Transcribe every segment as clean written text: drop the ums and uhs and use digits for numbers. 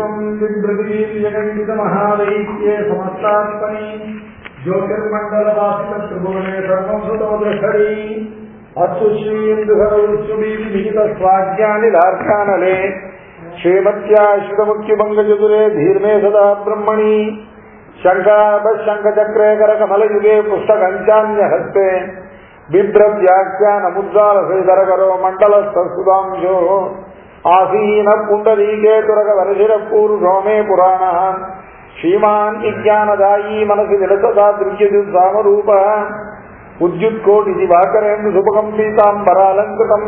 जगन्वित महादैत्ये समस्तात्मनि ज्योतिर्मंडलवासित त्रिभुवने सर्वसुतोदृषरी अत्सुश्रीन्दुहरौत्सुबीविहित स्वाज्ञानिलार्कानले श्रीमत्याश्रितमुख्यभङ्गचतुरे धीर्मे सदा ब्रह्मणि शङ्खचक्रे करकमलयुगे पुस्तकञ्चान्यहस्ते बिभ्रव्याख्यानमुद्रालसेधरकरो मण्डलस्थसुधांशो आसीन पुण्डरीकेतुरकवर्षिरपूरुषो मे पुराणः श्रीमान् विज्ञानदायी मनसि विलसता दृश्यजुत्सामरूपः उद्युत्कोटिदिवाकरेन्दुसुभगं पीताम्बरालङ्कृतम्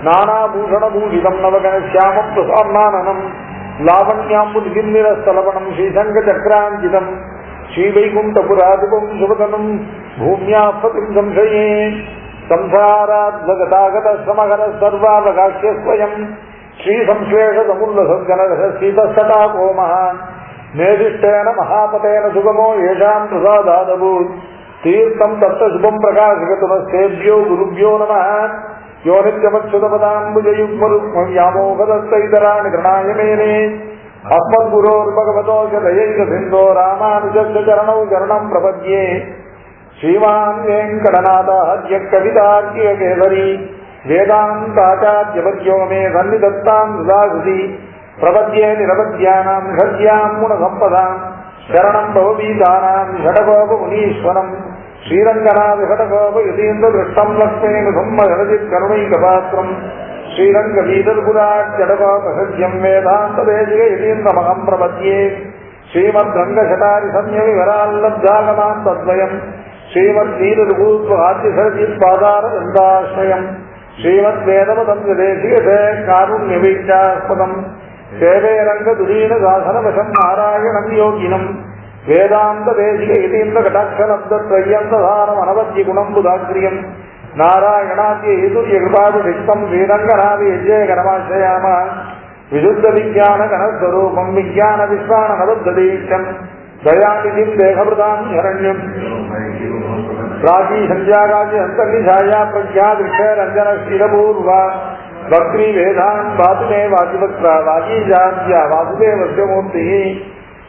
नानाभूषणभूषितं नवगणश्यामप्रसान्नाननम् लावण्याम्बुद्गिन्निरस्थलवनं श्रीशङ्खचक्राञ्चितम् श्रीवैकुण्ठपुराधिपं सुभदनं भूम्यापतिं संशये संसाराद्भगतागतसमहर सर्वावकाश्य स्वयं श्रीसंश्लेषसमुल्लसज्जनरसीतस्तटाको महान् नेदिष्टेन महापतेन सुगमो येषां प्रसादादभूत् तीर्थं तत्तशुभं प्रकाशकतुनस्तेभ्यो गुरुभ्यो नमः यो नित्यमच्युतपदाम्बुजयुग्मरुक्मव्यामोहदत्तइतराणि गृणाय मेने अस्मद्गुरोर्भगवतो दयैकसिन्धो रामानुजस्य चरणौ शरणं प्रपद्ये श्रीमान् वेङ्कटनाथार्य कवितार्किककेसरी वेदान्ताचार्यवर्यो मे सन्निधत्तां सुधाकृति प्रपद्ये निरवद्यानां षड्यां गुणसम्पदां शरणं भववीदानां षडगोपमुनीश्वरम् श्रीरङ्गनाथषडगोपयतीन्द्रदृष्टं लक्ष्मेणुसम्मरणजित्करुणैकपात्रम् श्रीरङ्गवीदर्पुराट्यडगोपसद्यं वेदान्तदेशिकयतीन्द्रमहं प्रपद्ये श्रीमद्रङ्गशटारिसंयमिवराल्लब्धागमान् तद्वयम् श्रीमद्गीतर्भूत्वाद्यसर्जित्पादारवृन्दाश्रयम् श्रीमद्वेदवदन्त्यदेशीयते कारुण्यवीक्षास्पदम् सेवे रङ्गदुरीनशासनवशम् नारायणम् योगिनम् वेदान्तदेशिकयतीन्द्रकटाक्षलब्धत्रय्यन्तधारमनवद्यगुणम् बुधाग्र्यम् नारायणाद्यैतुर्यकृपाभिषिक्तम् श्रीरङ्गनाथयज्ञेकरमाश्रयामः विशुद्धविज्ञानगणस्वरूपम् विज्ञानविश्वाननबद्धदीक्षम् दयानिधिम् देहभृताम् शरण्यम् प्राचीसञ्ज्ञाकाव्यन्तर्निशाया प्रज्ञादृक्षरञ्जनशीलपूर्वा वक्त्री वेदान् वातुमे वाजिवक्त्रा वागीजाद्या वासुदेवस्य मूर्तिः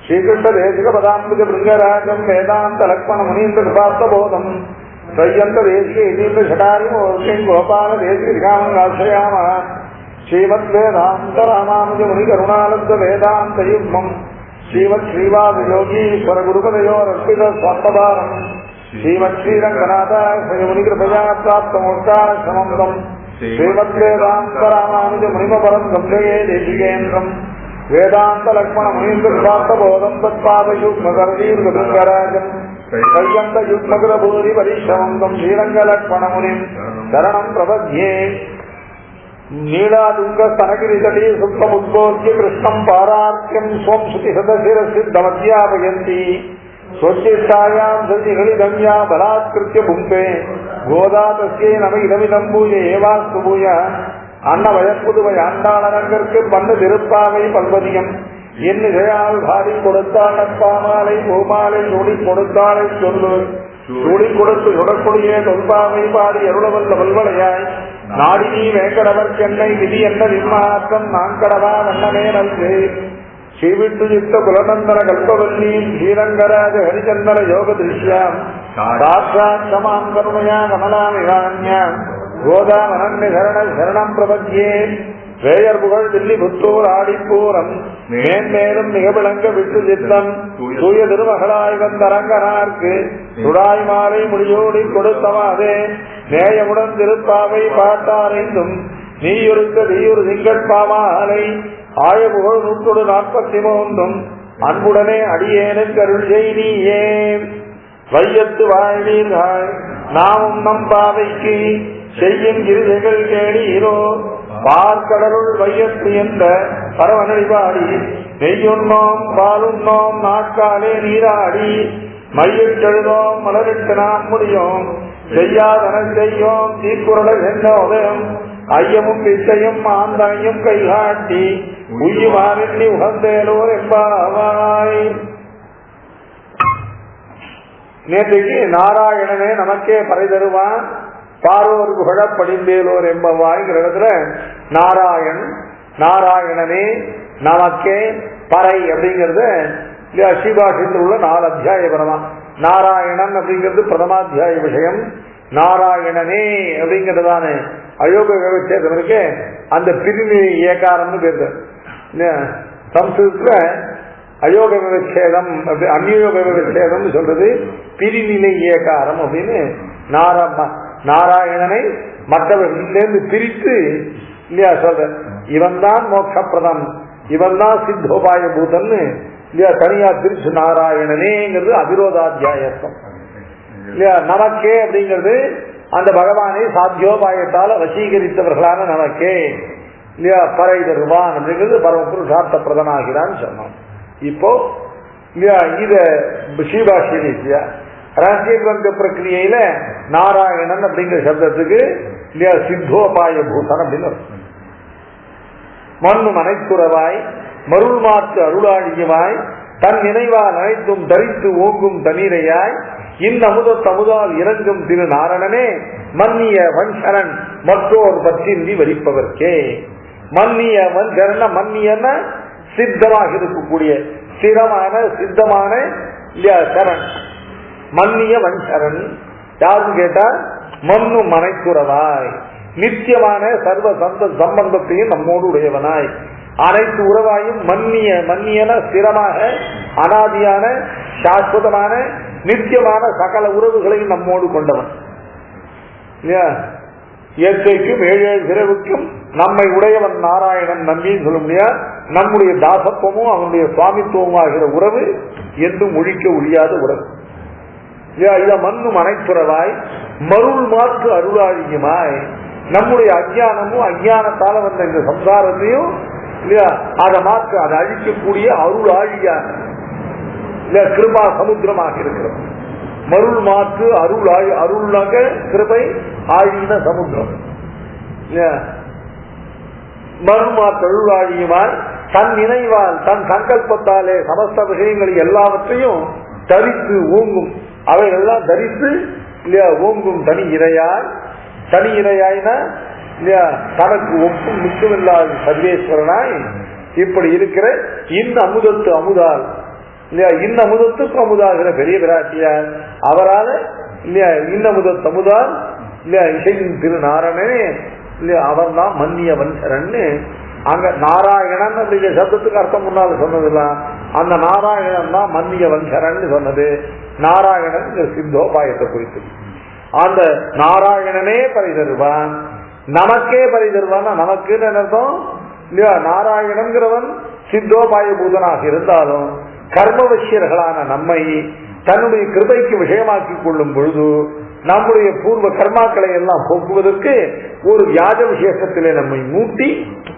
श्रीकृष्णदेशिकपदाम्बुजभृङ्गराजम् वेदान्तलक्ष्मणमुनीन्द्रकृपार्थबोधम् त्रय्यन्तदेशिकयतीन्द्रषटारिमूर्तिम् गोपालदेशिकरिकामङ्गाश्रयामः श्रीमद्वेदान्तरामानुजमुनिकरुणालब्धवेदान्तयुग्मम् श्रीमच्छ्रीवासयोगीश्वरगुरुपदयोरर्पितस्वात्मभारम् श्रीमच्छ्रीरङ्गनाथाश्रयमुनिकृपया प्राप्तमोक्षाश्रमम् तम् श्रीमद्वेदान्तरामानुजमुनिमपरम् संशये देशिकेन्द्रम् वेदान्तलक्ष्मणमुनीन्द्रकृपार्थबोधम् तत्पादयुग्मकरदीर्घभृङ्गराजम् पर्यन्तयुग्मकृतभूरिपरिश्रमम् तम् श्रीरङ्गलक्ष्मणमुनिम् शरणम् प्रपद्ये नीलादुङ्गस्तनगिरितटी सुप्तमुद्बोध्य कृष्णम् पारार्त्यम् स्वम् श्रुतिशतशिरसिद्धमध्यापयन्ति स्वच्छिष्टायाम् सतिहृदिगम्या बलात्कृत्य भुङ्क्ते गोदा तस्यै नम इदमिदम् भूय एवास्तु भूय अन्नवयற்புதுவை ஆண்டாளரங்கற்கு பண்ணு திருப்பாவை பல்வதியம் என் நிகையால் பாடி கொடுத்தாள் நற்பாமாலை பூமாலை சூடி கொடுத்தாளை சொல்லு சூடி கொடுத்து சுடற்கொடியே தொல்பாவை பாடி அருளவல்ல வல்வளையாய் நாடினி வேங்கடவர் சென்னை விதி என்ன நிர்மாற்றம் நான்கடவா வண்ணமே நல்கு ஸ்ரீவிட்டு யுக்த குலநந்தன கல்பவல்லி ஸ்ரீரங்கராஜ ஹரிச்சந்திர யோக திருஷ்யாம் சாட்சாட்சமாம் கருணையா கமலாமிகான்யாம் கோதாமனன்ய சரண சரணம் பிரபத்யே வேயர் புகழ் தில்லி புத்தூர் ஆடிப்பூரம் மேன்மேலும் மிக விளங்க விட்டு சித்தம் தூய திருமகளாய் வந்தரங்கனார்க்கு சுடாய் மாலை முடியோடி கொடுத்தவாதே நேயமுடன் திருப்பாவை பாட்டாரைந்தும் நீயொருக்க தீயுறு திங்கட்பாமாலை ஆய புகழ் 143 அன்புடனே அடியேனுக்கு அருள் செய்தியே வையத்து வாழ்வீர்கள் நாமும் நம் பாவைக்கு செய்யும் இருதைகள் கேளீரோ பார்க்கடலுள் வையத்து என்ற பரவனடிபாடி நெய்யுண்ணோம் பாலுண்ணோம் நாட்காலே நீராடி மையிட்டெழுதோம் மலரிட்டு நாம் முடியோம் செய்யாதன செய்யோம் தீக்குறள சென்ற உதயம் ஐயமும் வித்தையும் ஆந்தனையும் கைகாட்டி உய்யுமாறி உகந்தேலோர் என்பாவாய். நேற்றைக்கு நாராயணனே நமக்கே பறை தருவான் பாரோர் புகழப்படிந்தேலோர் என்பவாய்ங்கிற இடத்துல நாராயணனே நமக்கே பறை அப்படிங்கிறது ஸ்ரீபாஷத்தில் உள்ள 4 அத்தியாய பரமா. நாராயணன் அப்படிங்கிறது பிரதமாத்தியாய விஷயம். நாராயணனே அப்படிங்கிறதான அயோக விவச்சேதம் இருக்கு, அந்த பிரிநிலை ஏகாரம்னு பேரு. சம்ஸ்கிருதத்துல அயோக விவச்சேதம் அந்யோக விவச்சேதம் சொல்றது பிரிநிலை ஏகாரம் அப்படின்னு. நாராயணனை மற்றவர்களிலிருந்து பிரித்து இல்லையா சொல்ற, இவன் தான் மோட்சப்பிரதம், இவன் தான் சித்தோபாய பூதன் இல்லையா தனியா பிரிச்சு நாராயணனேங்கிறது அவிரோதாத்தியாயத்தம் இல்லையா. நமக்கே அப்படிங்கிறது அந்த பகவானை சாத்தியோபாயத்தால வசீகரித்தவர்களான நமக்கே இல்லையா பறை தருவான் அப்படிங்கிறது பரம புருஷார்த்த பிரதனாகிறான்னு சொன்னோம். இப்போ இல்லையா இத ஸ்ரீபாஷ்யம் இல்லையா ரகசிய கிரந்த பிரக்கிரியையில நாராயணன் அப்படிங்கிற சப்தத்துக்கு இல்லையா சித்தோபாய பூதன் அப்படின்னு மண்ணு மனைத்துறவாய் மருள் மாற்று அருளாழியவாய் தன் நினைவால் அனைத்தும் தரித்து ஓங்கும் தண்ணீரையாய் இன்னமுத தமுதால் இறங்கும் திரு நாரணனே மன்னிய வன்சரன் மற்றோர் பற்றின்றி வரிப்பவர்க்கே. மன்னிய வன்சரன், மன்னியன சித்தமாக இருக்கக்கூடிய ஸ்திரமான சித்தமான இல்லையா சரண். மன்னிய வன்சரன் யாருன்னு கேட்டா மண்ணு மனைத்துறவாய் நித்தியமான சர்வ சம்பந்தத்தையும் நம்மோடு உடையவனாய் அனைத்து உறவாயும் மன்னியன ஸ்திரமாக அனாதியான சாஸ்வதமான நித்தியமான சகல உறவுகளையும் நம்மோடு கொண்டவன். இயற்கைக்கும் 7 பிறவுக்கும் நம்மை உடையவன் நாராயணன் நம்பின்னு சொல்ல முடியாது. நம்முடைய தாசத்துவமும் அவனுடைய சுவாமித்துவமும் ஆகிற உறவு என்றும் ஒழிக்க ஒழியாத உறவு. இத மண்ணும் அனைத்துறவாய் மருள் மாற்று அருளாழியுமாய் நம்முடைய அஜ்ஞானமும் அஜ்ஞானத்தால வந்த இந்த சம்சாரத்தையும் இல்லையா அதை மாற்ற அதை அழிக்கக்கூடிய அருள் ஆழியாக இல்ல கிருபா சமுத்திரமாக இருக்கிறது. மருள் மாற்று அருள் அருளாக கிருபை ஆழின சமுத்திரம் இல்லையா. மருள் மாற்று அருள் ஆழியுமாய் தன் நினைவால் தன் சங்கல்பத்தாலே சமஸ்த விஷயங்களை எல்லாவற்றையும் தரித்து ஓங்கும், அவைகள்லாம் தரித்து இல்லையா ஓங்கும் தனி இறையாய்னா இல்லையா தனக்கு ஒப்பும் மிச்சமில்லாத சர்வேஸ்வரனாய் இப்படி இருக்கிற இந்த அமுதத்து அமுதால் இல்லையா இந்த அமுதத்துக்கு அமுதாகிற பெரிய பிராட்டியார் அவரால் இல்லையா இந்த அமுதத்து அமுதால் இல்லையா இசையின் திரு நாராயணனே இல்லையா அவன் தான் மன்னிய வன்சரன்னு. அங்க நாராயணன் அப்படிங்கிற சப்தத்துக்கு அர்த்தம் முன்னால சொன்னதுலாம் அந்த நாராயணன் தான் மன்னிய வன்சரன் சொன்னது. நாராயணன் சித்தோபாயத்தை குறித்து அந்த நாராயணனே பறை தருவான், நமக்கே பறை தருவான். நமக்குன்னு அர்த்தம் இல்லையா நாராயணன்கிறவன் சித்தோபாய பூதனாக இருந்தாலும் கர்மவசியர்களான நம்மை தன்னுடைய கிருபைக்கு விஷயமாக்கி கொள்ளும் பொழுது நம்முடைய பூர்வ கர்மாக்களை எல்லாம் போக்குவதற்கு ஒரு வியாஜ விசேஷத்திலே நம்மை மூட்டி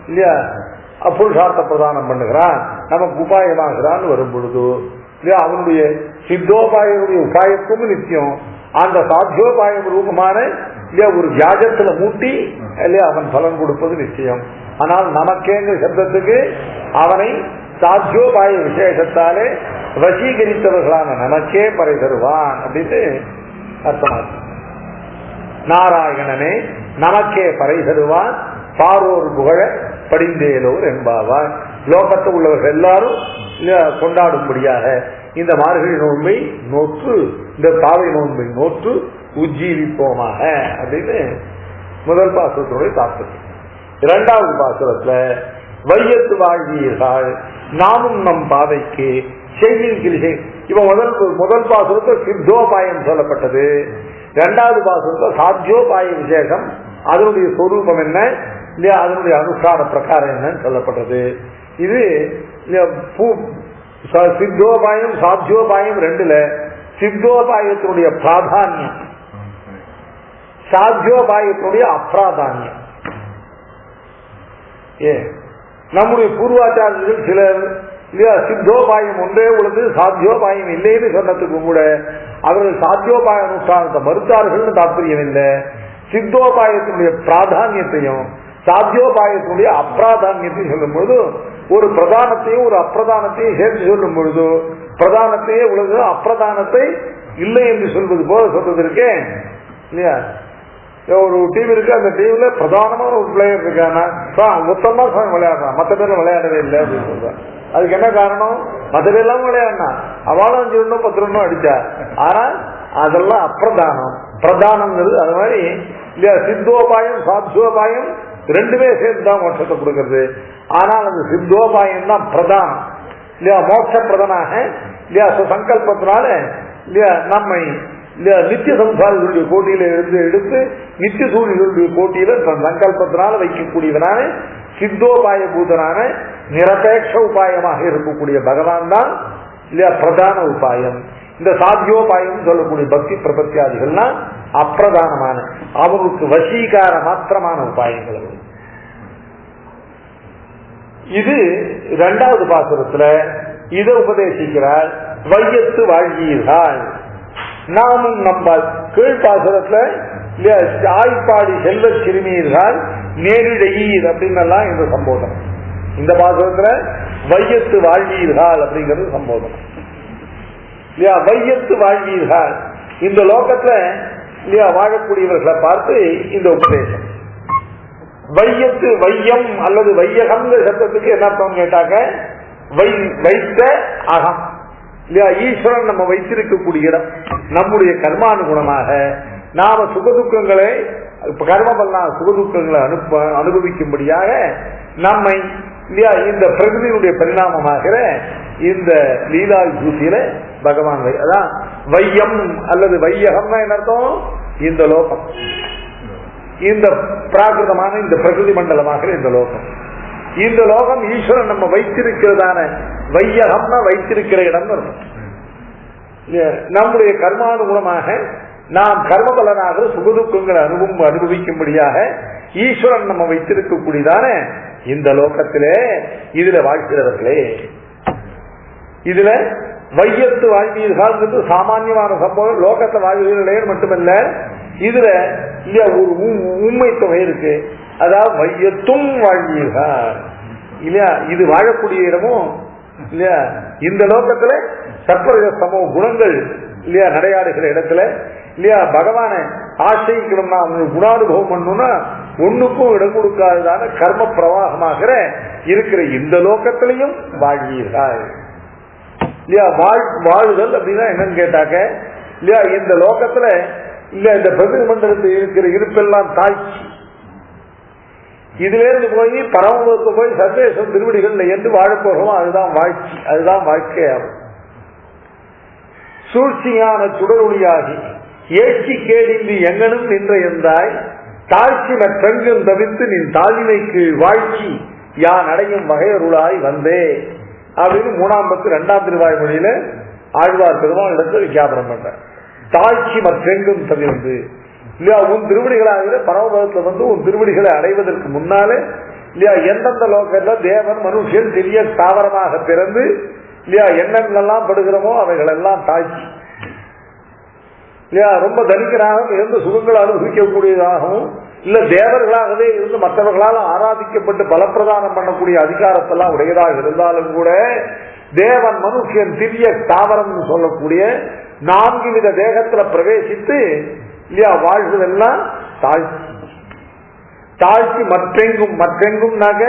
இல்லையா புருஷார்த்த பிரதானம் பண்ணுகிறான், நமக்கு உபாயமாகிறான் வரும் பொழுது இல்லையா அவனுடைய சித்தோபாயனுடைய உபாயத்தும் நித்தியம் அந்த சாத்தியோபாயம் ரூபமான இல்லையா ஒரு வியாஜத்துல மூட்டி இல்லையா அவன் பலன் கொடுப்பது நிச்சயம். ஆனால் நமக்கேங்கிற சப்தத்துக்கு அவனை சாத்தியோபாய விசேஷத்தாலே வசீகரித்தவர்களான நமக்கே பறை தருவான் அப்படின்னு அர்த்தமாச்சு. நாராயணனே நமக்கே பறை தருவான் பாரோர் புகழ படிந்தேலோர் என்பாவார். லோகத்தில் உள்ளவர்கள் எல்லாரும் கொண்டாடும்படியாக இந்த மார்கழி நோன்பை நோற்று இந்த பாவை நோன்பை நோற்று உஜ்ஜீவிப்போமாக அப்படின்னு முதல் பாசுரத்தினுடைய தாற்பயம். 2வது பாசுரத்துல வையத்து வாழ்வீர்கள் நாமும் நம் பாதைக்கு செய்யும் கிளிசை. இவன் முதல் பாசுரத்தை சித்தோபாயம் சொல்லப்பட்டது. 2வது பாசுரத்தை சாத்தியோபாய விசேஷம் அதனுடைய சொரூபம் என்ன இல்லையா அதனுடைய அனுஷ்டான பிரகாரம் என்னன்னு சொல்லப்பட்டது. இது சித்தோபாயம் சாத்தியோபாயம் 2ல சித்தோபாயத்தினுடைய பிராதானியம் சாத்தியோபாயத்தினுடைய அப்பிராதானியம். நம்முடைய பூர்வாச்சாரியர்கள் சிலர் இல்லையா சித்தோபாயம் ஒன்றே உள்ளது சாத்தியோபாயம் இல்லைன்னு சொன்னதுக்கும் கூட அவர்கள் சாத்தியோபாய அனுஷ்டானத்தை மறுத்தார்கள் தாற்பயம் இல்லை. சித்தோபாயத்தினுடைய பிராதானியத்தையும் சாத்தியோபாயத்தினுடைய அப்பிராதானியத்தையும் சொல்லும் பொழுது ஒரு பிரதானத்தையும் ஒரு அப்பிரதானத்தையும் சேர்த்து சொல்லும் பொழுது பிரதானத்தையே உலக அப்பிரதானத்தை இல்லை என்று சொல்வது போல சொல்றதற்கே இல்லையா ஒரு டீம் இருக்கு, அந்த டீம்ல பிரதானமான ஒரு பிளேயர் இருக்கானா மொத்தமா விளையாடுறான், மற்ற பேர்ல விளையாடவே இல்லை அப்படின்னு சொல்றான். அதுக்கு என்ன காரணம்? மற்ற பேர்லாம் விளையாடினா அவளும் 5 ரன்னும் 10 ரன்னும் அடிச்சா. ஆனா அதெல்லாம் அப்பிரதானம். பிரதானங்கிறது அது மாதிரி இல்லையா, சித்தோபாயம் சாத்யோபாயம் ரெண்டுமே சேர்ந்துதான் மோட்சத்தை கொடுக்கறது. ஆனால் அந்த சித்தோபாயம் தான் பிரதானம் இல்லையா, மோட்ச பிரதனாக இல்லையா சங்கல்பத்தினால இல்லையா நம்மை இல்லையா நித்திய சம்சாரிகளுடைய போட்டியில எடுத்து நித்திய சூழ்நிலைகளுடைய போட்டியில தன் சங்கல்பத்தினால வைக்கக்கூடியவனான சித்தோபாய பூதனான நிரபேட்ச உபாயமாக இருக்கக்கூடிய பகவான் தான் இல்லையா பிரதான உபாயம். இந்த சாத்தியோபாயம் சொல்லக்கூடிய பக்தி பிரபத்தியாதிகள்னா அப்பிரதானமான அவங்களுக்கு வசீகார மாத்திரமான உபாயங்கள். இது 2வது பாசுரத்துல இதை உபதேசிக்கிறார். வையத்து வாழ்வீர்கள் நாமும் நம்பால். கீழ்பாசுரத்துல ஆய்ப்பாடி செல்வ சிறுமீர்கள் நேரிடையீர் அப்படின்னு இந்த சம்போதம். இந்த பாசுரத்துல வையத்து வாழ்வீர்கள் அப்படிங்கிறது சம்போதம் இல்லையா. வையத்து வாழ்வீர்கள் இந்த லோகத்துல இல்லையா வாழக்கூடியவர்களை பார்த்து இந்த உபதேசம். வையத்து வையம் அல்லது வையகம்ங்கிற சத்தத்துக்கு என்ன அர்த்தம் கேட்டாக்க வைத்த அகம் இல்லையா, ஈஸ்வரன் நம்ம வைத்திருக்கக்கூடிய இடம். நம்முடைய கர்மானுகுணமாக நாம சுகதுக்கங்களை கர்மபல்லாம் சுகதுக்கங்களை அனுபவிக்கும்படியாக நம்மை இல்லையா இந்த பிரகிருதியுடைய பரிணாமமாகிற இந்த லீலா ஜூசியில பகவான் அதான் வையம் அல்லது வையகம்னா என்ன அர்த்தம்? இந்த லோகம், இந்த பிராகிருதமான இந்த பிரகிருதி மண்டலமாகிற இந்த லோகம். இந்த லோகம் ஈஸ்வரன் நம்ம வைத்திருக்கிறதான வையகம்னா வைத்திருக்கிற இடம். நம்முடைய கர்மானுகுணமாக நாம் கர்மபலனாக சுகதுக்கங்களை அனுபவிக்கும்படியாக ஈஸ்வரன் நம்ம வைத்திருக்கக்கூடியதான இந்த லோகத்திலே இதுல வாழ்கிறவர்களே. இதுல வையத்து வாழ்வீர்கள் சாமான்யமான சம்பவம். லோகத்தை வாழ்வீர்களே மட்டுமல்ல, இதுல இல்லையா ஒரு உண்மை தொகை இருக்கு. அதாவது வையத்தும் வாழ்வீர்கள் இல்லையா, இது வாழக்கூடிய இடமும் இல்லையா இந்த லோகத்துல சற்பர சமூக குணங்கள் இல்லையா நடையாடுகிற இடத்துல இல்லையா பகவானை ஆசைக்கணும்னா அவங்களுக்கு குணானுபவம் பண்ணணும்னா ஒண்ணுக்கும் இடம் கொடுக்காததான கர்ம பிரவாகமாக இருக்கிற இந்த லோகத்திலையும் வாழ்வீர்கள் இல்லையா. வாழுதல் அப்படின்னா என்னன்னு கேட்டாக்க இல்லையா இந்த லோகத்துல இல்ல இந்த பிரகிருதி மண்டலத்தில் இருக்கிற இருப்பெல்லாம் தாய்ச்சி. இதுல இருந்து போய் பரமபுரத்து போய் சர்வேஸ்வரன் திருவடிகள் என்று வாழப்போகிறோம். அதுதான் வாழ்ச்சி, அதுதான் வாழ்க்கையாகும். சூழ்ச்சியான சுடரொளியாகி ஏற்றி கேடிந்து எங்கனும் நின்ற எந்தாய் தாழ்ச்சி நெங்கும் தவிர்த்து நின் தாழ்மைக்கு வாழ்ச்சி யான் அடையும் வகையருளாய் வந்தே அப்படின்னு 3ஆம் பத்து 2ஆம் திருவாய்மொழியில ஆழ்வார் பெருமாள் இடத்துல விஞ்ஞாபனம் பண்ற. தாழ்ச்சி மற்றெங்கும் தவிர்த்து இல்லையா உன் திருவடிகளாகிற பரமபதத்துல வந்து உன் திருவடிகளை அடைவதற்கு முன்னாலே இல்லையா எந்தெந்த லோகத்துல தேவன் மனுஷன் சிறிய தாவரமாக பிறந்து இல்லையா எண்ணங்களெல்லாம் படுகிறோமோ அவைகள் எல்லாம் தாழ்ச்சி இல்லையா ரொம்ப தனிக்கராக இருந்து சுகங்களை அனுபவிக்கக்கூடியதாகவும் இல்ல தேவர்களாகவே இருந்து மற்றவர்களால் ஆராதிக்கப்பட்டு பலப்பிரதானம் பண்ணக்கூடிய அதிகாரத்தெல்லாம் உடையதாக இருந்தாலும் கூட தேவன் மனுஷன் சிறிய தாவரம் சொல்லக்கூடிய 4 வித தேகத்துல பிரவேசித்து இல்லையா வாழ்வதெல்லாம் தாழ்ச்சி. தாழ்ச்சி மற்றெங்கும்னாக்க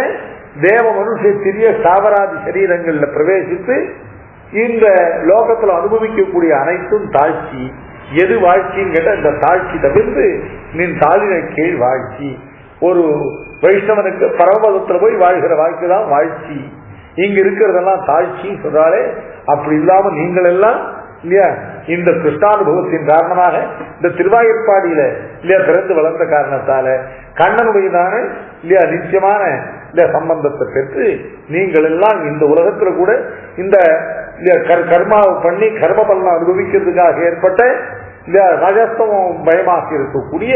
தேவ மனுஷ சிறிய தாவராதி சரீரங்கள்ல பிரவேசித்து இந்த லோகத்துல அனுபவிக்கக்கூடிய அனைத்தும் தாழ்ச்சி. எது வாழ்ச்சின்னு கேட்ட இந்த தாழ்ச்சி தவிர்த்து நின் தாளின கீழ் வாழ்ச்சி. ஒரு வைஷ்ணவனுக்கு பரமபதத்துல போய் வாழ்கிற வாழ்க்கை தான் வாழ்ச்சி. இங்க இருக்கிறதெல்லாம் தாழ்ச்சி சொல்றாலே. அப்படி இல்லாம நீங்கள் எல்லாம் இல்லையா இந்த கிருஷ்ணானுபவத்தின் காரணமாக இந்த திருவாயூர்பாடியில இல்லையா பிறந்து வளர்ந்த காரணத்தால கண்ணனுடையதான இல்லையா நிச்சயமான இந்த சம்பந்தத்தை பெற்று நீங்கள் எல்லாம் இந்த உலகத்துல கூட இந்த கர்மாவை பண்ணி கர்ம பலனை அனுபவிக்கிறதுக்காக ஏற்பட்ட இந்த ரஜஸ்தமம் பயமாக இருக்கக்கூடிய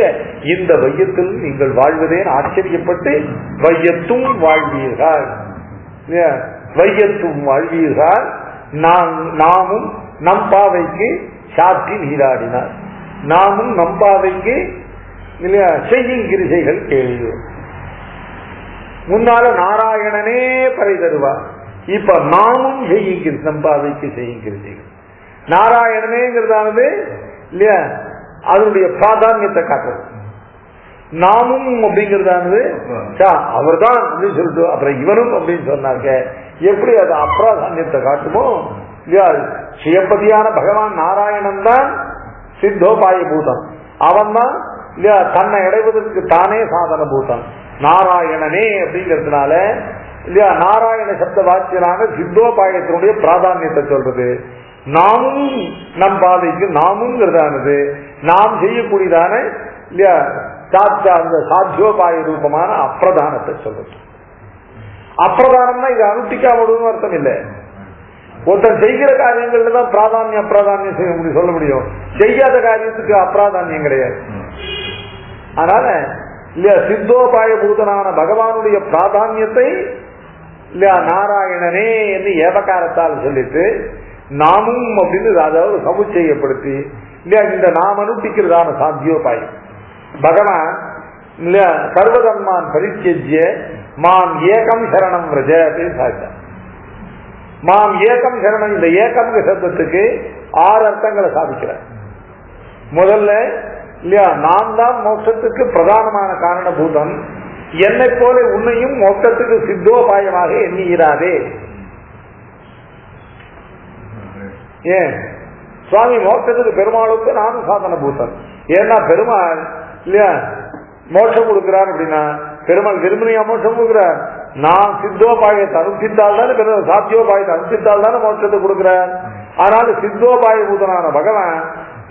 இந்த வையத்தில் நீங்கள் வாழ்வதேன்னு ஆச்சரியப்பட்டு வையத்தும் வாழ்வீர்கள் வையத்தும் வாழ்வீர்கள். நாமும் நம் பாவைக்கு சாற்றி நீராடினார். நாமும் நம் பாவைக்கு இல்லையா செய்யும் கிரிசைகள் கேள்வி. முன்னால நாராயணனே பறை தருவார். இப்ப நாமும் செய்யும் நம் பாவைக்கு செய்யும் கிரிசைகள். நாராயணனேங்கிறதானது இல்லையா அதனுடைய பிராதான்யத்தை காட்டுறது. நாமும் அப்படிங்கிறதானது அவர் தான் அப்படின்னு சொல்லிட்டு அப்புறம் இவனும் அப்படின்னு சொன்னாங்க. எப்படி அது அப்ராதான்யத்தை காட்டுமோ இல்லையா? சிவபதியான பகவான் நாராயணன் தான் சித்தோபாய பூதம். அவன் தான் இல்லையா தன்னை அடைவதற்கு தானே சாதன பூதம். நாராயணனே அப்படிங்கிறதுனால இல்லையா நாராயண சப்த வாக்கியனான சித்தோபாயத்தினுடைய பிராதான்யத்தை சொல்றது. நாமும் நம் பாதைக்கு நாமுங்கிறதானது நாம் செய்யக்கூடியதான இல்லையா அந்த சாத்தியோபாய ரூபமான அப்பிரதானத்தை சொல்றது. அப்பிரதானம்னா இது அனுஷ்டிக்காமடுன்னு அர்த்தம் இல்லை. ஒருத்தன் செய்கிற காரியங்கள்ல தான் பிராதானியம் அப்பிராதானியம் செய்ய முடியும், சொல்ல முடியும். செய்யாத காரியத்துக்கு அப்பிராதானியம் கிடையாது. அதனால இல்லையா சித்தோபாய பூதனான பகவானுடைய பிராதானியத்தை இல்லையா நாராயணனே என்று ஏவகாரத்தால் சொல்லிட்டு நாமும் அப்படின்னு அதாவது சமுச்சயப்படுத்தி இல்லையா இந்த நாம் அனுஷ்டிக்கிறதான சாத்தியோபாயம் பகவான் இல்லையா சர்வதர்மான் பரித்யஜ்ய மாம் ஏகம் சரணம் விரஜ அப்படின்னு சாதித்தார். மாம் ஏகம் சரணம், இந்த ஏகம் சப்தத்துக்கு 6 அர்த்தங்களை சாதிக்கிறார். முதல்ல இல்லையா நான் தான் மோட்சத்துக்கு பிரதானமான காரணபூதம், என்னை போல உன்னையும் மோட்சத்துக்கு சித்தோபாயமாக எண்ணுகிறாரே. ஏன் சுவாமி மோட்சத்துக்கு பெருமாளுக்கு நானும் சாதன பூதம். ஏன்னா பெருமாள் இல்லையா மோட்சம் கொடுக்கிறார் அப்படின்னா பெருமாள் விரும்பினியா மோட்சம் கொடுக்கிறார்? நான் சித்தோபாயத்தை அனுஷ்டித்தால் தானே சாத்தியோபாயத்தை அனுஷ்டித்தால் தானே மோட்சத்தை கொடுக்கிறார். அதனால சித்தோபாய பூதனான பகவான்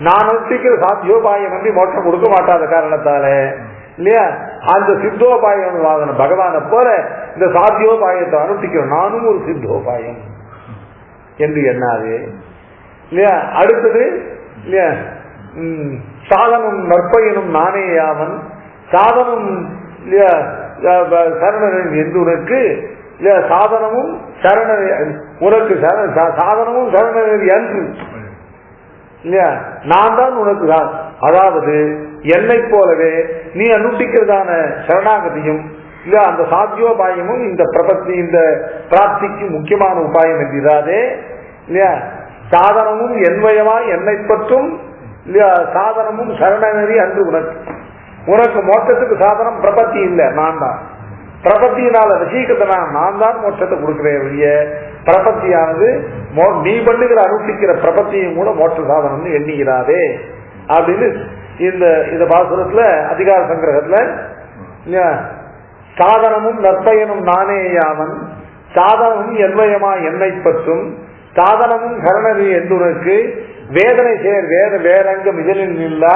நான் அனுஷ்டிக்கிற சாத்தியோபாயம் நம்பி மோட்சம் கொடுக்க மாட்டாத காரணத்தால இல்லையா அந்த சித்தோபாயம் பகவானை போல இந்த சாத்தியோபாயத்தை அனுஷ்டிக்கிற நானும் ஒரு சித்தோபாயம் என்று எண்ணாது இல்லையா. அடுத்தது இல்லையா சாதனம் நற்பயனும் நானே யாவன் சாதனம் இல்லையா சரணன் என்று உனக்கு இல்லையா சாதனமும் சரண உனக்கு சாதனமும் சரணன் என்று இல்லையா நான் தான் உனக்கு தான். அதாவது என்னை போலவே நீ அனுஷ்டிக்கிறதான சரணாகதியும் இல்ல அந்த சாத்தியோபாயமும் இந்த பிரபத்தி இந்த பிராப்திக்கு முக்கியமான உபாயம் என்கிறாரே இல்லையா. சாதனமும் என்மயமா என்னை பற்றும் இல்லையா சாதனமும் சரணநெறி அன்று உனக்கு உனக்கு மோட்சத்துக்கு சாதனம் பிரபத்தி இல்லை, நான் தான். பிரபத்தியினால வசீகத்தை நான் தான் மோட்சத்தை கொடுக்கிறேன் வெளிய. பிரபத்தியானது நீ பண்ணுகிற அனுஷ்டிக்கிற பிரபத்தியும் கூட மோட்ச சாதனம்னு எண்ணுகிறாரே அப்படின்னு இந்த பாசுரத்துல அதிகார சங்கிரகத்துல சாதனமும் நற்பயனும் நானே யாவன் சாதனமும் என்வயமா என்னை பற்றும் சாதனமும் சரணரி என்றுனக்கு வேதனை சேர் வேறங்கம் இதழில் இல்லா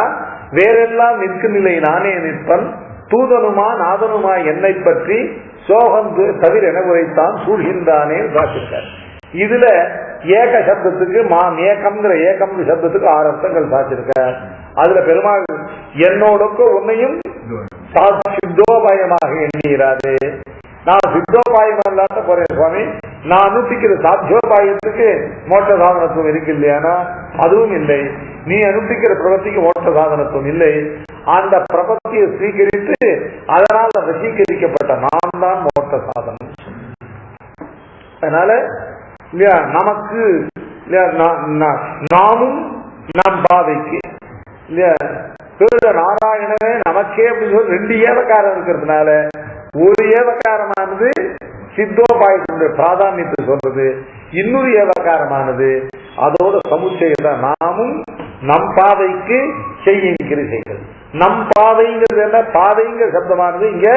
வேறெல்லாம் நிற்கும் நிலை நானே நிற்பன் தூதனுமா நாதனுமா என்னை பற்றி சோகம் தவிர என உரைத்தான் சூழ்கின்றானே சாத்திருக்கார். இதுல ஏக சப்தத்துக்கு மாம் ஏகம்ங்கிற ஏகம்ங்கிற சப்தத்துக்கு 6 அர்த்தங்கள் சாத்திருக்கார். அதுல பெருமாள் என்னோடக்கு உன்னையும் சித்தோபாயமாக எண்ணுகிறாரு. நான் சித்தோபாயம் இல்லாத போறேன் சுவாமி, நான் அனுஷ்டிக்கிற சாத்தியோபாயத்துக்கு மோட்ச சாதனத்துவம் இருக்கு இல்லையானா அதுவும் இல்லை. நீ அனுஷ்டிக்கிற பிரபத்திக்கு மோட்ச சாதனத்துவம் இல்லை. அந்த பிரபத்தியை ஸ்வீகரித்து அதனால வசீகரிக்கப்பட்ட நான் தான் மோட்ச சாதனம். அதனால இல்லையா நமக்கு நாமும் நம் பாதைக்கு இல்லையா நாராயணனே நமக்கே அப்படின்னு சொல்லி 2 ஏவக்காரம் இருக்கிறதுனால ஒரு ஏவக்காரமானது சித்தோபாயத்தினுடைய பிராதானியத்தை சொல்றது, இன்னொரு ஏவக்காரமானது அதோட சமுச்சயம் நாமும் நம் பாதைக்கு செய்கிற செய்கிறது. நம் பாதைங்கிறது என்ன? பாதைங்கிற சப்தமானது இங்க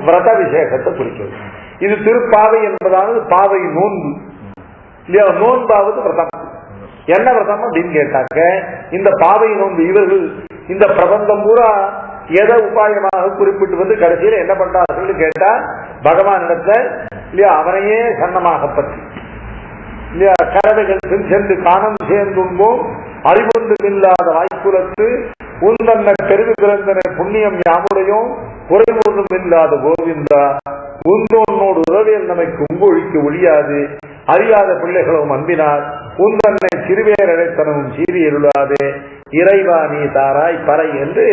விரத விசேஷத்தை குறிக்கிறது. இது திருப்பாதை என்பதானது பாதை நோன்பு இல்லையா. நோன்பாவது விரதம். என்ன விரதம் அப்படின்னு கேட்டாக்க இந்த பாதை நோன்பு. இவர்கள் இந்த பிரபந்தம் பூரா எதை உபாயமாக குறிப்பிட்டு வந்து கடைசியில என்ன பண்றார்கள் கேட்டா பகவான் இடத்துல இல்லையா அவனையே சன்னமாக பற்றி இல்லையா கரவைகள் சென்று காணம் சேர்ந்தும்போம் அறிவொன்றும் இல்லாத வாய்ப்புலத்து உந்தன்ன பெருகு பிறந்தன புண்ணியம் யாமுடையும் குறைவொன்றும் இல்லாத கோவிந்தா உந்தோன்னோடு உறவியல் நமக்கு உங்கொழிக்க ஒழியாது அறியாத பிள்ளைகளும் அன்பினார் உந்தன்னை சிறுவேரடைத்தனமும் சீறி எழுதாதே இறைவா நீ தாராய் பறை என்று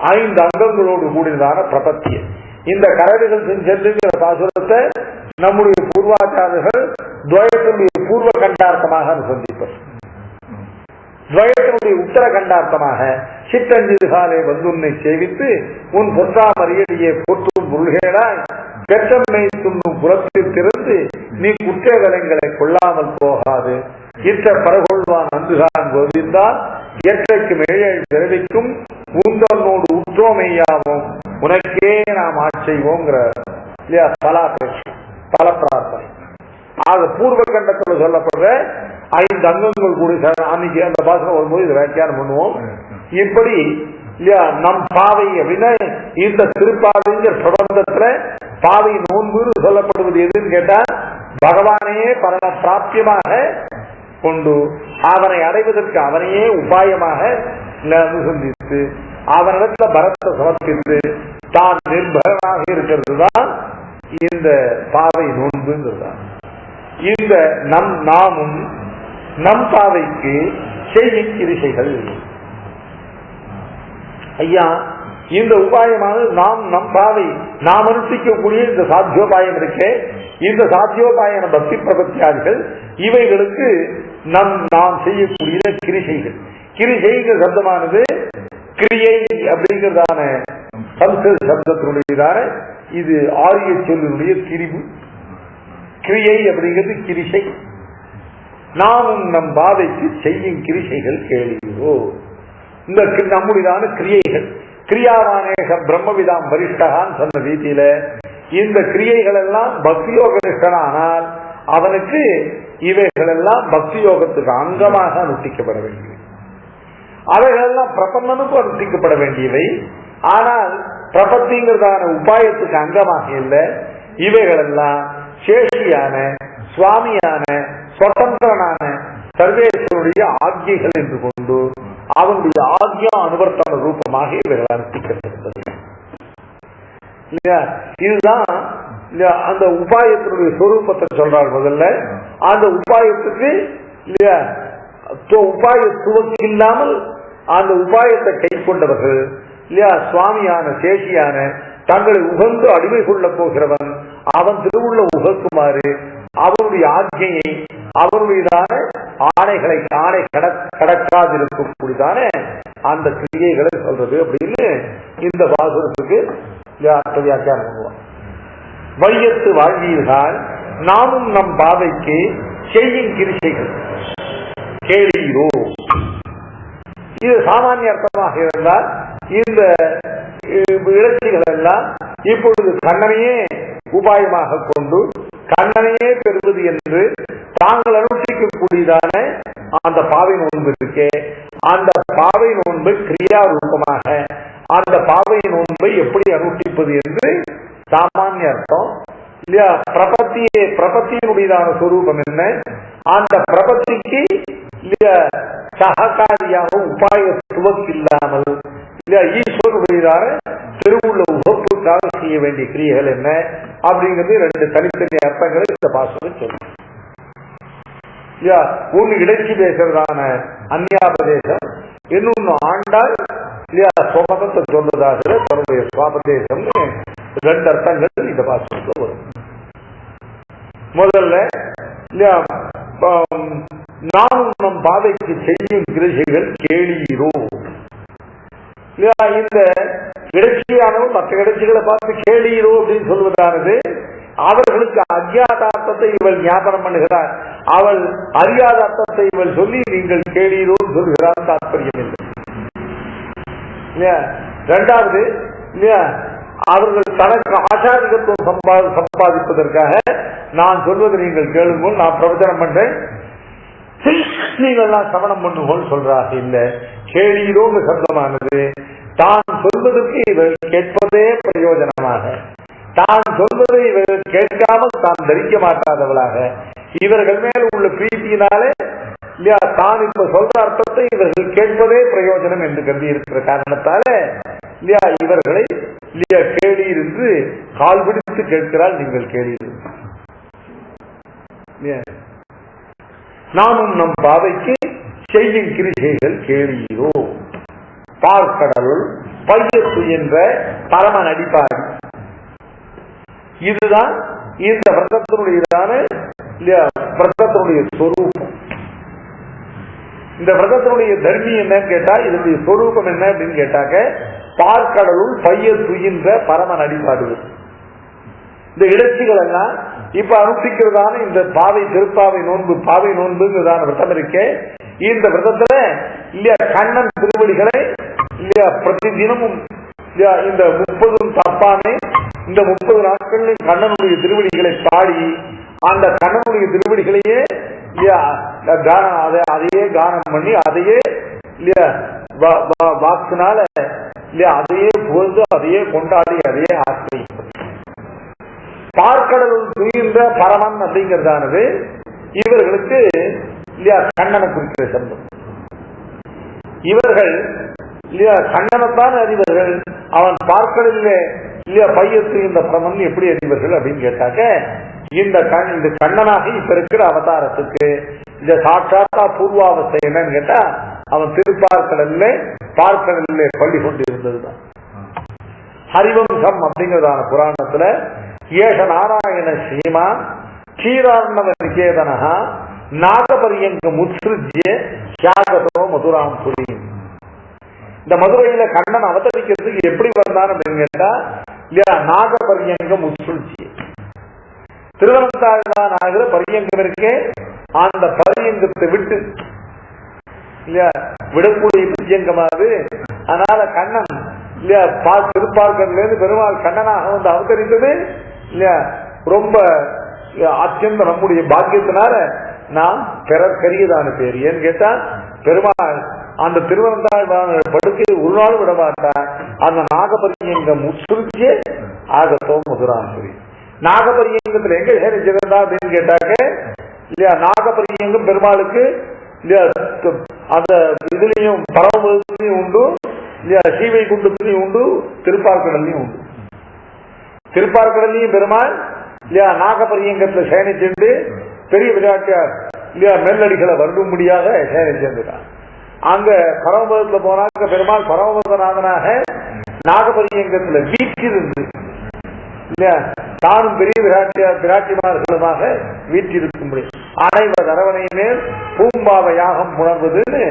5 அங்கங்களோடு கூடியதான பிரபத்தியம். இந்த கரடுகள் சென்றுங்கிற பாசுரத்தை நம்முடைய பூர்வாச்சாரர்கள் துவயத்தினுடைய பூர்வ கண்டார்த்தமாக சந்திப்பர். துவயத்தினுடைய உத்தரகண்டார்த்தமாக சிற்றஞ்சிறுகாலை வந்து உன்னை சேவித்து உன் பொற்றாமறியடியே போற்றும் பொருள்களாய் பெற்றம்மை துண்ணும் புறத்தில் திறந்து நீ குற்றவலங்களை கொள்ளாமல் போகாது. இற்ற பரகொள்வான் அந்துகான் கோவிந்தால் இயற்கைக்கு மேழல் பிறவிக்கும் உந்தன்னோடு உற்றோமையாவும் உனக்கே நாம் ஆட்செய்வோங்கிற இல்லையா பல பிரார்த்தனை. ஆக பூர்வ கண்டத்தில் சொல்லப்படுற 5 அங்கங்கள் கூட அன்னைக்கு அந்த பாசனம் வரும்போது இதை வியாக்கியானம் பண்ணுவோம். இப்படி இல்லையா நம் பாவை அப்படின்னா இந்த திருப்பாவைங்கிற பிரபந்தத்துல பாவை நோன்பு சொல்லப்படுவது எதுன்னு கேட்டா பகவானையே பரம பிராப்தியமாக கொண்டு அவனை அடைவதற்கு அவனையே உபாயமாக சந்தித்து அவனிடத்துல பரத்தை சமர்ப்பித்து தான் நிர்பரனாக இருக்கிறது தான் இந்த பாவை நோன்புங்கிறது. இந்த நாமும் நம் பாவைக்கு செய்யும் கிரிசைகள். ஐயா இந்த உபாயமானது நம் பாவை நாம் அனுஷ்டிக்கக்கூடிய இந்த சாத்தியோபாயம் இருக்கே, இந்த சாத்தியோபாயன பக்தி பிரபத்தியாதிகள் இவைகளுக்கு நாம் செய்யக்கூடிய கிரிசைகள். கிரிசைங்கிற சப்தமானது கிரியை அப்படிங்கிறதான சம்ஸ்கிருத சப்தத்தினுடையதான இது ஆரிய சொல்லினுடைய திரிவு. கிரியை அப்படிங்கிறது கிரிசை. நாமும் நம் பாதைக்கு செய்யும் கிரிசைகள் கேளீரோ. இந்த நம்முடையதான கிரியைகள் கிரியாவானேக பிரம்மவிதாம் வரிஷ்டகான்னு சொன்ன ரீதியில இந்த கிரியைகள் எல்லாம் பக்தி யோக நிஷ்டனானால் அவனுக்கு இவைகள் எல்லாம் பக்தி யோகத்துக்கு அங்கமாக அனுஷ்டிக்கப்பட வேண்டியவை. அவைகளெல்லாம் பிரபந்தனுக்கு அனுஷ்டிக்கப்பட வேண்டியவை. ஆனால் பிரபத்திங்கிறதான உபாயத்துக்கு அங்கமாக இல்லை. இவைகள் எல்லாம் சேஷியான சுவாமியான சுதந்திரனான சர்வேஸ்வருடைய ஆக்ஞைகள் என்று கொண்டு அவனுடைய ஆக்ஞா அனுவர்த்தன ரூபமாக இவைகள் அனுஷ்டிக்கப்பட்டது. இதுதான் அந்த உபாயத்தினுடைய சொரூபத்தை சொல்றார். முதல்ல அந்த உபாயத்துக்கு இல்லையா உபாய துவக்கு இல்லாமல் அந்த உபாயத்தை கை கொண்டவர்கள் இல்லையா சுவாமியான சேஷியான தங்களை உகந்து அடிமை கொள்ள போகிறவன் அவன் திருவுள்ள உகக்குமாறு அவனுடைய ஆజ్ఞையை அவனுடையதான ஆணை கடக்காதிருக்கக்கூடியதான அந்த கிரியைகளை சொல்றது அப்படின்னு இந்த பாசுரத்துக்கு வியாக்கியானம் பண்ணுவான். வையத்து வாழ்வீர்கள் நாமும் நம் பாதைக்கு செய்யும் கிரிசைகள் கேளீரோ. இது சாமானிய அர்த்தமாக இருந்தால் இந்த இலட்சிகள் எல்லாம் இப்பொழுது கண்ணனையே உபாயமாக கொண்டு கண்ணனையே பெறுவது என்று தாங்கள் அனுஷ்டிக்கக்கூடியதான அந்த பாவை நோன்பு இருக்கே, அந்த பாவை நோன்பை கிரியா ரூபமாக அந்த பாவை நோன்பை எப்படி அனுஷ்டிப்பது என்று சாமானிய அர்த்தம் இல்லையா. பிரபத்தியினுடையதான சொரூபம் என்ன, அந்த பிரபத்திக்கு இல்லையா சககாரியாக உபாய துவக்கு இல்லாமல் இல்லையா ஈஸ்வரனுடையதான திருவுள்ள உகப்புக்காக செய்ய வேண்டிய கிரியைகள் என்ன அப்படிங்கிறது 2 தனித்தனி அர்த்தங்களை இந்த பாசனம் சொல்லும். இல்லையா ஒண்ணு இடைச்சி பேசுறதான அந்நியாபதேசம், இன்னொன்னு ஆண்டாள் இல்லையா சொமதத்தை சொல்வதாக தன்னுடைய சுவாபதேசம் 2 அர்த்தங்கள் இந்த பாசனத்தில் வரும். முதல்ல இல்லையா நானும் நம் பாதைக்கு செய்யும் கிரிசைகள் கேளீரோ. இந்த இடைச்சியானவன் மற்ற இடைச்சிகளை பார்த்து கேளீரோ அப்படின்னு சொல்வதானது அவர்களுக்கு அஜ்ஞாத அர்த்தத்தை இவள் ஞாபகம் பண்ணுகிறார், அவள் அறியாத அர்த்தத்தை இவள் சொல்லி நீங்கள் கேளீரோன்னு சொல்கிறார். தாற்பயம் இல்லை. இரண்டாவது அவர்கள் தனக்கு ஆச்சாரிகத்துவம் சம்பாதிப்பதற்காக நான் சொல்வது நீங்கள் கேளுங்கள், நான் பிரவச்சனம் பண்றேன், நீங்கள் நான் சமணம் பண்ணுவோம் சொல்றாங்க. இல்ல, கேளீரோங்க சப்தமானது தான் சொல்வதற்கு இவர்கள் கேட்பதே பிரயோஜனமாக, தான் சொல்வதை இவர்கள் கேட்காமல் தான் தரிக்க மாட்டாதவளாக, இவர்கள் மேல் உள்ள பிரீத்தியினாலே இல்லையா தான் இப்ப சொல்ற அர்த்தத்தை இவர்கள் கேட்பதே பிரயோஜனம் என்று கருதி இருக்கிற காரணத்தால இல்லையா இவர்களை இல்லையா கேளீர் என்று கால் பிடித்து கேட்கிறாள். நீங்கள் கேளீர். நாமும் நம் பாதைக்கு செய்யும் கிரிசைகள் கேளீரோ. பார்க்கடலுள் பையத்து என்ற பரமன் அடிப்பார். இதுதான் இந்த விரதத்தினுடையதான விரதத்தினுடைய சொரூபம். இந்த விரதத்தினுடைய தர்மி என்னன்னு கேட்டா, இதனுடைய சொரூபம் என்ன அப்படின்னு கேட்டாக்க, பார்க்கடலுள் பைய துயின்ற பரமன் அடிபாடுவது. இந்த இலட்சிகள் எல்லாம் இப்ப அனுஷ்டிக்கிறதான இந்த பாவை திருப்பாவை நோன்பு, பாவை நோன்புங்கிறதான விரதம் இருக்கே, இந்த விரதத்துல இல்லையா கண்ணன் திருவடிகளை இல்லையா பிரதி தினமும் இல்லையா இந்த 30 தப்பாமே இந்த 30 நாட்களில் கண்ணனுடைய திருவடிகளை பாடி அந்த கண்ணனுடைய திருவடிகளையே இல்லையா அதையே கானம் பண்ணி அதையே இல்லையா வாக்குனால இல்லையா அதையே புகழ்ந்து அதையே கொண்டாடி அதையே ஆசிரியப்படும். பார்க்கடல் துயின்ற பரமன் அப்படிங்கிறதானது இவர்களுக்கு இல்லையா கண்ணனை குறிக்கிற சம்பந்தம். இவர்கள் இல்லையா கண்ணனைத்தான் அறிவர்கள். அவன் பார்க்கடலிலே இல்லையா பையத்து இந்த பரமன் எப்படி அறிவர்கள் அப்படின்னு கேட்டாக்க, இந்த கண்ணனாக இப்ப இருக்கிற அவதாரத்துக்கு இந்த சாட்சாத்தா பூர்வாவஸ்தை என்னன்னு கேட்டா, அவன் திருப்பார்க்கடல்ல பார்க்கடலிலே பள்ளி கொண்டு இருந்ததுதான். ஹரிவம்சம் அப்படிங்கிறதான புராணத்துல ஏஷ நாராயண ஸ்ரீமா க்ஷீரார்ணவ நிகேதனா நாகபரியங்க முத்ருஜ்ய தியாகதோ மதுராம் புரி. இந்த மதுரையில கண்ணன் அவதரிக்கிறதுக்கு எப்படி வந்தான் அப்படின்னு கேட்டா, இல்லையா நாகபரியங்க முத்ருஜ்ய திருவனந்தாழ்வான் ஆகிற பரியங்கம் இருக்கே, அந்த பரியங்கத்தை விட்டு இல்லையா விடக்கூடிய பரியங்கமாவது. அதனால கண்ணன் இல்லையா திருப்பார்க்கடல இருந்து பெருமாள் கண்ணனாக வந்து அவதரித்தது இல்லையா ரொம்ப அத்தியந்த நம்முடைய பாக்கியத்தினால நாம் பெறக்கரியதான பேர். ஏன்னு கேட்டா, பெருமாள் அந்த திருவனந்தாழ்வான படுக்கை ஒரு நாள் விட மாட்டார். அந்த நாகபரியங்க முசுருச்சியே ஆகத்தோ மதுராம்புரி. நாகபரியங்கத்துல எங்க சேரிச்சிருந்தா அப்படின்னு கேட்டாக்க, இல்லையா நாகபரியங்கம் பெருமாளுக்கு இல்லையா அந்த இதுலயும் பரவலையும் உண்டு, இல்லையா சீவை குண்டத்திலையும் உண்டு, திருப்பார்க்கடல்லையும் உண்டு. திருப்பார்க்கடல்லையும் பெருமாள் இல்லையா நாகபரியங்கத்துல சேனிச்சுண்டு பெரிய விளையாட்டியார் இல்லையா மெல்லடிகளை வருடும்படியாக சேனிச்சிருந்தான். அங்க பரமபதத்துல போனாங்க பெருமாள் பரமபதநாதனாக நாகபரியங்கத்துல வீற்றிருந்து இல்லையா தானும் பெரிய விராட்டிமார்களுமாக வீற்றிருக்கும்படி அனைவர் அரவணை மேல் பூம்பாவ யாகம் புணர்வதுன்னு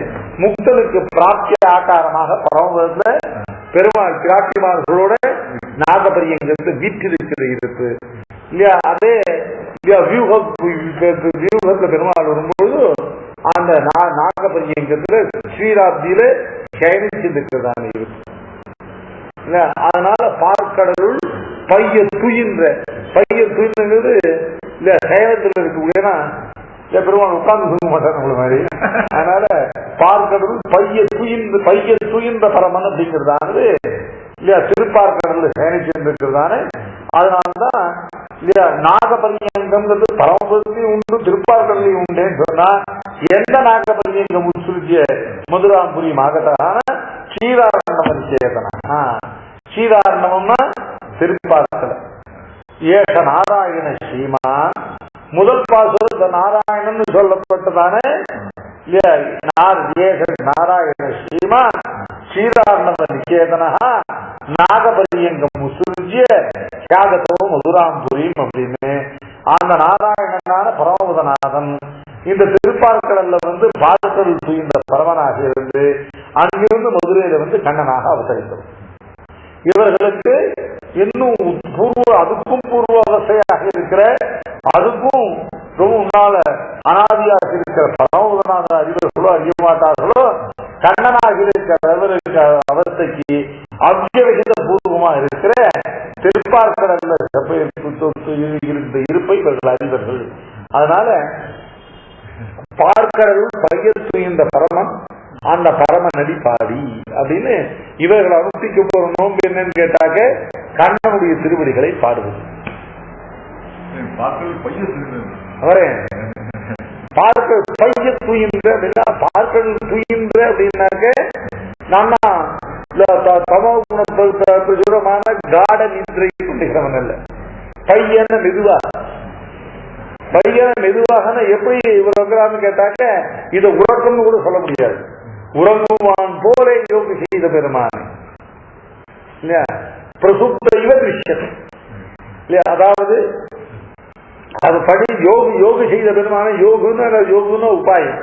முக்தனுக்கு பிராப்திய ஆகாரமாக பரமபதத்துல பெருமாள் விராட்டிமார்களோட நாகபரியங்கத்துல வீற்றிருக்கிற இருப்பு இல்லையா. அதே வியூகத்துல பெருமாள் வரும்பொழுது அந்த நாகபரியங்கத்துல ஸ்ரீராப்தியில சயனிச்சிருக்கிறதான இருக்கு. அதனால பார்க்கடலுள் பைய துயின்றது இல்ல சயனத்துல இருக்கக்கூடியனா பெருமாள் உட்கார்ந்து தூங்க மாட்டார் நம்மள மாதிரி. அதனால பார்க்கடலுள் பைய துயின்ற பரமன் அப்படிங்கிறதானது இல்லையா திருப்பார்க்கடல்ல சயனிச்சிருக்கிறதான. அதனால்தான் இல்லையா நாகபரியங்கிறது பரமபதத்திலையும் உண்டு திருப்பார்க்கடலையும் உண்டேன்னு சொன்னா, எந்த நாகபரியங்கம் உட்சுருத்திய மதுராம்புரி மாகட்டான க்ஷீரார்ணவ சேதனா. க்ஷீரார்ணவம்னா திருப்பார்க்கடல். ஏஷ நாராயண ஸ்ரீமா முதல் பாசுரத்த நாராயணன் சொல்லப்பட்டதான இல்லையா ஏஷ நாராயண ஸ்ரீமா க்ஷீரார்ணவ நிகேதனா நாகபரியங்கம் உசுருஜ்ய தியாகத்தோ மதுராம்புரியும் அப்படின்னு அந்த நாராயணனான பரமபதநாதன் இந்த திருப்பார்க்கடல்ல வந்து பார்க்கடல் துயின்ற பரவனாக இருந்து அங்கிருந்து மதுரையில வந்து கண்ணனாக அவதரித்தோம். இவர்களுக்கு இன்னும் அதுக்கும் பூர்வ அவஸ்தையாக இருக்கிற அதுக்கும் ரொம்ப முன்னால அனாதியாக இருக்கிற பரமபதநாத அறிவர்களோ அறிய மாட்டார்களோ கண்ணனாக இருக்கிற அவஸ்தைக்கு அவ்யவகித பூர்வமா இருக்கிற திருப்பார்க்கடல்ல இருந்த இருப்பை இவர்கள் அறிவர்கள். அதனால பார்க்கடலுள் பையல் துயின்ற பரமன் அந்த பரமநடி பாடி அப்படின்னு இவர்கள் அனுஷ்டிக்க போற நோன்பு என்னன்னு கேட்டாக்க கண்ணனுடைய திருவடிகளை பாடுவது. பைய துயின்ற அப்படின்னா பார்க்கடல் துயின்ற அப்படின்னாக்க நானா தமோகுணமான காட நின்றை கொண்டிருக்கிறவன் அல்ல. பையன மெதுவாக எப்படி உறங்குறான்னு கேட்டாக்க இதை உறக்கம்னு கூட சொல்ல முடியாது. உறங்குவான் போல யோகி செய்த பெருமான் இல்லையா பிரசுப்த இவ திருஷ்யம் இல்லையா. அதாவது அது படி யோகி செய்த பெருமான யோகுன்னு உபாயம்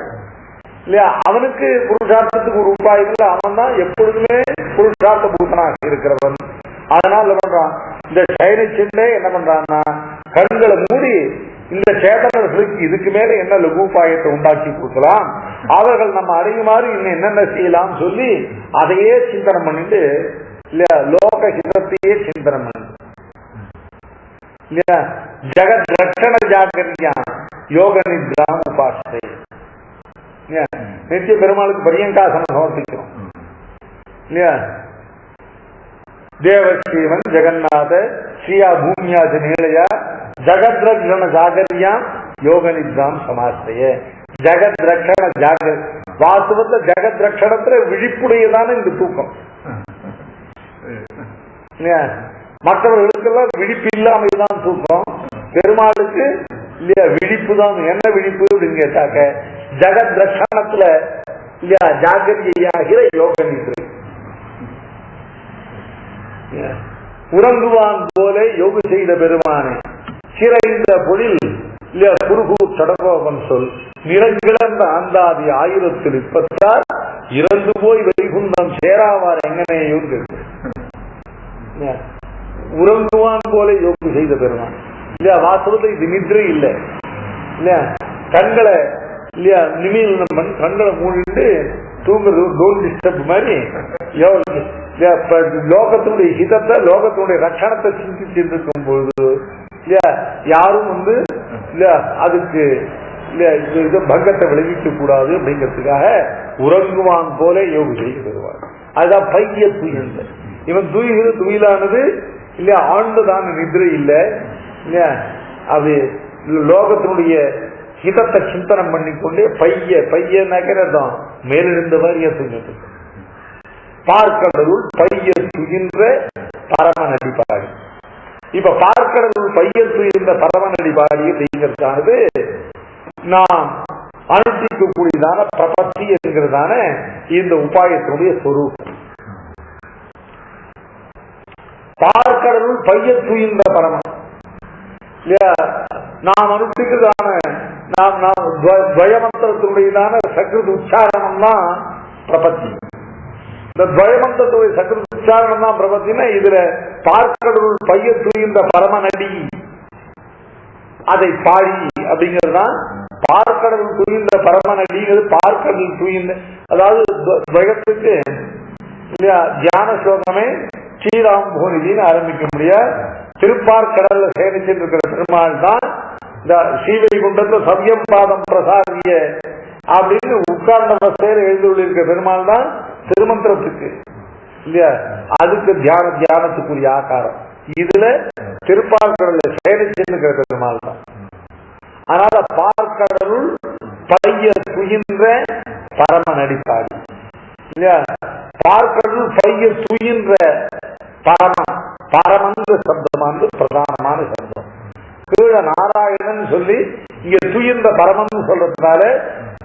இல்லையா? அவனுக்கு புருஷார்த்தத்துக்கு ஒரு உபாயம் இல்லை. அவன் தான் எப்பொழுதுமே புருஷார்த்த பூதனாக இருக்கிறவன். அதனால என்ன பண்றான், இந்த சயனிச்சுண்டே என்ன பண்றான்னா கண்களை மூடி இந்த சேதனர்களுக்கு இதுக்கு மேல என்ன லகுபாயத்தை உண்டாக்கி கொடுக்கலாம், அவர்கள் நம்ம அடையுமாறு இன்னும் என்னென்ன செய்யலாம் சொல்லி அதையே சிந்தனை பண்ணிட்டு இல்லையா, லோக ஹிதத்தையே சிந்தனை பண்ணு இல்லையா. ஜெகத் ரட்சண ஜாகரியா யோக நித்ராம் உபாசத்தை. நித்திய பெருமாளுக்கு பரியங்காசனம் சமர்ப்பிக்கிறோம் இல்லையா. தேவஸ்ரீவன் ஜெகநாத ஸ்ரீயா பூமியாஜ நீளையா ஜகத் ரட்சண ஜாகரியாம் யோக நித்ராம் சமாஸ்தைய. ஜகத் ரட்சண ஜாகரி வாஸ்தவத்துல ஜகத் ரட்சணத்துல விழிப்புடையதான இந்த தூக்கம். மற்றவர்களுக்கெல்லாம் விழிப்பு இல்லாமல் தான் தூக்கம், பெருமாளுக்கு இல்லையா விழிப்பு தான். என்ன விழிப்பு அப்படின்னு கேட்டாக்க ஜகத் ரட்சணத்துல இல்லையா ஜாகரியாகிற யோக நித்ரை. உறங்குவான் போல யோகு செய்த பெருமானே சிறைந்த பொழில் இல்லையா குருகூர் சடகோபன் சொல் நிறங்கிழந்த ஆந்தாதி 1026 இறந்து போய் வைகுந்தம் சேராவார் எங்கனையும் கேட்டு. உறங்குவான் போல யோகு செய்த பெருமான் இல்லையா. வாசவத்தை இது நித்ரை இல்லை இல்லையா. கண்களை இல்லையா நிமிடம் கண்களை மூடிட்டு தூங்குறது டோன்ட் டிஸ்டர்ப் மாதிரி லோகத்தினுடைய ஹிதத்தை லோகத்தினுடைய ரட்சணத்தை சிந்திச்சுட்டு இருக்கும் பொழுது இல்லையா யாரும் இல்லையா அதுக்கு இல்லையா பங்கத்தை விளைவிக்க கூடாது அப்படிங்கிறதுக்காக உறங்குவான் போல யோகு செய்து வருவார். அதுதான் பைய துயில்ல. இவன் துயில்கிற துயிலானது இல்லையா ஆழ்ந்ததான நிதிரை இல்லை இல்லையா. அது லோகத்தினுடைய ஹிதத்தை சிந்தனம் பண்ணிக்கொண்டே பைய நகரதான் மேலிருந்த வாரிய துணிட்டு பார்க்கடலுள் பைய துகின்ற பரமநடி பாடி. இப்ப பார்க்கடலுள் பைய துகின்ற பரமநடி பாடி அப்படிங்கிறதானது நாம் அனுஷ்டிக்கக்கூடியதான பிரபத்தி என்கிறதான இந்த உபாயத்தினுடைய சொரூபம். பார்க்கடலுள் பைய துகின்ற பரமன் இல்லையா. நாம் அனுஷ்டிக்கிறதான துவயமந்திரத்தினுடையதான சக்ருத் உச்சாரணம் தான் பிரபத்தி. இந்த துவயமந்திரத்துடைய சக்ருத் உச்சாரணம் தான் பிரபத்தினா இதுல பார்க்கடலுள் பைய துயின்ற பரமநடி அதை பாடி அப்படிங்கிறதுதான் பார்க்கடல் துயின்ற பரமநடிங்கிறது. பார்க்கடல் துயின்ற அதாவது துவயத்துக்கு இல்லையா தியான ஸ்லோகமே ஸ்ரீராம் போனிதின்னு ஆரம்பிக்க முடியாது. திருப்பார்கடல்ல சேனிச்சுட்டு இருக்கிற பெருமாள் தான் இந்த ஸ்ரீவைகுண்டத்துல சவ்யம் பாதம் பிரசாரிய அப்படின்னு உட்கார்ந்த அவஸ்தையில எழுந்துள்ள பெருமாள் தான் திருமந்திரத்துக்கு இல்லையா. அதுக்கு தியானத்துக்குரிய ஆகாரம் இதுல திருப்பார்கடல்ல சேனிச்சுட்டு பெருமாள் தான். அதனால பார்க்கடலுள் பைய துயின்ற பரம நடிப்பாடி இல்லையா. பார்க்கடலுள் பைய துயின்ற பரமன்ற சப்தமானது பிரதானமான சப்தம். கீழ நாராயணன் சொல்லி இங்க துயின்ற பரமன் சொல்றதுனால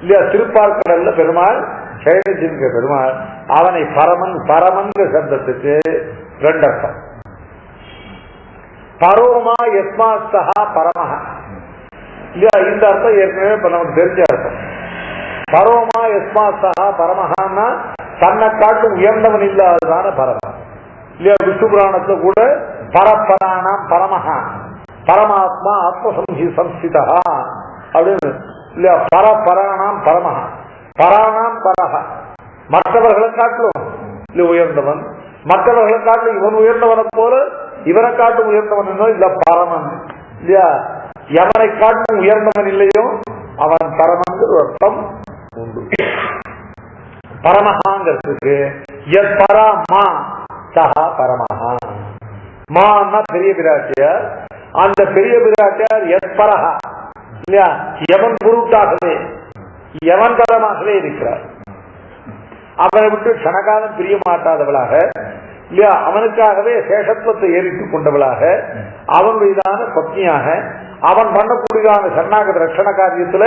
இல்லையா திருப்பார்கடல்ல பெருமாள் சயனிச்சிருக்க பெருமாள் அவனை பரமன்ற சப்தத்துக்கு ரெண்டு அர்த்தம். பரோமா யஸ்மாஸ்தா பரமஹ இல்லையா. இந்த அர்த்தம் ஏற்கனவே இப்ப நமக்கு தெரிஞ்ச அர்த்தம். பரோமா யஸ்மாஸ்தா பரமஹான்னா தன்னை காட்டும் உயர்ந்தவன் இல்லாததான பரமன் இல்லையா. விஷ்ணு புராணத்தை கூட பரப்பராணாம் பரமஹா பரமாத்மா ஆத்மசம்ஹி சம்ஸ்திதா அப்படின்னு இல்லையா. பரப்பராணாம் பரமஹா பராணாம் பரஹ மற்றவர்களை காட்டிலும் இல்லை உயர்ந்தவன், மற்றவர்களை காட்டிலும் இவன் உயர்ந்தவனை போல இவனை காட்டும் உயர்ந்தவன் இல்ல பரமன் இல்லையா. எவனை காட்டும் உயர்ந்தவன் இல்லையோ அவன் பரமன் ஒரு அர்த்தம் உண்டு. பரமஹாங்கிறதுக்கு எத் பரமா சஹா பரமஹா. மான்னா பெரிய பிராட்டியார். அந்த பெரிய பிராட்டியார் எத் பரஹா இல்லையா எவன் பொருட்டாகவே எவன் பரமாகவே இருக்கிறார். அவனை விட்டு கனகாலம் பிரிய மாட்டாதவளாக இல்லையா அவனுக்காகவே சேஷத்துவத்தை ஏறிட்டுக் கொண்டவளாக அவனுடையதான பத்னியாக அவன் பண்ணக்கூடியதான சரணாகத ரட்சண காரியத்துல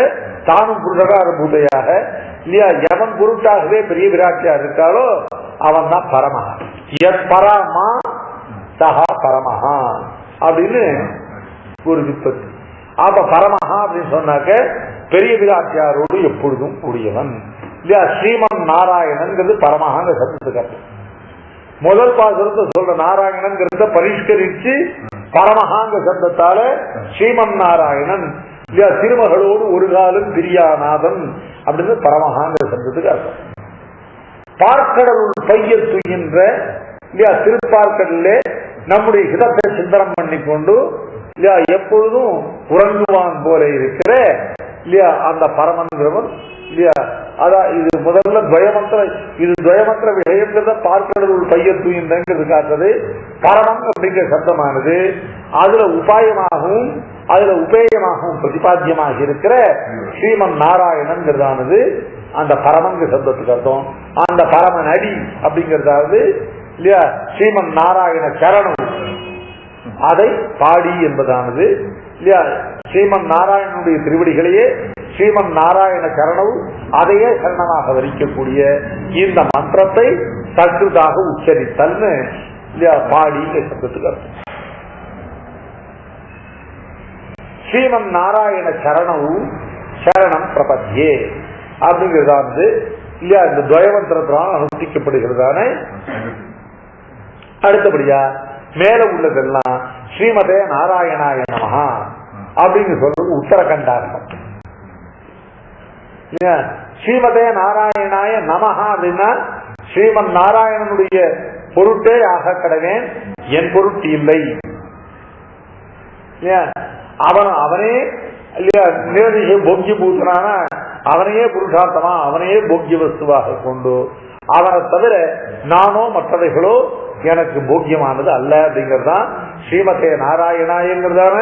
தானும் புருஷகார பூதையாக இல்லையா எவன் பொருட்டாகவே பெரிய விராட்டியா இருக்காளோ அவன் தான் பரமஹா. எத் பரமா சஹா பரமஹா அப்படின்னு ஒரு விற்பத்தி. அப்ப பரமஹா அப்படின்னு சொன்னாக்க பெரிய விராட்டியாரோடு எப்பொழுதும் கூடியவன் இல்லையா ஸ்ரீமன் நாராயணன் பரமஹாங்க சப்தத்துக்கு அர்த்தம். முதல் பாசுரத்தை சொல்ற நாராயணன் பரிஷ்கரிச்சு பரமஹாங்க சப்தத்தால ஸ்ரீமன் நாராயணன் இல்லையா திருமகளோடு ஒரு காலம் பிரியாநாதன் அப்படின்னு பரமஹாங்க சப்தத்துக்கு அர்த்தம். பார்க்கடலுள் பைய துயின்ற இல்லையா திருப்பார்க்கடலே நம்முடைய ஹிதத்தை சிந்தனம் பண்ணி கொண்டு இல்லையா எப்பொழுதும் உறங்குவான் போல இருக்கிற இல்லையா அந்த பரமன்றவன் இல்லையா. அதான் இது முதல்ல துவயமந்திர விஷயங்கிறத பார்க்கடலுள் பைய துயின்றது காட்டுறது. பரமம் அப்படிங்கிற சப்தமானது அதுல உபாயமாகவும் அதுல உபேயமாகவும் பிரதிபாத்தியமாக இருக்கிற ஸ்ரீமன் நாராயணன்கிறதானது அந்த பரமங்க சப்தத்துக்கு அர்த்தம். அந்த பரமன் அடி அப்படிங்கிறதாவது இல்லையா ஸ்ரீமன் நாராயண சரணம் அதை பாடி என்பதானது இல்லையா ஸ்ரீமன் நாராயணனுடைய திருவடிகளையே ஸ்ரீமன் நாராயண சரணம் அதையே சரணமாக வரிக்கக்கூடிய இந்த மந்திரத்தை சற்றுதாக உச்சரித்தல்னு இல்லையா பாடி சப்தத்துக்கு அர்த்தம். ஸ்ரீமன் நாராயண சரணம் சரணம் பிரபத்தியே அப்படிங்கிறதா இல்லையா இந்த துவயமந்திரத்தினால் அனுஷ்டிக்கப்படுகிறதான. அடுத்தபடியா மேல உள்ளதெல்லாம் ஸ்ரீமதே நாராயணாய நமஹா அப்படின்னு சொல்றது உத்தரகண்டார்த்தம். ஸ்ரீமதே நாராயணாய நமஹா அப்படின்னா ஸ்ரீமன் நாராயணனுடைய பொருட்டே ஆக கடவேன், என் பொருட்டு இல்லை. அவனே இல்லையா நேரடிய போக்கிய பூத்தனான அவனையே புருஷார்த்தமா அவனையே போக்கிய வஸ்துவாக கொண்டு அவனை தவிர நானோ மற்றவைகளோ எனக்கு போக்கியமானது அல்ல அப்படிங்கறதுதான் ஸ்ரீமதே நாராயணாயங்கிறதான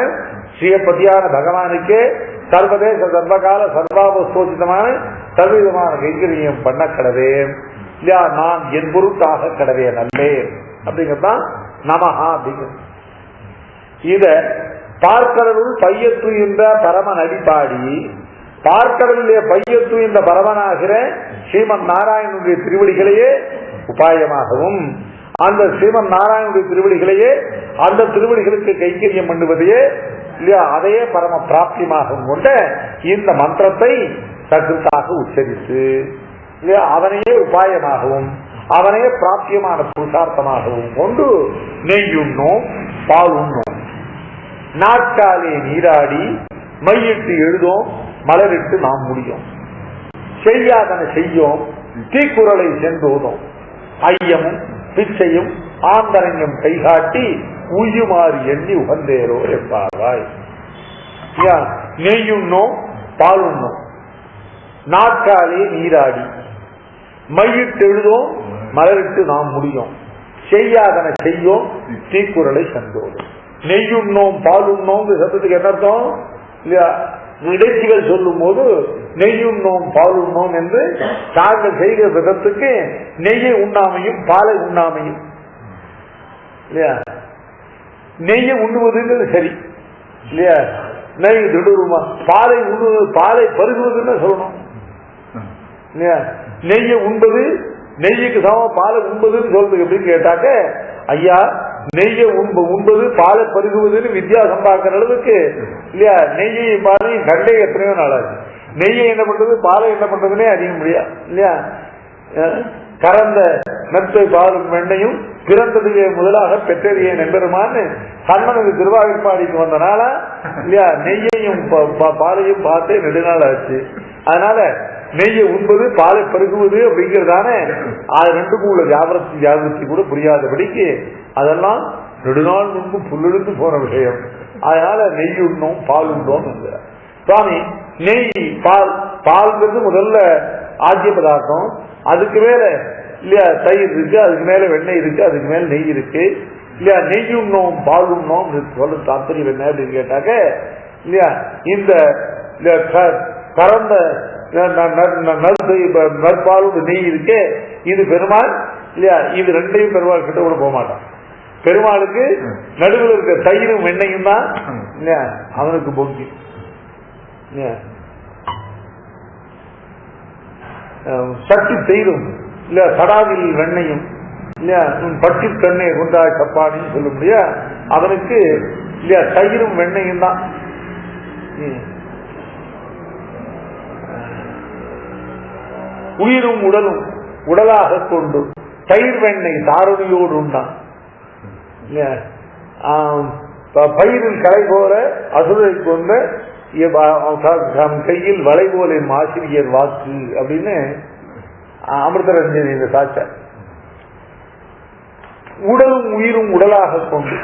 ஸ்ரீபதியான பகவானுக்கே சர்வதேச சர்வகால சர்வாவஸ்தோசிதமான சர்வவிதமான கைங்கரியம் பண்ண கடவேன் இல்லையா நான் என் பொருட்டாக கடவேன் அல்லேன் அப்படிங்கறதுதான் நமஹா அப்படிங்கிறது. இத பார்க்கடலுள் பையத்து என்ற பரமன் அடிப்பாடி பார்க்கடலுடைய பையத்து என்ற பரமனாகிற ஸ்ரீமன் நாராயணனுடைய திருவடிகளையே உபாயமாகவும் அந்த ஸ்ரீமன் நாராயணனுடைய திருவடிகளையே அந்த திருவடிகளுக்கு கைங்கரியம் பண்ணுவதையே இல்லையா அதையே பரம பிராப்தியமாகவும் கொண்ட இந்த மந்திரத்தை சற்றுத்தாக உச்சரித்து இல்லையா அவனையே உபாயமாகவும் அவனையே பிராப்தியமான புருஷார்த்தமாகவும் கொண்டு நெய்யுண்ணோம் பால் உண்ணோம் நாட்காலே நீராடி மையிட்டு எழுதோம் மலரிட்டு நாம் முடியும் செய்யாதன செய்யோம் தீக்குறளை சென்றோதும் ஐயமும் பிச்சையும் ஆந்தரங்கம் கைகாட்டி உய்யுமாறு எண்ணி உகந்தேரோ எப்பாவாய். நெய்யுண்ணோம் பால் உண்ணோம் நாட்காலே நீராடி மையிட்டு எழுதோம் மலரிட்டு நாம் முடியும் செய்யாதன செய்யோம் தீக்குறளை சென்றோதும். நெய்யுண்ணோம் பால் உண்ணோம் சத்தத்துக்கு என்ன அர்த்தம் இல்லையா இடைச்சிகள் சொல்லும் போது நெய்யுண்ணோம் பால் உண்ணோம் என்று தாங்கள் செய்கிற விதத்துக்கு நெய்யை உண்ணாமையும் பாலை உண்ணாமையும் இல்லையா நெய்யை உண்ணுவதுங்கிறது சரி இல்லையா நெய் திடுமா பாலை உண்ணுவது பாலை பருகுவதுன்னு சொல்லணும் இல்லையா நெய்யை உண்பது நெய்யுக்கு சம பாலை உண்பதுன்னு சொல்றது எப்படின்னு கேட்டாக்க ஐயா நெய்யை உண்பது பாலை பருகுவதுன்னு வித்தியாசம் பார்க்கிற அளவுக்கு இல்லையா நெய்யையும் பாலையும் கண்டே எத்தனையோ நாளாச்சு. நெய்யை என்ன பண்றது பாலை என்ன பண்றதுன்னே அறிய முடியாது இல்லையா. கறந்த மெத்தை பாலும் வெண்ணையும் பிறந்ததுவே முதலாக பெற்றறிய நெம்பெருமான்னு கண்ணனுக்கு திருவாய்ப்பாடிக்கு வந்தனால இல்லையா நெய்யையும் பாலையும் பார்த்தே நெடுநாள் ஆச்சு. அதனால நெய்யை உண்பது பாலை பருகுவது அப்படிங்கிறதான அது ரெண்டுக்கும் உள்ள ஜாகிரத்தி கூட புரியாதபடிக்கு அதெல்லாம் நெடுநாள் முன்பு புல்லெடுத்து போன விஷயம். அதனால நெய் உண்ணோம் பால் உண்டோம் சுவாமி. நெய் பால்ங்கிறது முதல்ல ஆஜ்ய பதார்த்தம், அதுக்கு மேல இல்லையா தயிர் இருக்கு, அதுக்கு மேல வெண்ணெய் இருக்கு, அதுக்கு மேல நெய் இருக்கு இல்லையா. நெய் உண்ணோம் பால் உண்ணோம் சொல்ல தாத்பரியம் என்ன அப்படின்னு கேட்டாக்க இல்லையா இந்த கறந்த நற்பாலோடு நெய் இருக்கு இது பெருமாள் இல்லையா. இது ரெண்டையும் பெருமாள் கிட்ட கூட போக மாட்டான். பெருமாளுக்கு நடுவில் இருக்க தயிரும் வெண்ணையும் தான் இல்லையா அவனுக்கு போக்கி. சக்தி தயிரும் இல்ல சடாவில் வெண்ணையும் இல்லையா பட்டி கண்ணை கொண்டா சப்பாடின்னு சொல்ல முடியா அவனுக்கு இல்லையா தயிரும் வெண்ணையும் தான். உயிரும் உடலும் உடலாக கொண்டு தயிர் வெண்ணெய் தாரணியோடு உண்டான். பயிரில் கலை போல அசுரை கொண்ட கையில் வளை போல ஆசிரியர் வாக்கு அப்படின்னு அமிர்தரஞ்சன் இந்த சாட்சா. உடலும் உயிரும் உடலாக கொண்டு,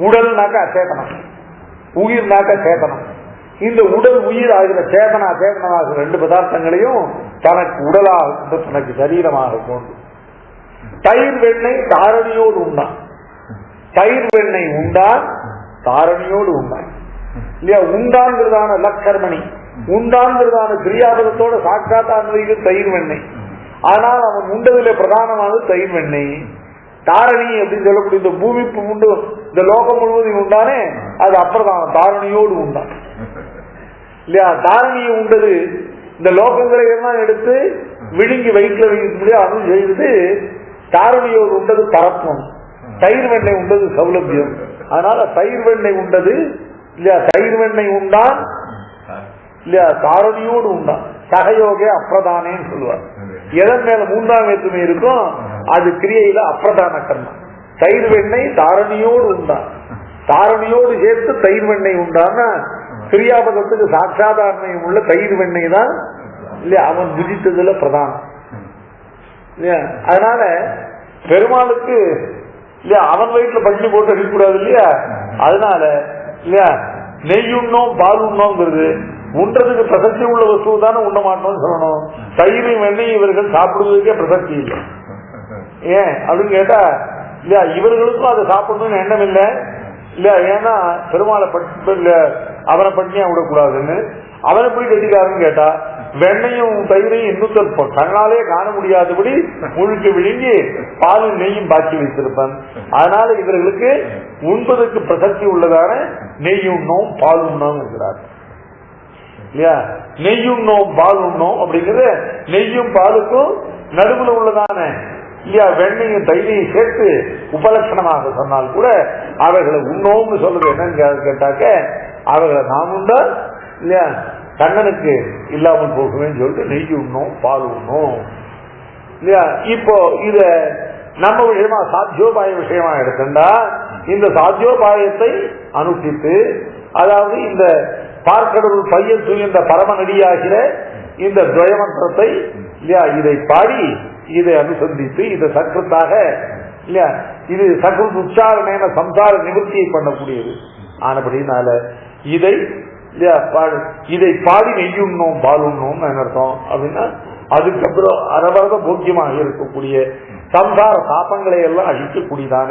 உடல்னாக்க அச்சேதனம், உயிர்னாக்க சேதனம். இந்த உடல் உயிர் ஆகிற சேதனா சேதனமாக ரெண்டு பதார்த்தங்களையும் தனக்கு உடலாக தனக்கு சரீரமாக கொண்டு தயிர் வெண்ணெய் தாரணியோடு உண்டான். தயிர் வெண்ணெய் உண்டான் தாரணியோடு உண்டான் இல்லையா? உண்டான்கிறதான லக்கர்மணி, உண்டான்கிறதான கிரியாபதத்தோட சாட்சாத் அன்வைகள் தயிர் வெண்ணெய். ஆனால் அவன் உண்டதிலே பிரதானமானது தயிர் வெண்ணெய். தாரணி அப்படின்னு சொல்லக்கூடிய இந்த பூமி உண்டு, இந்த லோகம் முழுவதும் உண்டானே அது அப்பிரதானம், தாரணியோடு உண்டான் இல்லையா? தாரணியை உண்டது இந்த லோகங்களை எல்லாம் எடுத்து விழுங்கி வயிற்றுல வைக்க முடியாது, அதுவும் செய்து தாரணியோடு உண்டது பரப்பம். தயிர் வெண்ணெய் உண்டது சௌலபியம். அதனால தயிர் வெண்ணெய் உண்டது இல்லையா? தயிர் வெண்ணெய் உண்டான் இல்லையா? தாரணியோடு உண்டான். சகயோகே அப்பிரதானேன்னு சொல்லுவார். எதன் மேல மூன்றாம் வேற்றுமை இருக்கும் அது கிரியையில அப்பிரதான கர்மம். தயிர் வெண்ணெய் தாரணியோடு உண்டான். தாரணியோடு சேர்த்து தயிர் வெண்ணெய் உண்டான்னா கிரியாபதத்துக்கு சாட்சாதாரணையும் உள்ள தயிர் வெண்ணெய் தான் இல்லையா அவன் புஜித்ததுல பிரதானம் இல்லையா? அதனால பெருமாளுக்கு இல்லையா அவன் வயிற்றுல பட்டினி போட்டு அடிக்கூடாது இல்லையா? அதனால இல்லையா நெய் உண்ணோம் பால் உண்ணோங்கிறது உண்றதுக்கு பிரசக்தி உள்ள வஸ்து தானே உண்ண மாட்டோம்னு சொல்லணும். தயிர் வெண்ணெய் இவர்கள் சாப்பிடுவதற்கே பிரசக்தி இல்லை. ஏன் அப்படின்னு கேட்டா இல்லையா இவர்களுக்கும் அதை சாப்பிடணும்னு எண்ணம் இல்லை இல்லையா? ஏன்னா பெருமாளை அவனை பட்டினியா விடக்கூடாதுன்னு அவனை போய் கட்டிக்காருன்னு கேட்டா வெண்ணையும் தயிரையும் இன்னும் கண்ணாலே காண முடியாதபடி முழுக்க விழுங்கி பாலும் நெய்யும் பாக்கி வைத்திருப்பான். அதனால இவர்களுக்கு உண்பதற்கு பிரசக்தி உள்ளதான நெய் உண்ணோம் பால் உண்ணோம் இருக்கிறார் இல்லையா? நெய் உண்ணோம் பால் உண்ணோம் அப்படிங்கிறது நெய்யும் பாலுக்கும் நடுவில் உள்ளதான இல்லையா வெண்ணையும் தயிரையும் சேர்த்து உபலட்சணமாக சொன்னால் கூட அவர்களை உண்ணோம்னு சொல்றது என்னன்னு கேட்டாக்க அவர்களை நாம் உண்டா இல்லையா கண்ணனுக்கு இல்லாமல் போகுவேன்னு சொல்லிட்டு நெய் உண்ணும் பால் உண்ணும் இல்லையா? இப்போ இத நம்ம விஷயமா சாத்தியோபாய விஷயமா எடுத்துட்டா இந்த சாத்தியோபாயத்தை அனுஷ்டித்து, அதாவது இந்த பார்க்கடவுள் பையன் துயர்ந்த பரமநடியாகிற இந்த துவயமந்திரத்தை இல்லையா இதை பாடி இதை அனுசந்தித்து இதை சக்கரத்தாக இல்லையா இது சக்கர உச்சாரண சம்சார நிவர்த்தியை பண்ணக்கூடியது ஆனபடினால இதை இதை பாடி நெய்யுண்ணோம் பால் உண்ணோம் அர்த்தம். அப்படின்னா அதுக்கப்புறம் அரவரத போக்கியமாக இருக்கக்கூடிய சம்சார தாபங்களை எல்லாம் அழிக்கக்கூடியதான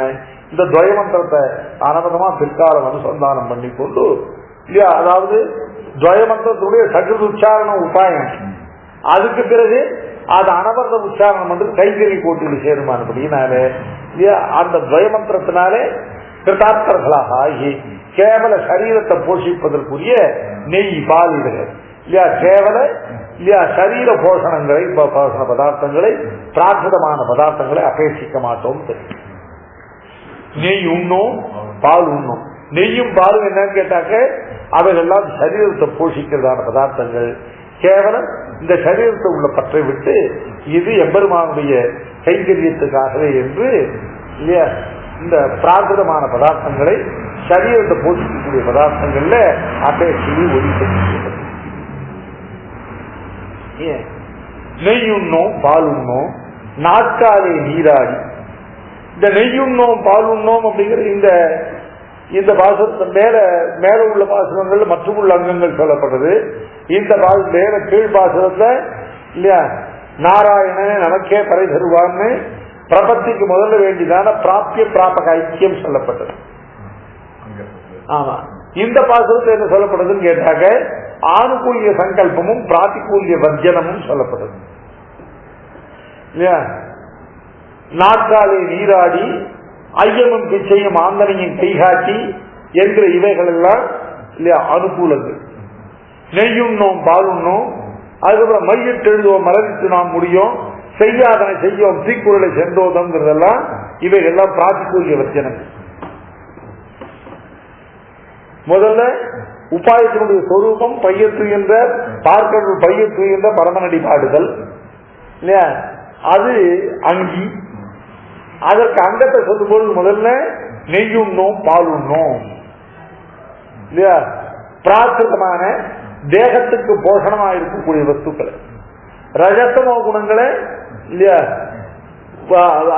இந்த துவயமந்திரத்தை அனவதமா பிற்காலம் அனுசந்தானம் பண்ணி கொண்டு இல்லையா, அதாவது துவயமந்திரத்துடைய சகிருத உச்சாரண உபாயம், அதுக்கு பிறகு அது அனவரத உச்சாரணம் வந்து கைகறி கோட்டில் சேருமானபடினால அந்த துவயமந்திரத்தினாலே கிருதார்த்தர்களாக ஆகி கேவல சரீரத்தை போஷிப்பதற்குரிய நெய் பால் இதுகள் இல்லையா கேவல இல்லையா சரீர போஷணங்களை போஷண பதார்த்தங்களை பிராகிருதமான பதார்த்தங்களை அபேட்சிக்க மாட்டோம். நெய் உண்ணும் பால் உண்ணும். நெய்யும் பாலும் என்னன்னு கேட்டாக்க அவைகள்லாம் சரீரத்தை போஷிக்கிறதான பதார்த்தங்கள். கேவலம் இந்த சரீரத்தை உள்ள பற்றை விட்டு இது எம்பெருமானுடைய கைங்கரியத்துக்காகவே என்று இல்லையா இந்த பிராகிருதமான பதார்த்தங்களை சரீரத்தை போஷிக்கக்கூடிய பதார்த்தங்கள்ல அபேட்சையை ஒதுக்க. நெய்யுண்ணோம் பால் உண்ணோம் நாட்காலே நீராடி. இந்த நெய்யுண்ணோம் பால் உண்ணோம் அப்படிங்கிற இந்த பாசத்தை மேல உள்ள பாசனங்கள் மற்றும் உள்ள அங்கங்கள் சொல்லப்படுறது. இந்த மேல கீழ் பாசனத்துல இல்லையா நாராயண நமக்கே பறை தருவான்னு பிரபத்திக்கு முதல்ல வேண்டியதான பிராப்திய பிராபக ஐக்கியம் சொல்லப்பட்டது. ஆமா, இந்த பாசனத்தை என்ன சொல்லப்படுதுன்னு கேட்டாக்க ஆணுகூல்ய சங்கல்பமும் பிராத்திகூல்ய வர்ஜனமும் சொல்லப்படுது இல்லையா. நாட்காலே நீராடி ஐயமும் பிச்சையும் ஆந்தனையும் கைகாட்டி என்கிற இவைகள் எல்லாம் இல்லையா அனுகூலங்கள். நெய்யுண்ணோம் பாலுண்ணோம், அதுக்கப்புறம் மையிட்டு எழுதுவோம் மலரிட்டு நாம் முடியும், செய்யாதனை செய்யோம் தீக்குறளை சென்றோதம்ங்கிறதெல்லாம் இவைகள்லாம் பிராத்திகூல்ய வர்ஜனங்கள். முதல்ல உபாயத்தினுடைய சொரூபம் பையத்துகின்ற பார்க்கடல் பையத்துகின்ற பரமநடி பாடுதல். இல்லையா, அது அங்கி. அதற்கு அங்கத்தை சொல்லும்போது முதல்ல நெய்யுண்ணோம் பால் உண்ணோம் இல்லையா, பிராகிருதமான தேகத்துக்கு போஷணமா இருக்கக்கூடிய வஸ்துக்களை ரஜத்தமோ குணங்களை இல்லையா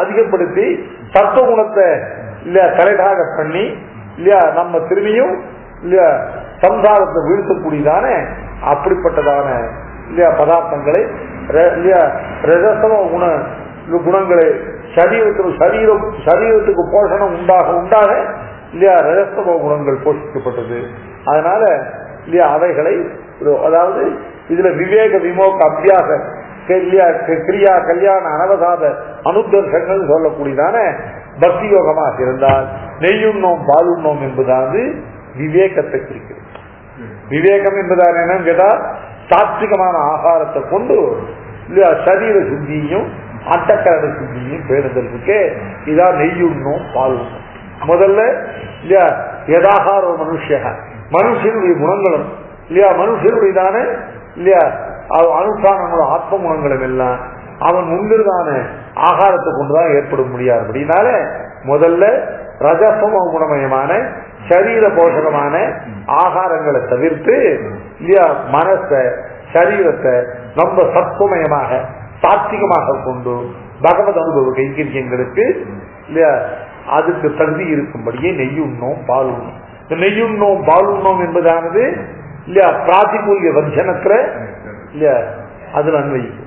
அதிகப்படுத்தி தத்துவ குணத்தை இல்லையா தலைதாக பண்ணி இல்லையா நம்ம திரும்பியும் இல்லையா சம்சாரத்தை வீழ்த்தக்கூடியதான அப்படிப்பட்டதான இல்லையா பதார்த்தங்களை இல்லையா ரஜத்தமோ குணங்களை சரீரத்துக்கு போஷணம் உண்டாக இல்லையா ரஜஸ்தமோ குணங்கள் போஷிக்கப்பட்டது. அதனால இல்லையா அவைகளை அதாவது இதுல விவேக விமோக அபியாச கிரியா கல்யாண அனவசாத அனுதர்ஷங்கள் சொல்லக்கூடியதான பக்தி யோகமாக இருந்தால் நெய்யுண்ணோம் பாலுண்ணோம் என்பதாவது விவேகத்தை குறிக்கிறது. விவேகம் என்பதால் என்னன்னு கேட்டா சாத்விகமான ஆகாரத்தை கொண்டு இல்லையா சரீர சுத்தியையும் அட்டக்கரண சுத்தியையும் பேணுதலுக்கு இதான் நெய்யுண்ணோம் பாலுண்ணோம். முதல்ல இல்லையா யதாகார மனுஷனுடைய குணங்களும் இல்லையா மனுஷனுடையதான இல்லையா அனுஷ்டானங்களும் ஆத்ம குணங்களும் எல்லாம் அவன் முன்னிருதான ஆகாரத்தை கொண்டுதான் ஏற்பட முடியாது. அப்படின்னால முதல்ல ரஜசம குணமயமான சரீர போஷகமான ஆகாரங்களை தவிர்த்து இல்லையா மனசை சரீரத்தை ரொம்ப சத்துவமயமாக சாத்விகமாக கொண்டு பகவத் அனுபவ கைங்கரியங்களுக்கு இல்லையா அதுக்கு தகுதி இருக்கும்படியே நெய்யுண்ணோம் பாலுண்ணோம். நெய்யுண்ணோம் பாலுண்ணோம் என்பதானது இல்லையா பிராதிகூல்ய வர்ஜனத்துல இல்லையா அதுல அன்வயிக்கும்.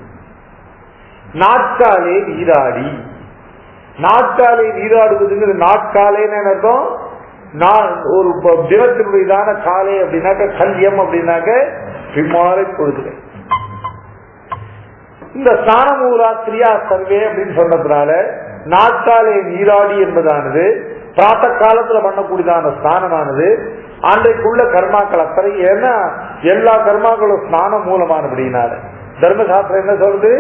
நாட்காலே நீராடி, நாட்காலே நீராடுவதுங்கிறது நாட்காலேன்னு அர்த்தம் ஒரு தினத்தினுடையதான காலை அப்படின்னாக்க கல்யம் அப்படின்னாக்க பிமாலை பொழுதுகள். இந்த ஸ்நானமூலா கிரியா சர்வே அப்படின்னு சொன்னதுனால நாட்காலே நீராடி என்பதானது பிராத்த காலத்துல பண்ணக்கூடியதான ஸ்நானமானது அன்றைக்குள்ள கர்மாக்கள் அத்தனை. ஏன்னா எல்லா கர்மாக்களும் ஸ்நானம் மூலமானபடினால தர்மசாஸ்திரம் என்ன சொல்றது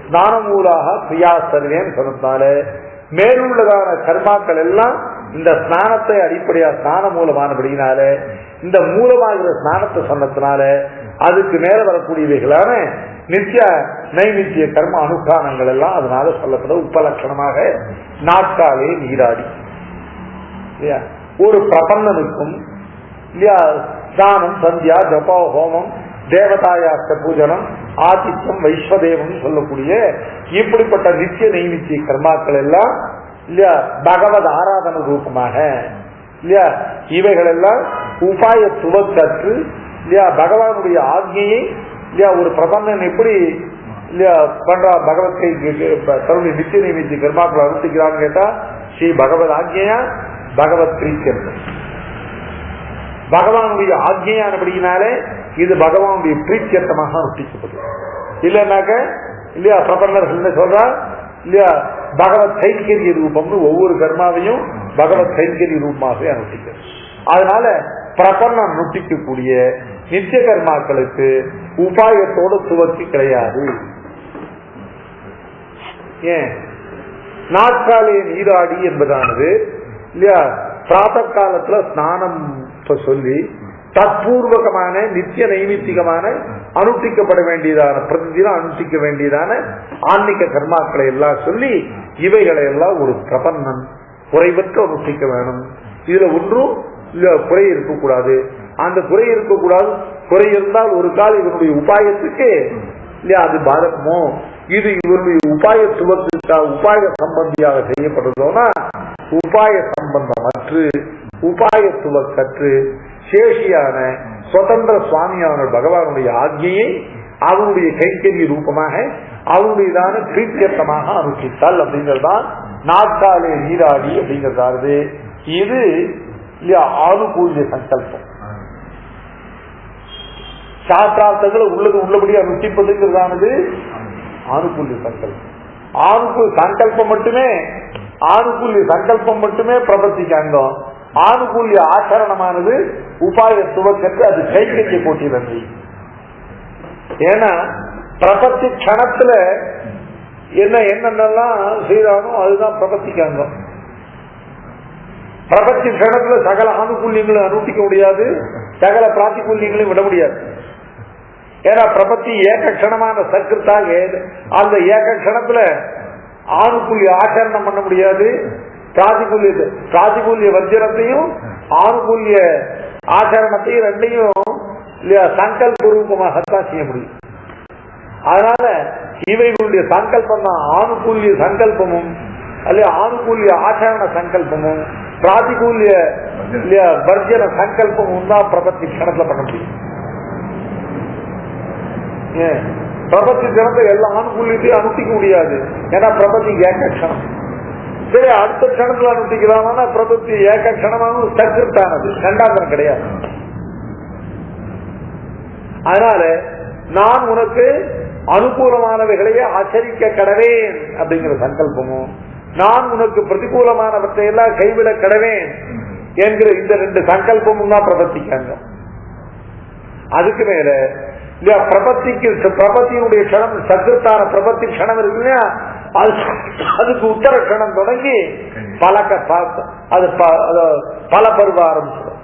ஸ்நான மூலாக கிரியா சர்வேன்னு சொன்னதுனால மேலுள்ளதான கர்மாக்கள் எல்லாம் இந்த ஸ்நானத்தை அடிப்படையா ஸ்நான மூலமானபடினால இந்த மூலமாகிற ஸ்நானத்தை சொன்னதுனால அதுக்கு மேல வரக்கூடியவைகளான நித்திய நைமித்திய கர்ம அனுஷ்டானங்கள் எல்லாம் அதனால சொல்லப்பட உபலட்சணமாக நாட்காலே நீராடி ஒரு பிரபன்னனுக்கும் இல்லையா ஸ்நானம் சந்தியா ஜபா ஹோமம் தேவதாயாஸ்த பூஜனம் ஆதித்யம் வைஸ்வதேவம் சொல்லக்கூடிய இப்படிப்பட்ட நித்திய நைமித்திய கர்மாக்கள் எல்லாம் இல்லையா பகவத் ஆராதன ரூபமாக இல்லையா இவைகள் எல்லாம் உபாயத்துவ கற்று இல்லையா பகவானுடைய ஆக்ஞையை இல்லையா ஒரு பிரபந்தன் எப்படி இல்லையா பண்றா பகவத்தை தன்னுடைய நித்திய நைமித்திய கர்மாக்களை அனுஷ்டிக்கிறான்னு கேட்டா ஸ்ரீ பகவத் ஆக்ஞையா பகவத் பிரீத்தியம் பகவானுடைய ஆக்ஞையானபடினாலே இது பகவானுடைய பிரீத்தியர்த்தமாக அனுஷ்டிக்கப்படும். இல்லைன்னாக்க இல்லையா பிரபந்தர்கள் என்ன சொல்றா இல்லையா பகவத் கைங்கரிய ரூபம்னு ஒவ்வொரு கர்மாவையும் பகவத் கைங்கரிய ரூபமாக அனுஷ்டிக்கிறது. அதனால பிரபன்னம் அனுஷ்டிக்கக்கூடிய நித்திய கர்மாக்களுக்கு உபாயத்தோட துவக்கி கிடையாது. ஏன் நாட்காலே நீராடி என்பதானது இல்லையா பிராத்த காலத்துல ஸ்நானம் சொல்லி தற்பூர்வகமான நித்திய நைமித்திகமான அனுஷ்டிக்கப்பட வேண்டியதான பிரதிதினம் அனுஷ்டிக்க வேண்டியதான ஆன்மீக கர்மாக்களை எல்லாம் சொல்லி இவைகளை எல்லாம் ஒரு பிரபன்னன் குறைவற்று அனுஷ்டிக்க வேணும். இதுல ஒன்றும் குறை இருக்கக்கூடாது. அந்த குறை இருக்கக்கூடாது. குறை இருந்தால் ஒரு கால் இவனுடைய உபாயத்துக்கு இல்லையா அது பாதகமோ இது இவருடைய உபாயத்துவத்துக்காக உபாய சம்பந்தியாக செய்யப்படுறதோனா உபாய சம்பந்தமற்று உபாயத்துவ கற்று சேஷியான சுதந்திர சுவாமியான பகவானுடைய ஆக்ஞையை அவனுடைய கைங்கரிய ரூபமாக அவனுடையதான பிரீத்தியர்த்தமாக அனுஷ்டித்தால் அப்படிங்கறதுதான் நாட்காலே நீராடி அப்படிங்கறதாவது. இது இல்லையா ஆனுகூல்ய சங்கல்பம். சாஸ்திரார்த்தங்களை உள்ளபடி அனுஷ்டிப்பதுங்கிறதானது ஆனுகூல்ய சங்கல்பம். ஆனுகூல்ய சங்கல்பம் மட்டுமே பிரபத்திக்கு அங்கம். ஆனுகூல்ய ஆச்சரணமானது உபாய துவக்கத்து அது கைக்கரிய போட்டியில. ஏன்னா பிரபத்தி கணத்துல என்னென்னலாம் செய்யறானோ அதுதான் பிரபத்திக்கு அங்கம். பிரபத்தி கணத்துல சகல ஆனுகூல்யங்களும் அனுஷ்டிக்க முடியாது, சகல பிராத்திகூல்யங்களையும் விட முடியாது. ஏன்னா பிரபத்தி ஏகக்ஷணமான சர்க்கிருத்தாக அந்த ஏகக்ஷணத்துல ஆணுக்குள்ளி ஆச்சரணம் பண்ண முடியாது. பிராதிகூல்ய வர்ஜனத்தையும் ஆணுக்குள்ளிய ஆச்சரணத்தையும் ரெண்டையும் சங்கல்ப ரூபமாகத்தான் செய்ய முடியும். அதனால இவைகளுடைய சங்கல்பம் தான் ஆணுகூல்ய சங்கல்பமும் அல்ல ஆணுகூல்ய ஆச்சரண சங்கல்பமும் பிராதிகூல்ய வர்ஜன சங்கல்பமும் தான் பிரபத்தி கணத்துல பண்ண முடியும். பிரபத்தி கணத்தை எல்லா ஆணுகூல்யத்தையும் அனுஷ்டிக்க முடியாது. ஏன்னா பிரபத்தி ஏகக்ஷணம். சரி, அடுத்த கணத்துல அனுஷ்டிக்கலாம்னா பிரபத்தி ஏகக்ஷணமாக சர்க்கிருத்தானது, கண்டாந்தரம் கிடையாது. அதனால நான் உனக்கு அனுகூலமானவைகளையே ஆச்சரிக்க கடவேன் அப்படிங்கிற சங்கல்பமும், நான் உனக்கு பிரதிகூலமானவற்றை எல்லாம் கைவிட கடவேன் என்கிற இந்த ரெண்டு சங்கல்பமும் தான் பிரபத்திக்காங்க. அதுக்கு மேல பிரபத்தியினுடைய கணம் சர்க்கிருத்தான பிரபத்தி கணம் இருக்கு இல்லையா, அதுக்கு உத்தர கணம் தொடங்கி பல பருவ ஆரம்பிச்சிடும்.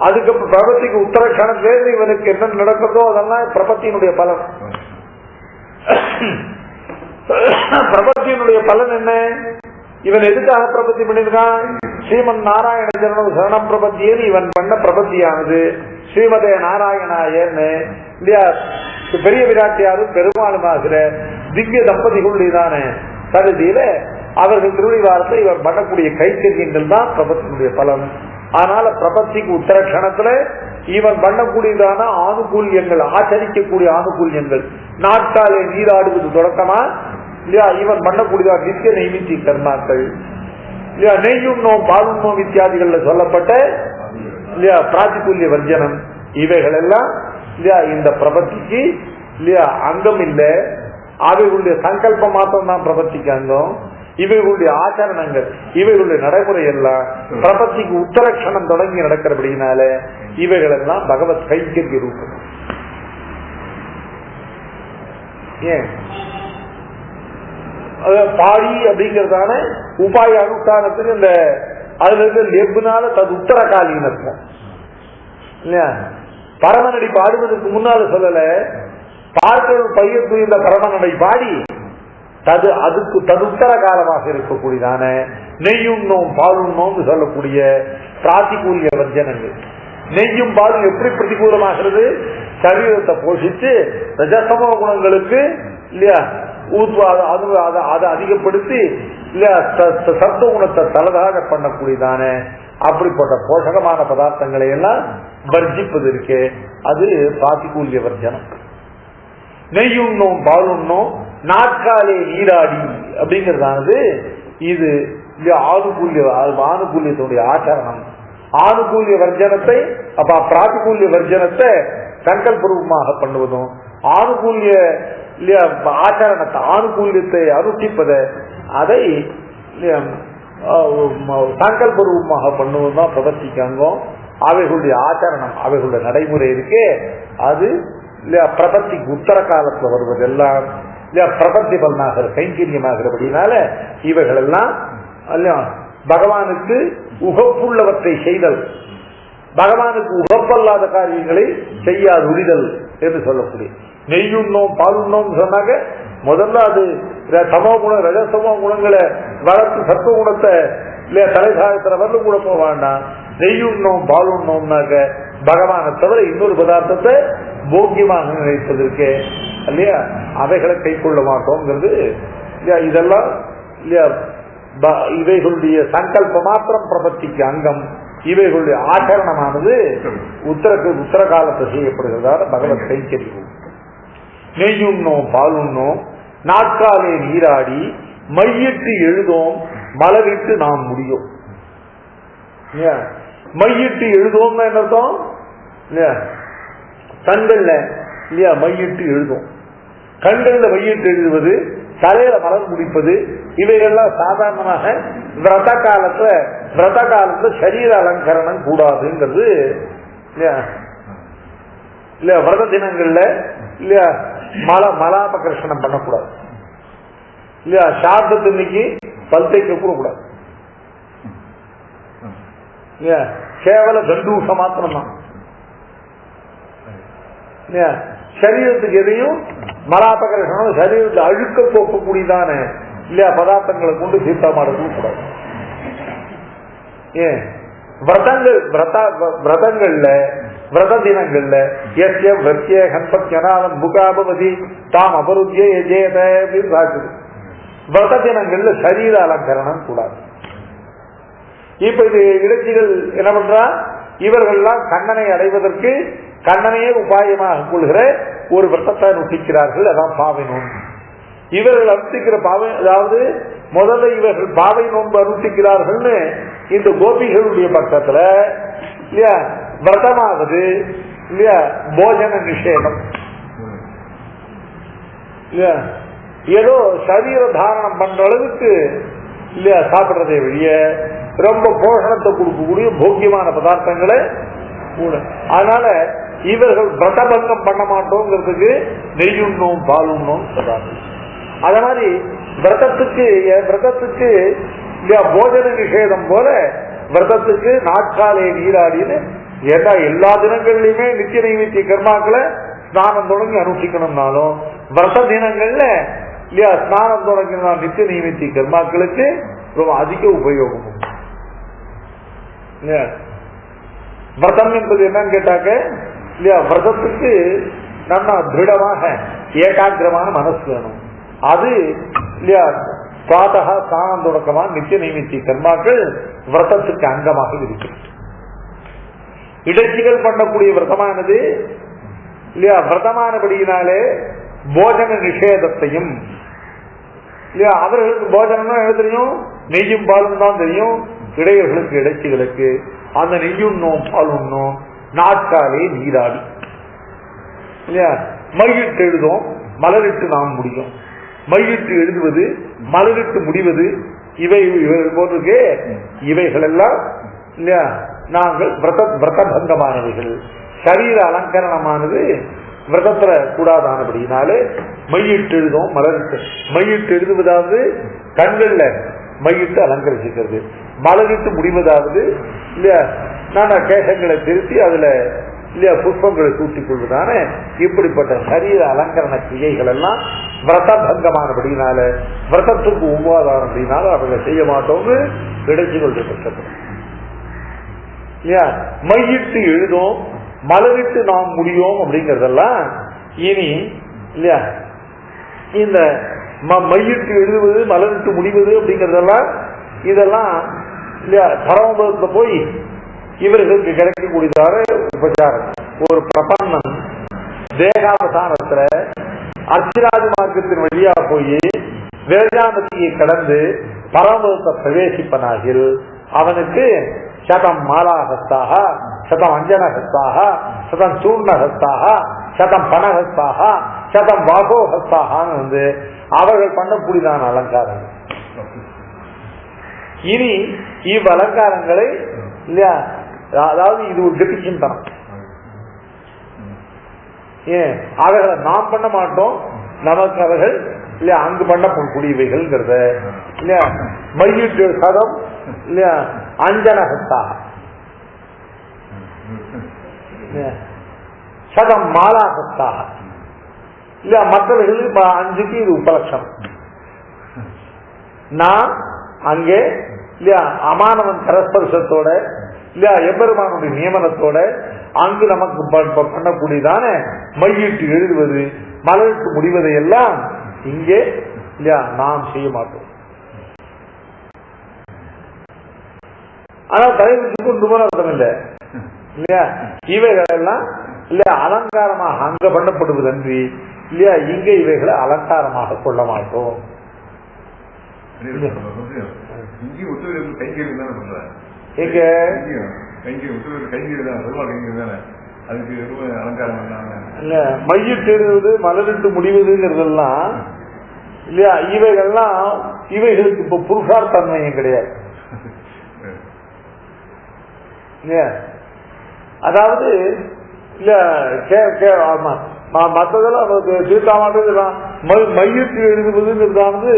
அதுக்கு பிரபத்திக்கு உத்தர கணத்துல இவனுக்கு என்ன நடக்கிறதோ அதெல்லாம் பிரபத்தியினுடைய பலன். பிரபத்தியினுடைய பலன் என்ன? இவன் எதுக்காக பிரபத்தி பண்ணிருக்கான்? ஸ்ரீமன் நாராயண சரணம் பிரபத்தியேன்னு இவன் பண்ண பிரபத்தியானது ஸ்ரீமதே நாராயணாயன்னு இல்லையா, பெரிய விராட்டியாரும் பெருமாளுமாகிற திவ்ய தம்பதிகளுடையதான சகதியில அவர்கள் திருவிழாரத்தை இவர் பண்ணக்கூடிய கைத்தறியங்கள் தான் பிரபத்தினுடைய பலன். அதனால பிரபத்திக்கு உத்தர கணத்துல இவன் பண்ணக்கூடியதான ஆணுகூல்யங்கள், ஆச்சரிக்கக்கூடிய ஆணுகூல்யங்கள், நாட்காலே நீராடுவது தொடக்கமா இல்லையா, இவன் பண்ணக்கூடியதா நித்திய நைமித்தி கர்மாக்கள் இல்லையா, நெய்யுண்ணோம் பாலுண்ணோம் இத்தியாதிகள்ல சொல்லப்பட்ட இல்லையா பிராதிகூல்ய வர்ஜனம், இவைகள் எல்லாம் இல்லையா இந்த பிரபத்திக்கு இல்லையா அங்கம் இல்லை. அவைகளுடைய சங்கல்பம் மாத்திரம் தான் பிரபத்திக்கு அங்கம். இவைகளுடைய ஆச்சரணங்கள், இவைகளுடைய நடைமுறை எல்லாம் பிரபத்திக்கு உத்தரக்ஷணம் தொடங்கி நடக்கிறபடினால இவைகள் எல்லாம் பகவத் கைங்கரிய ரூபம். ஏன் பாடி அப்படிங்கிறதான உபாய அனுஷ்டானத்துக்கு இந்த அதுல இருக்க லெப்புனால தது உத்தர காலின்னு இருக்கும் இல்லையா. பரமநடி பாடுவதற்கு முன்னால சொல்லல, பார்க்க பையன் இந்த பரமநடை பாடி தது அதுக்கு ததுத்தர காலமாக இருக்கக்கூடியதான நெய்யுண்ணோம் பாலுண்ணோம் சொல்லக்கூடிய பிராதிகூல்ய வர்ஜனங்கள். நெய்யும் பாலும் எப்படி பிரதிகூலமாகிறது? சரீரத்தை போஷிச்சு ரஜசமோ குணங்களுக்கு இல்லையா அதை அதிகப்படுத்தி இல்லையா சத்துவ குணத்தை தலதாக பண்ணக்கூடியதான அப்படிப்பட்ட போஷகமான பதார்த்தங்களை எல்லாம் வர்ஜிப்பது இருக்கே, அது பிராதிகூல்ய வர்ஜனம். நெய்யுண்ணோம் பாலுண்ணோம் நாட்காலே நீராடி அப்படிங்கிறதானது இது ஆணுகூல்யத்துடைய ஆச்சரணம். ஆணுகூல்ய வர்ஜனத்தை அப்ப பிராதிகூல்ய வர்ஜனத்தை சங்கல்பூர்வமாக பண்ணுவதும், ஆணுகூல்ய ஆச்சரணத்தை ஆணுகூல்யத்தை அனுஷ்டிப்பதை அதை சங்கல்பூர்வமாக பண்ணுவதும் தான் பிரபத்திக்கு அங்கம். அவைகளுடைய ஆச்சரணம், அவைகளுடைய நடைமுறை இருக்கே, அது பிரபத்திக்கு உத்தர காலத்துல வருவதெல்லாம் பிரபத்தி பலனாகிற கைங்கரியமாகிறபடினால இவைகள் எல்லாம் பகவானுக்கு உகப்புள்ளவற்றை செய்தல், பகவானுக்கு உகப்பல்லாத காரியங்களை செய்யாது உரிதல் என்று சொல்லக்கூடிய. நெய்யுண்ணோம் பாலுண்ணோம் சொன்னாங்க, முதல்ல அது சமோ குணம் ரஜசமோ குணங்களை வளர்த்து சத்துவ குணத்தை இல்லையா தலைசாயத்துல வந்து கூட போக வேண்டாம். நெய்யுண்ணோம் பாலுண்ணோம்னாக்க பகவானை தவிர இன்னொரு பதார்த்தத்தை போக்கியமாக நினைப்பதற்கு இல்லையா அவைகளை கை கொள்ள மாட்டோம்ங்கிறது இல்லையா. இதெல்லாம் இல்லையா இவைகளுடைய சங்கல்ப மாத்திரம் பிரபத்திக்கு அங்கம். இவைகளுடைய ஆச்சரணமானது உத்தர காலத்தை செய்யப்படுகிறதால பகவத் கைங்கரியம். நெய்யுண்ணோம் பாலுண்ணோம் நாட்காலே நீராடி மையிட்டு எழுதோம் மலரிட்டு நாம் முடியும். மையிட்டு எழுதோம்னா என்ன அர்த்தம்? இல்லையா கண்கள்ல இல்லையா மையிட்டு எழுதும், கண்கள்ல மையிட்டு எழுதுவது, தலையில மலர் முடிப்பது, இவைகள்லாம் சாதாரணமாக விரத காலத்துல சரீர அலங்கரணம் கூடாதுங்கிறது இல்லையா. இல்லையா விரத தினங்கள்ல இல்லையா மலாபகர்ஷணம் பண்ணக்கூடாது இல்லையா. சார்த்தன்னைக்கு பல் தைக்க கூட கூடாது இல்லையா. கேவல கண்டூஷ மாத்திரம் தான் இல்லையா. சரீரத்துக்கு எதையும் மலாபகரணம் சரீரத்தை அழுக்க போக்கக்கூடியதான இல்லையா பதார்த்தங்களை கொண்டு தீர்த்தமாடுறதும் கூடாது. ஏன் விரதங்கள்ல விரத தினங்கள்ல எஸ்ய வத்திய ஹன்பத்யனாலம் முகாபவதி தாம் அபருத்திய எஜேத அப்படின்னு சாக்குது. விரத தினங்கள்ல சரீர அலங்கரணம் கூடாது. இப்ப இது இடைச்சிகள் என்ன பண்றா, இவர்கள்லாம் கண்ணனை அடைவதற்கு கண்ணனையே உபாயமாக கொள்கிற ஒரு விரதத்தை நுட்டிக்கிறார்கள். அதான் பாவை நோன்பு. இவர்கள் அனுஷ்டிக்கிற பாவை, அதாவது முதல்ல இவர்கள் பாவை நோன்பு அனுஷ்டிக்கிறார்கள்னு இந்த கோபிகளுடைய பக்கத்துல இல்லையா விரதமாவது இல்லையா போஜன நிஷேதம் இல்லையா, ஏதோ சரீர தாரணம் பண்ற அளவுக்கு இல்லையா சாப்பிடுறதே வெளிய ரொம்ப போஷணத்தை கொடுக்கக்கூடிய போக்கியமான பதார்த்தங்களை கூட. அதனால இவர்கள் விரதபங்கம் பண்ண மாட்டோங்கிறதுக்கு நெய்யுண்ணும் பாலுண்ணும் சொல்றாங்க. அத மாதிரி விரதத்துக்கு போஜன நிஷேதம் போல விரதத்துக்கு நாட்காலே நீராடின்னு ஏன்னா எல்லா தினங்கள்லயுமே நித்திய நைவேத்திய கர்மாக்களை ஸ்நானம் தொடங்கி அனுஷ்டிக்கணும்னாலும் விரத தினங்கள்ல இல்லையா ஸ்நானம் தொடங்கினா நித்திய நைவேத்திய கர்மாக்களுக்கு ரொம்ப அதிக உபயோகம். விரதம் என்பது என்னன்னு கேட்டாக்க இல்லையா விரதத்துக்கு நம்ம திருடமாக ஏகாகிரமான மனசு வேணும். அது இல்லையா சுவாதகா ஸ்நானம் தொடக்கமான நித்திய நைவேத்திய கர்மாக்கள் விரதத்துக்கு அங்கமாக இருக்கு. இடைச்சிகள் பண்ணக்கூடிய விரதமானது இல்லையா விரதமானபடியினாலே போஜன நிஷேதத்தையும் இல்லையா அவர்களுக்கு போஜனம் என்ன தெரியும், நெய்யும் பாலும் தான் தெரியும். இடையர்களுக்கு இடைச்சிகளுக்கு அந்த நெய்யுண்ணும் பாலுண்ணும் நாட்காலே நீராடி இல்லையா மையிட்டு எழுதும் மலரிட்டு நாம் முடியும். மையிட்டு எழுதுவது மலரிட்டு முடிவது இவைகள் போன்றே இவைகள் எல்லாம் இல்லையா நாங்கள் விரதபங்கமானவைகள். சரீர அலங்கரணமானது விரதத்துல கூடாதானபடினாலே மையிட்டு எழுதும் மலரிட்டு. மையிட்டு எழுதுவதாவது கண்கள்ல மையிட்டு அலங்கரிச்சுக்கிறது, மலரிட்டு முடிவதாவது இல்லையா நான் கேசங்களை திருத்தி அதுல இல்லையா புஷ்பங்களை சூட்டிக் கொள்வதான இப்படிப்பட்ட சரீர அலங்கரண கிரியைகள் எல்லாம் விரதபங்கமானபடினால விரதத்துக்கு உபாதாரம் அப்படின்னாலும் அவர்களை செய்ய மாட்டோம்னு கிடைச்சு கொள்றது. இல்லையா மையிட்டு எழுதும் மலரிட்டு நாம் முடியும் அப்படிங்கறதெல்லாம் இனி இல்லையா இந்த மையிட்டு எழுதுவது மலரிட்டு முடிவது அப்படிங்கறதெல்லாம் இதெல்லாம் இல்லையா பரமபதத்துல போய் இவர்களுக்கு கிடைக்கக்கூடியதான உபச்சாரம். ஒரு பிரபன்னன் தேகாவசானத்துல அர்ச்சிராஜ மார்க்கத்தின் வழியா போய் வேதாந்தத்தையை கடந்து பரமபதத்தை பிரவேசிப்பனாகில் அவனுக்கு சதம் மாலாஹஸ்தாக, சதம் அஞ்சனஹஸ்தாக, சதம் சூர்ணஹஸ்தாக, சதம் பனஹஸ்தாக, சதம் வாகோஹஸ்தாகான்னு வந்து அவர்கள் பண்ணக்கூடியதான அலங்காரங்கள். இனி இவ் அலங்காரங்களை இல்லையா அதாவது இது ஒரு கெட்டிச்சின் தரம். ஏன் அவர்களை நாம் பண்ண மாட்டோம், நமக்கு அவர்கள் இல்லையா அங்கு பண்ணக்கூடியவைகள் இல்லையா மையிட்டு சதம் இல்லையா அஞ்சனஹஸ்தாக, சதம் மாலாஹஸ்தாக இல்லையா மற்றவர்களுக்கு 5க்கு இது உபலட்சம். நான் அங்கே இல்லையா அமானவன் கரஸ்பர்சத்தோட இல்லையா எம்பெருமானுடைய நியமனத்தோட அங்கு நமக்கு பண்ணக்கூடியதான மையிட்டு எழுதுவது மலருக்கு முடிவதை எல்லாம் இங்கே இல்லையா நாம் செய்ய மாட்டோம். ஆனா தலைவருக்கு ஒன்றுமே அர்த்தம் இல்லை இல்லையா இவைகள் எல்லாம் இல்லையா அலங்காரமாக அங்க பண்ணப்படுவது அன்றி இல்லையா இங்க இவைகளை அலங்காரமாக கொள்ள மாட்டோம். மையிட்டு எழுதுவது மலரிட்டு முடிவதுங்கிறதெல்லாம் இல்லையா இவைகள்லாம் இவைகளுக்கு இப்ப புருஷார்த்தன்மையும் கிடையாது. அதாவது இல்ல மற்றதெல்லாம் தீர்த்தாமாட்டதுலாம் மையிட்டு எழுதுவதுங்கிறதானது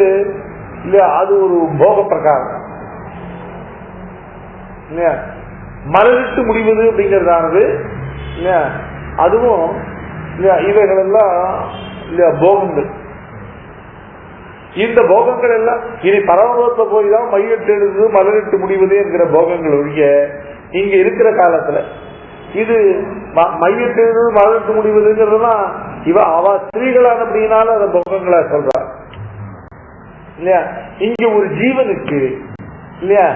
இல்லையா அது ஒரு போக பிரகாரம் இல்லையா. மலரிட்டு முடிவது அப்படிங்கிறதானது இல்லையா அதுவும் இல்லையா, இவைகள் எல்லாம் இல்லையா போகங்கள். இந்த போகங்கள் எல்லாம் இனி பரமபதத்தை போய் தான் மையிட்டு எழுது மலரிட்டு முடிவது என்கிற போகங்கள் ஒழிய இங்க இருக்கிற காலத்துல இது மையிட்டு எழுது மலரிட்டு முடிவதுங்கிறதுலாம் அவ ஸ்திரீகளான அப்படின்னால அந்த போகங்களா சொல்றா இல்லையா. இங்க ஒரு ஜீவனுக்கு இல்லையா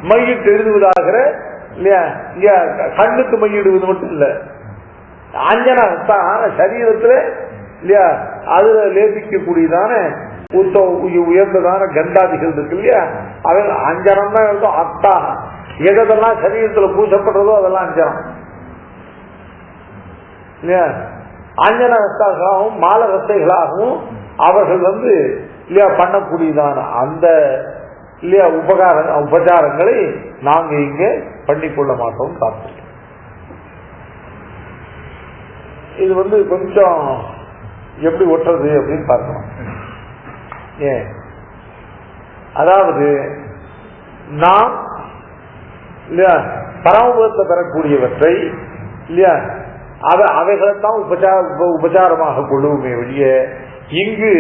மையிட்டு எழுதுவதாகிற இல்லையா, இங்க கண்ணுக்கு மையிடுவது மட்டும் இல்ல, அஞ்சன சரீரத்துல இல்லையா அதுல லேபிக்கக்கூடியதான உயர்ந்ததான கந்தாதிகள் இருக்கு இல்லையா, அவை அஞ்சனம் தான் இருக்கும். அத்தாக எதெல்லாம் சரீரத்துல பூசப்படுறதோ அதெல்லாம் அஞ்சனம் இல்லையா. அஞ்சன ரஸ்தாகளாகவும் மால ரஸ்தைகளாகவும் அவர்கள் இல்லையா பண்ணக்கூடியதான அந்த இல்லையா உபச்சாரங்களை நாங்க இங்க பண்ணிக்கொள்ள மாட்டோம் பார்த்து. இது கொஞ்சம் எப்படி ஒட்டுறது அப்படின்னு பார்க்கணும். ஏன் அதாவது நாம் இல்லையா பரமபதத்தை பெறக்கூடியவற்றை இல்லையா அவைகளைத்தான் உபச்சாரமாக கொள்ளுவோமே வெளிய இங்கு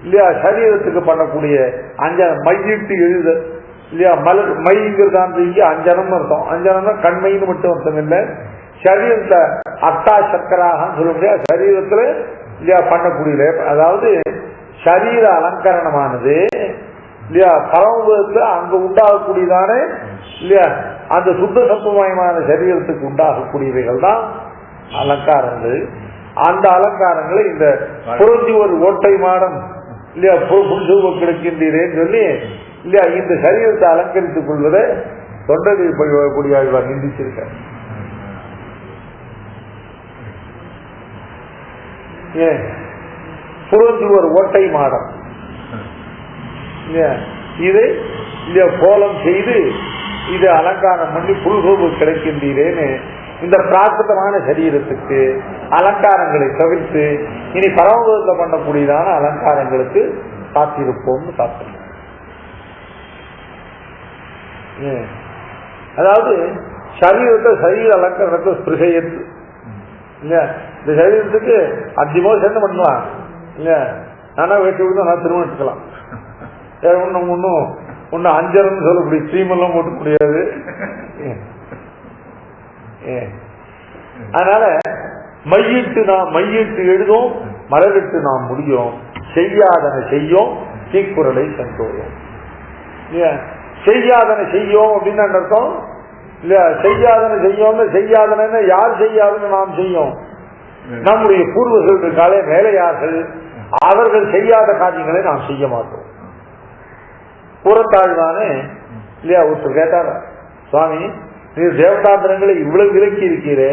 இல்லையா சரீரத்துக்கு பண்ணக்கூடிய மையிட்டு எழுத இல்லையா மலர் மைங்கிறதான் இங்க அஞ்சனம் அர்த்தம். அஞ்சனம்னா கண்மைன்னு மட்டும் அர்த்தம் இல்லை, சரீரத்தை அத்தா சக்கராக சொல்ல முடியாது, சரீரத்துல இல்லையா பண்ணக்கூடிய அதாவது சரீர அலங்கரணமானது இல்லையா பரமபதத்துல அங்க உண்டாகக்கூடியதான இல்லையா அந்த சுத்த சத்துவமயமான சரீரத்துக்கு உண்டாகக்கூடியவைகள் தான் அலங்காரங்கள். அந்த அலங்காரங்களை இந்த புரட்சி ஒரு ஓட்டை மாடம் இல்லையா புருஷ கிடைக்கின்றேன்னு சொல்லி இல்லையா இந்த சரீரத்தை அலங்கரித்துக் கொள்வதை தொண்டடி கூடிய நிந்திச்சிருக்க. ஏன் புரட்சி ஒரு ஓட்டை மாடம் இதை இல்லையா கோலம் செய்து இதை அலங்காரம் பண்ணி புல்கோபு கிடைக்கின்றேன்னு இந்த பிராகிருதமான சரீரத்துக்கு அலங்காரங்களை தவிர்த்து இனி பரமபதத்தில் பண்ணக்கூடியதான அலங்காரங்களுக்கு காத்திருப்போம்னு காத்திருப்போம். அதாவது சரீரத்தை சரீர அலங்காரத்தை ஸ்பிருகையத்து இல்லையா இந்த சரீரத்துக்கு அத்திமோசம் பண்ணலாம் இல்லையா, நானா வேட்டி விட்டு நான் திருமணம் எடுத்துக்கலாம். ஒன்னும் அஞ்சரன்னு சொல்லக்கூடிய ஸ்ரீமெல்லாம் போட்டு முடியாது. அதனால மையிட்டு எழுதும் மலரிட்டு நாம் முடியும், செய்யாதன செய்யும் தீக்குறளை கண்டோம். செய்யாதன செய்யும் அப்படின்னு அர்த்தம் இல்லையா, செய்யாதன செய்யும். செய்யாதன யார் செய்யாதுன்னு நாம் செய்யும், நம்முடைய பூர்வர்கள் இருக்காலே வேலையார்கள் அவர்கள் செய்யாத காரியங்களை நாம் செய்ய மாட்டோம். புறத்தாழ்வானே இல்லையா ஒருத்தர் கேட்டார, சுவாமி நீர் தேவதாந்திரங்களை இவ்வளவு விலக்கி இருக்கிறே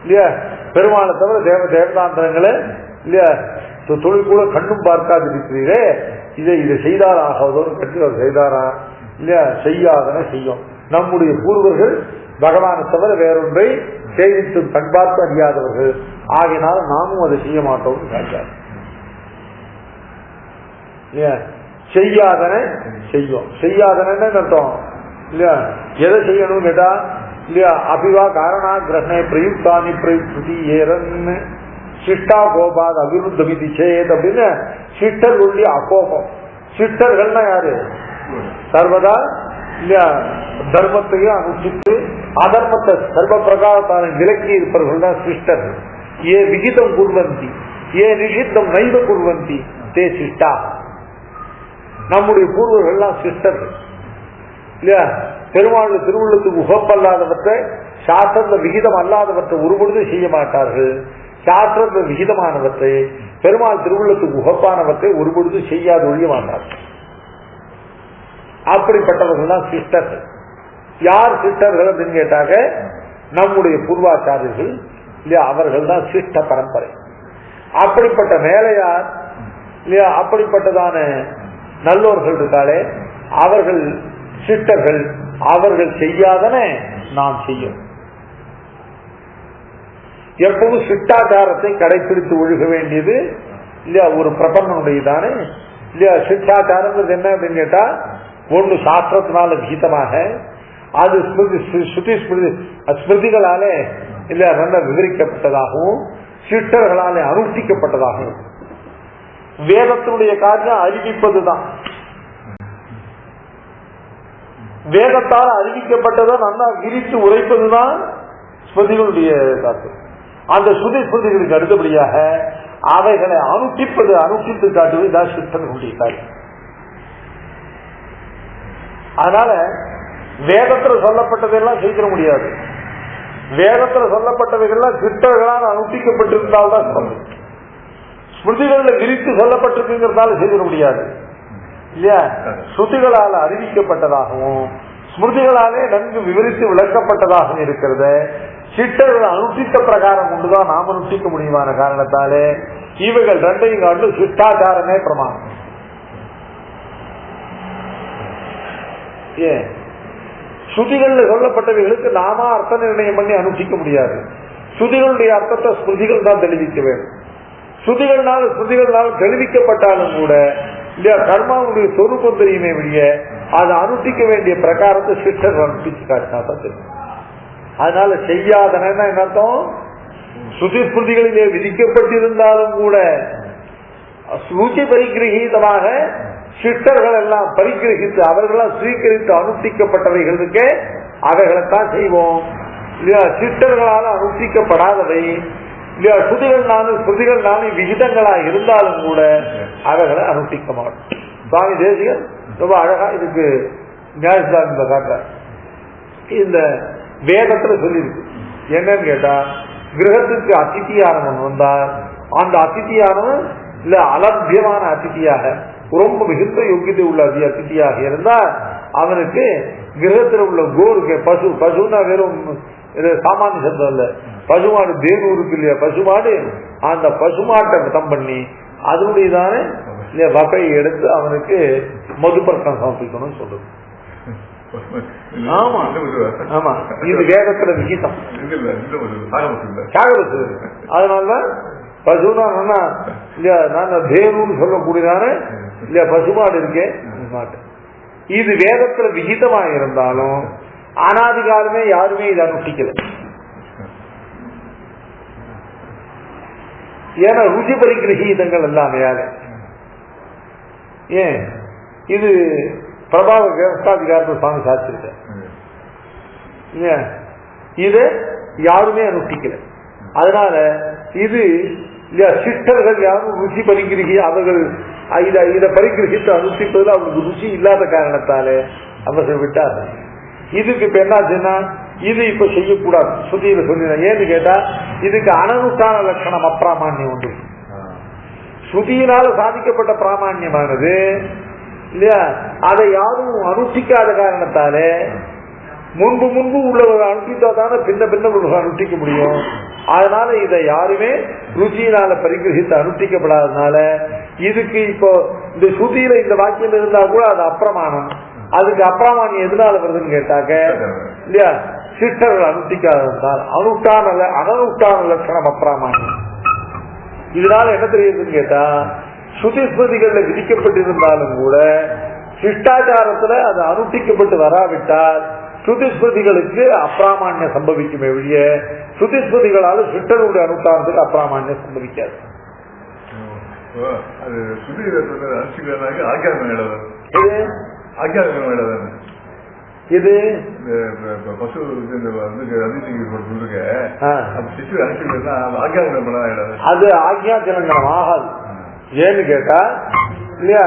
இல்லையா, பெருமாளை தவிர தேவதாந்திரங்களை இல்லையா தொழில் கூட கண்ணும் பார்க்காது இருக்கிறீரே, இதை செய்தார ஆகாதோன்னு கட்டி அவர் செய்தாரா இல்லையா. செய்யாதன செய்யும். நம்முடைய பூர்வர்கள் பகவானை தவிர வேறொன்றை செய்வித்து கண்பார்த்து அறியாதவர்கள், ஆகினால நாமும் அதை செய்ய மாட்டோம் கேட்டார். செய்யாதன செய்யும். செய்யாதன அர்த்தம் இல்லையா, எதை செய்யணும் கேட்டா இல்லையா அபிவா காரணா கிரகணே பிரயுக்தானி பிரயுக்தி ஏறன்னு சிஷ்டா கோபாத் அபிருத்த விதி சேத் அப்படின்னு சிஷ்டர்களுடைய அகோபம். சிஷ்டர்கள்னா யாரு, சர்வதா இல்லையா தர்மத்தையும் அனுஷ்டித்து அதர்மத்தை சர்வ பிரகாரத்தான விலக்கி இருப்பவர்கள் தான் சிஷ்டர்கள். ஏ விகிதம் குர்வந்தி ஏ நிஷித்தம் நைவ குர்வந்தி தே சிஷ்டா. நம்முடைய பூர்வர்கள்லாம் சிஷ்டர்கள் இல்லையா. பெருமாள் திருவுள்ளத்துக்கு உகப்பல்லாதவற்றை சாஸ்திரத்துல விகிதம் அல்லாதவற்றை ஒருபொழுது செய்ய மாட்டார்கள். சாஸ்திரத்துல விகிதமானவற்றை பெருமாள் திருவுள்ளத்துக்கு உகப்பானவற்றை ஒருபொழுது செய்யாது ஒழிய மாட்டார்கள். அப்படிப்பட்டவர்கள் தான் சிஸ்டர்கள். யார் சிஸ்டர்கள் அப்படின்னு கேட்டாங்க, நம்முடைய பூர்வாச்சாரியர்கள் இல்லையா, அவர்கள் தான் சிஷ்ட பரம்பரை. அப்படிப்பட்ட மேலையார் இல்லையா, அப்படிப்பட்டதான நல்லோர்கள் இருக்காளே அவர்கள் சிஷ்டர்கள். அவர்கள் செய்யாதன நாம் செய்யும். எப்பவும் சிஷ்டாச்சாரத்தை கடைபிடித்து ஒழுக வேண்டியது இல்லையா ஒரு பிரபந்தனுடையதானே இல்லையா. சிஷ்டாச்சாரம் என்ன அப்படின்னு கேட்டா, ஒன்று சாஸ்திரத்தினால விகிதமாக, அது ஸ்மிருதிகளாலே இல்ல நல்ல விவரிக்கப்பட்டதாகவும், சிஷ்டர்களால் அனுஷ்டிக்கப்பட்டதாக இருக்கும். வேதத்தினுடைய காரியம் அறிவிப்பதுதான். வேதத்தால் அறிவிக்கப்பட்டதை நல்லா விரித்து உரைப்பதுதான் ஸ்மிருதிகளுடைய காத்து. அந்த ஸ்ருதி ஸ்மிருதிகளுக்கு அடுத்தபடியாக அவைகளை அனுஷ்டித்து காட்டுவது இதான் சிஷ்டர்களுடைய காரியம். அதனால வேதத்துல சொல்லப்பட்டதெல்லாம் செய்திட முடியாது. வேதத்துல சொல்லப்பட்டவைகள்லாம் சிஷ்டர்களால் அனுஷ்டிக்கப்பட்டிருந்தால்தான் சொல்லும். ஸ்மிருதிகளில் விரித்து சொல்லப்பட்டிருக்குங்கிறதால செய்திட முடியாது இல்லையா? ஸ்ருதிகளால் அறிவிக்கப்பட்டதாகவும் ஸ்மிருதிகளாலே நன்கு விவரித்து விளக்கப்பட்டதாகவும் இருக்கிறத சிஷ்டர்கள் அனுஷ்டித்த பிரகாரம் கொண்டுதான் நாம் அனுஷ்டிக்க முடியுமான காரணத்தாலே இவைகள் ரெண்டையும் காட்டு சிஷ்டாச்சாரமே பிரமாணம். ஏன் ஸ்ருதிகள்ல சொல்லப்பட்டவைகளுக்கு நாம அர்த்த நிர்ணயம் பண்ணி அனுஷ்டிக்க முடியாது. ஸ்ருதிகளுடைய அர்த்தத்தை ஸ்மிருதிகள் தான் தெளிவிக்க வேண்டும். ஸ்ருதிகள்னால் தெளிவிக்கப்பட்டாலும் கூட இல்லையா கர்மாவுடைய சொரூபம் தெரியுமே வெளிய அதை அனுஷ்டிக்க வேண்டிய பிரகாரத்தை சிஷ்டர்கள் அனுஷ்டிச்சு காட்டினா தான் தெரியும். அதனால செய்யாதன என்ன அர்த்தம்? ஸ்ருதி ஸ்மிருதிகளிலே விதிக்கப்பட்டிருந்தாலும் கூட ஸ்ருதி பரிகிரகீதமாக சிஷ்டர்கள் எல்லாம் பரிகிரகித்து அவர்களால் ஸ்வீகரித்து அனுஷ்டிக்கப்பட்டவைகளுக்கு அவைகளைத்தான் செய்வோம் இல்லையா. சிஷ்டர்களால் அனுஷ்டிக்கப்படாதவை இல்லையா ஸ்ருதிகள்னாலும் விகிதங்களா இருந்தாலும் கூட அவைகளை அனுஷ்டிக்க மாட்டோம். சுவாமி தேசிகன் ரொம்ப அழகா இதுக்கு நியாயஸ்தானத்தை காட்டுற. இந்த வேதத்துல சொல்லியிருக்கு என்னன்னு கேட்டா, கிரகத்துக்கு அதிதியானவன் வந்தால் அந்த அதிதியானவன் இல்ல அலபியமான அதிதியாக ரொம்ப மிகுந்த யோக்கியத்தை உள்ள அதிதியாக இருந்தால் அவனுக்கு கிரகத்தில் உள்ள கோருக்கு பசுன்னா வெறும் சாமானிய சப்தம் இல்ல, பசுமாடு தேனூருக்கு இல்லையா பசுமாடு, அந்த பசுமாட்டை வதம் பண்ணி அதனுடையதான வகையை எடுத்து அவனுக்கு மதுப்பர்க்கம் சமர்ப்பிக்கணும்னு சொல்றது. ஆமா ஆமா இது வேதத்துல விகிதம். அதனாலதான் பசுனா இல்லையா நான் தேனுன்னு சொல்லக்கூடியதான இல்லையா பசுமாடு இருக்கேன் மாட்டு. இது வேதத்துல விகிதமா இருந்தாலும் அனாதிகாலமே யாருமே இதை அனுஷ்டிக்கல. ஏன்னா ருச்சி பரிகிரகீதங்கள் எல்லாமே ஏன் இது பிரபாவ விவசாதிகாரத்தை சுவாமி சாதிச்சிருக்க இது யாருமே அனுஷ்டிக்கல. அதனால இது சிஷ்டர்கள் யாரும் ருச்சி பரிகிரகி அவர்கள் இதை பரிகிரகித்து அனுஷ்டிப்பதில் அவங்களுக்கு ருச்சி இல்லாத காரணத்தாலே அவர்கள் விட்டார்கள். இதுக்கு இப்ப என்னாச்சுன்னா இது இப்ப செய்யக்கூடாது ஸ்ருதியில சொல்லினா. ஏன்னு கேட்டா இதுக்கு அனனுஷ்டான லட்சணம் அப்பிராமான்யம் உண்டு. ஸ்ருதியினால சாதிக்கப்பட்ட பிராமான்யமானது இல்லையா அதை யாரும் அனுஷ்டிக்காத காரணத்தாலே முன்பு உள்ளவர்கள் அனுஷ்டித்தாதான பின்ன அனுஷ்டிக்க முடியும். அதனால இதை யாருமே ருச்சியினால பரிகிரகித்து அனுஷ்டிக்கப்படாததுனால இதுக்கு இப்போ இந்த ஸ்ருதியில இந்த வாக்கியம் இருந்தா கூட அது அப்பிரமாணம். அதுக்கு அப்பிரமாணியம் எதனால வருதுன்னு கேட்டாக்க இல்லையா சிஷ்டர்கள் அனுஷ்டிக்காததால் அனனுஷ்டான லட்சணம் அப்பிரமாணியம். இதனால என்ன தெரியுதுன்னு கேட்டா ஸ்ருதி ஸ்மிருதிகள்ல விதிக்கப்பட்டிருந்தாலும் கூட சிஷ்டாச்சாரத்துல அது அனுஷ்டிக்கப்பட்டு வராவிட்டால் ஸ்ருதி ஸ்மிருதிகளுக்கு அப்பிராமான்யம் சம்பவிக்குமே வெளிய ஸ்ருதி ஸ்மிருதிகளால சிஷ்டனுடைய அனுஷ்டானத்துக்கு அப்பிராமான்யம் சம்பவிக்காது. இது அது ஆக்யா திலங்கனம் ஆகாது. ஏன்னு கேட்டா இல்லையா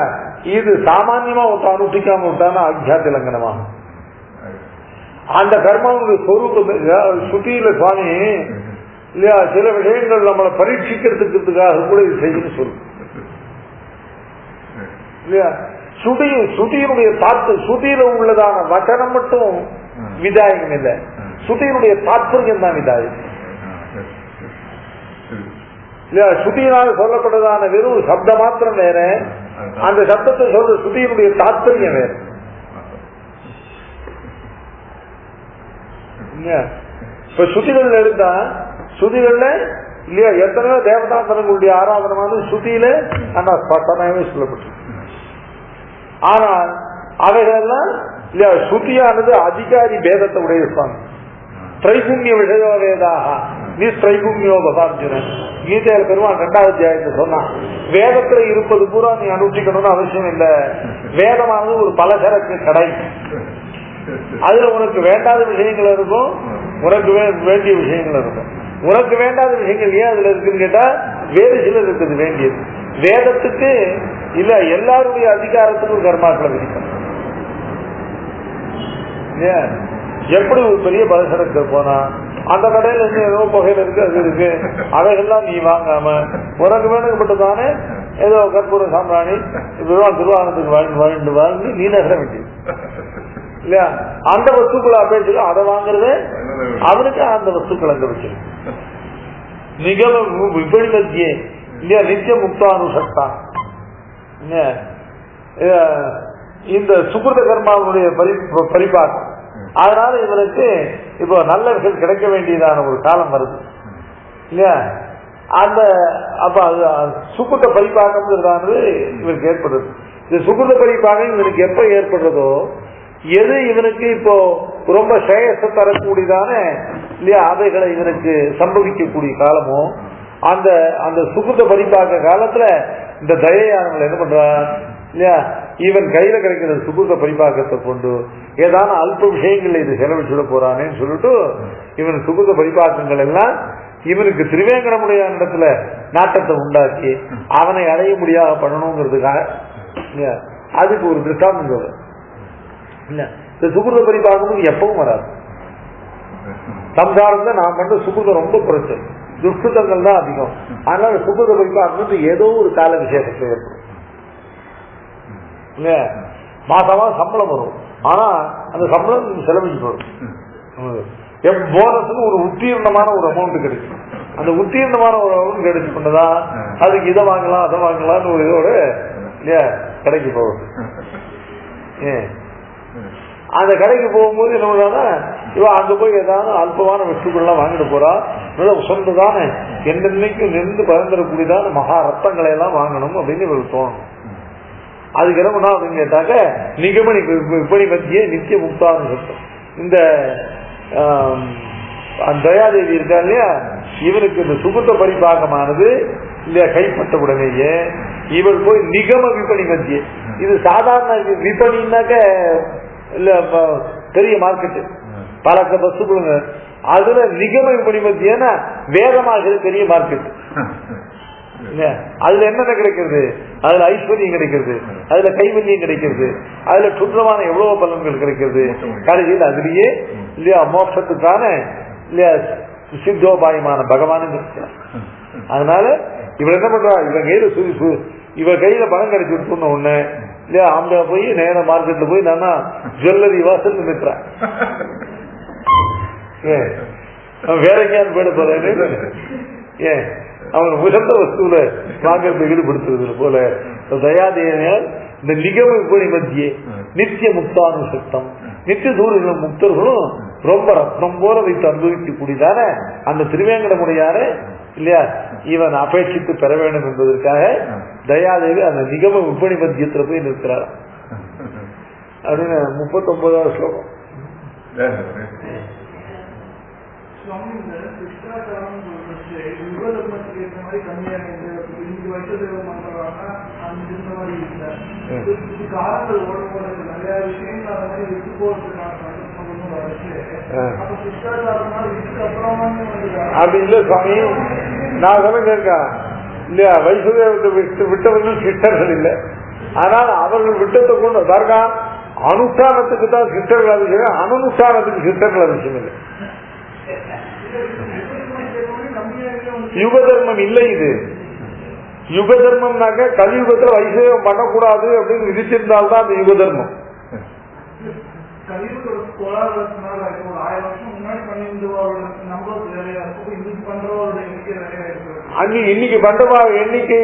இது சாமான்யமா ஒருத்தன் அனுஷ்டிக்காம விட்டானா ஆக்யா திலங்கனமாகும். அந்த கர்மாவுடைய சொரூபம் சுத்தியில சுவாமி இல்லையா சில விஷயங்கள் நம்மளை பரீட்சிக்கிறதுக்காக கூட இது செய்யணும் சொல்லும் இல்லையா. சுதியினுடைய சுதியில உள்ளதான வசனம் மட்டும் விதாயகம் இல்லை, சுதியினுடைய தாத்பரியம் தான் விதாயகம் இல்லையா. சுதியினால் சொல்லப்பட்டதான வெறும் சப்த மாத்திரம் வேற, அந்த சப்தத்தை சொல்ற சுதியினுடைய தாத்பரியம் வேற. இப்ப சுதிகள்ல இருந்தா சுதிகள்ல இல்லையா எத்தனையோ தேவதாந்தரங்களுடைய ஆராதனமான சுதியில ஆனா ஸ்பஷ்டமாகவே சொல்லப்பட்டிருக்கு. ஆனால் அவைகளெல்லாம் இல்லையா சுதியானது அதிகாரி பேதத்தை உடைய சுவாமி திரைபுண்ணிய விஷய வேதாக நீ ஸ்ட்ரைகுமியோ பகார்ஜுனன். கீதையில பெருமான் 2வது அத்தியாயத்தை சொன்னான், வேதத்துல இருப்பது பூரா நீ அனுஷ்டிக்கணும்னு அவசியம் இல்லை. வேதமானது ஒரு பலசரக்கு கடை. அதுல உனக்கு வேண்டாத விஷயங்கள் இருக்கும், உனக்கு வேண்டிய விஷயங்கள் இருக்கும். உனக்கு வேண்டாத விஷயங்கள் ஏன் அதுல இருக்குன்னு கேட்டா வேறு சிலர் இருக்குது வேண்டியது. வேதத்துக்கு இல்ல எல்லாருடைய அதிகாரத்துக்கும் கர்மாக்களை விதிக்கணும். எப்படி ஒரு பெரிய பலசரக்கு போனா அந்த கடையில இருந்து ஏதோ புகையில இருக்கு, அது இருக்கு, அவைகள்லாம் நீ வாங்காம உனக்கு வேணுக்கப்பட்டதானே ஏதோ கற்பூர சாம்பிராணி திருவானத்துக்கு வாழ்ந்து நீ நகர வேண்டியது இல்லையா? அந்த வஸ்துக்களை அபேட்சிக்க அதை வாங்குறது அவனுக்கு அந்த வஸ்துக்கள் அங்க வச்சிருக்கு. நிகம விபணிமத்தியே இல்லையா நித்திய முக்தானுஷக்தா. இந்த சுகிருத கர்மாவுடைய பரிபாகம். அதனால இவனுக்கு இப்போ நல்லவர்கள் கிடைக்க வேண்டியதான ஒரு காலம் வருது இல்லையா? அந்த அப்ப சுகிருத பரிபாகம்ங்கிறதானது இவனுக்கு ஏற்படுறது. இந்த சுகிருத பரிபாகம் இவனுக்கு எப்ப ஏற்படுறதோ, எது இவனுக்கு இப்போ ரொம்ப சேயத்தை தரக்கூடியதான இல்லையா அவைகளை இவனுக்கு சம்பவிக்கக்கூடிய காலமோ, அந்த அந்த சுகிருத பரிபாக காலத்துல இந்த தயையானவங்களை என்ன பண்றான் இல்லையா, இவன் கையில கிடைக்கிற சுகிருத பரிபாகத்தை கொண்டு ஏதான அல்ப விஷயங்கள்ல இது செலவிச்சுட போறானேன்னு சொல்லிட்டு இவன் சுகிருத பரிபாகங்கள் எல்லாம் இவனுக்கு திருவேங்கடமுடைய இடத்துல நாட்டத்தை உண்டாக்கி அவனை அடைய முடியாத பண்ணணுங்கிறதுக்காக அதுக்கு ஒரு திருஷ்டாந்தம் சொல்ல இல்ல. இந்த சுகிருத பரிபாகம் எப்பவும் வராது. சம்சாரத்தை நான் பண்ற சுகிருதம் ரொம்ப குறைச்சல், துஷ்கிருதங்கள் தான் அதிகம். அதனால சுகிருத பரிபாகம் ஏதோ ஒரு கால விசேஷத்தை ஏற்படும் இல்ல. மாசமா சம்பளம் வரும், ஆனா அந்த சம்பளம் செலவழிச்சு போடும். போனஸுக்கு ஒரு உத்தீர்ணமான ஒரு அமௌண்ட் கிடைக்கும். அந்த உத்தீர்ணமான ஒரு அமௌண்ட் கிடைச்சு பண்ணதா அதுக்கு இதை வாங்கலாம் அதை வாங்கலாம்னு ஒரு இதோட இல்லையா கடைக்கு போகும். அந்த கடைக்கு போகும்போது என்ன பண்றானா, இவன் அங்க போய் ஏதாவது அல்பமான வஸ்துக்கள்லாம் வாங்கிட்டு போறா. நல்லா சொந்ததானே என்னைக்கும் நின்று பறந்துடக்கூடியதான மகா ரத்தங்களை எல்லாம் வாங்கணும் அப்படின்னு இவருக்கு தோணும். அதுக்கு என்ன பண்ணா அப்படின்னு கேட்டாக்க நிகமணி விபணி மத்திய நித்திய முக்தான்னு சொல்றோம். இந்த தயாதேவி இருக்கா இல்லையா, இவனுக்கு இந்த சுகிருத பரிபாகமானது இல்லையா கைப்பற்ற உடனேயே இவள் போய் நிகம விபணி மத்திய, இது சாதாரண விபணின்னாக்க இல்ல பெரிய மார்க்கெட்டு பல வஸ்துக்களுங்க, அதுல நிகம விபணி மத்தியன்னா வேதமாக பெரிய மார்க்கெட். அதுல என்னென்ன கிடைக்கிறது, அதுல ஐஸ்வர்யம் கிடைக்கிறது, அதுல கைவல்யம் கிடைக்கிறது, அதுல சுற்றமான எவ்வளவு பலன்கள் கிடைக்கிறது. கடைசியில் அதுலயே இல்லையா மோட்சத்துக்கான இல்லையா சித்தோபாயமான பகவானும் இருக்கிறார். அதனால இவன் என்ன பண்றா, இவ கையில பணம் கிடைச்சி சொன்ன உடனே இல்லையா அவங்க போய் நேர மார்க்கெட்ல போய் நானா ஜுவல்லரி வாசல் நிற்கிறான். வேற எங்கேயாவது போயிட போறேன்னு ஏன் அவன் உயர்ந்த வஸ்துல வாங்கறதுக்கு ஈடுபடுத்துறது போல தயாதேவியால் இந்த நிகம விபணி மத்தியே நித்திய முக்தானு சத்தம், நித்திய தூர முக்தர்களும் ரொம்ப ரத்னம் போல வைத்து அனுபவிக்கக்கூடியதான அந்த திருவேங்கடமுடையார இல்லையா இவன் அபேட்சித்து பெற வேண்டும் என்பதற்காக தயாதேவி அந்த நிகம விபணி மத்தியத்துல போய் நிற்கிறார் அப்படின்னு 39வது ஸ்லோகம். அப்படி இல்ல சுவாமி, நான் சொல்ல இல்லையா வைஷ்ணவத்தை விட்டவர்கள் சிஷ்டர்கள் இல்லை. ஆனால் அவர்கள் விட்டத்தை கொண்டு பாருங்க, அனுஷ்டானத்துக்கு தான் சிஷ்டர்கள் அவசியம், அனுஷ்டானத்துக்கு சிஷ்டர்கள் அவசியம் இல்லை. யுக தர்மம் இல்லை இது. யுக தர்மம்னாக்க கலியுகத்துல வைஷ்ணவம் பண்ணக்கூடாது அப்படின்னு விதிச்சிருந்தால்தான் அந்த யுக தர்மம். அங்கே இன்னைக்கு பண்றவா எண்ணிக்கை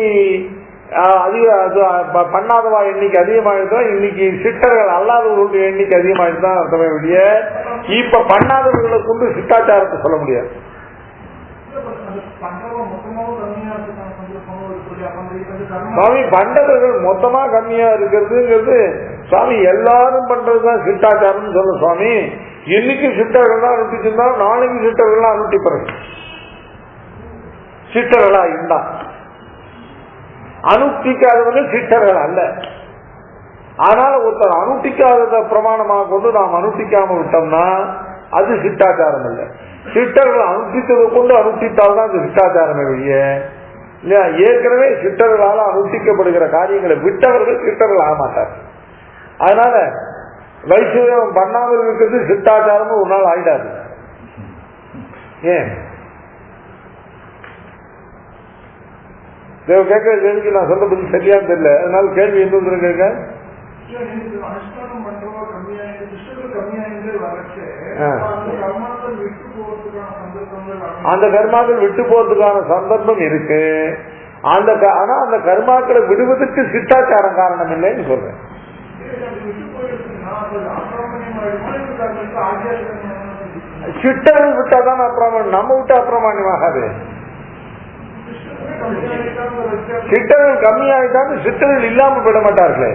பண்ணாதவா எண்ணிக்கை அதிகமாகிதான், இன்னைக்கு சிட்டர்கள் அல்லாதவர்களுடைய எண்ணிக்கை அதிகமாகிதான் அர்த்தமே ஒழிய இப்ப பண்ணாதவர்களை கொண்டு சிட்டாச்சாரத்தை சொல்ல முடியாது. சுவாமி பண்டவர்கள் மொத்தமா கம்மியா இருக்கிறதுங்கிறது சுவாமி எல்லாரும் பண்றதுதான் சிட்டாச்சாரம் சொல்ல சுவாமி. இன்னைக்கு சிட்டர்கள் தான் அனுப்பிச்சிருந்தாலும் நாளைக்கு சிட்டர்கள் அனுப்பிப்பாரு. சிட்டர்களா இருந்தா. அனுஷ்டிக்காதவர்கள் சிட்டர்கள் அல்ல. ஆனால் ஒருத்தர் அனுஷ்டிக்காதத பிரமாணமாக கொண்டு நாம் அனுஷ்டிக்காம விட்டோம்னா அது சிட்டாச்சாரம் அல்ல. சிட்டர்கள் அனுஷ்டித்ததை கொண்டு அனுஷ்டித்தால்தான் அது சிட்டாச்சாரமே வெளிய இல்லையா. ஏற்கனவே சிட்டர்களால் அனுஷ்டிக்கப்படுகிற காரியங்களை விட்டவர்கள் சிட்டர்கள் ஆக மாட்டார். அதனால வைஷ்ணவம் பண்ணாமல் இருக்கிறது சிட்டாச்சாரம் ஒரு நாள் ஆயிடாது. ஏன் கேட்கிற கேள்விக்கு நான் சொல்ற பதில் சரியான்னு தெரியல. அதனால கேள்வி என்ன கேட்க அந்த கர்மாக்கள் விட்டு போறதுக்கான சந்தர்ப்பம் இருக்கு. ஆனா அந்த கர்மாக்களை விடுவதற்கு சிட்டாச்சாரம் காரணம் இல்லைன்னு சொல்றேன். சிட்டர்கள் விட்டாதான் அப்பிரமாணம், நம்ம விட்டு அப்பிரமாணியமாகாது. சிட்டர்கள் கம்மியாயிட்டாங்க, சிட்டர்கள் இல்லாம விட மாட்டார்களே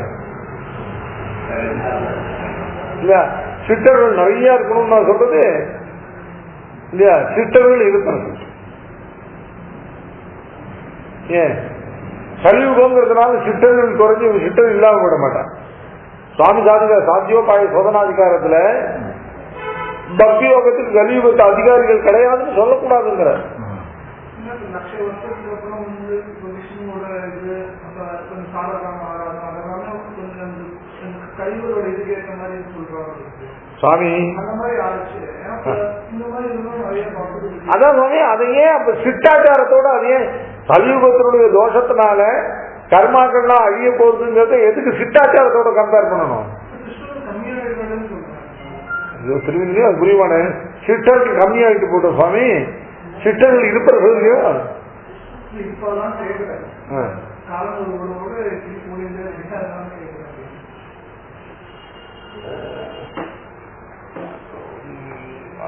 இல்லையா. சிட்டர்கள் நிறைய இருக்கணும்னு நான் சொல்றது இல்லையா. சிட்டர்கள் இருக்கணும். ஏன் கலியுகங்கிறதுனால சிட்டர்கள் குறைஞ்சி சிட்டர்கள் இல்லாம விட மாட்டான். சுவாமி சாத்தியோபாய சோதனாதிகாரத்துல பக்தி யோகத்துக்கு கலியுகத்து அதிகாரிகள் கிடையாதுன்னு சொல்லக்கூடாதுங்கிற. சுவாமி அதான் சுவாமி அதையே அப்ப சிட்டாச்சாரத்தோட அதையே கலியுகத்தினுடைய தோஷத்தினால கர்மாக்கள்லாம் அழிய போகுதுங்கிறத எதுக்கு சிட்டாச்சாரத்தோட கம்பேர் பண்ணணும்? திருவிழா புரியுமான சிட்டர்கள் கம்மியாயிட்டு போட்டோம் சுவாமி. சிட்டர்கள் இருப்பவர்கள்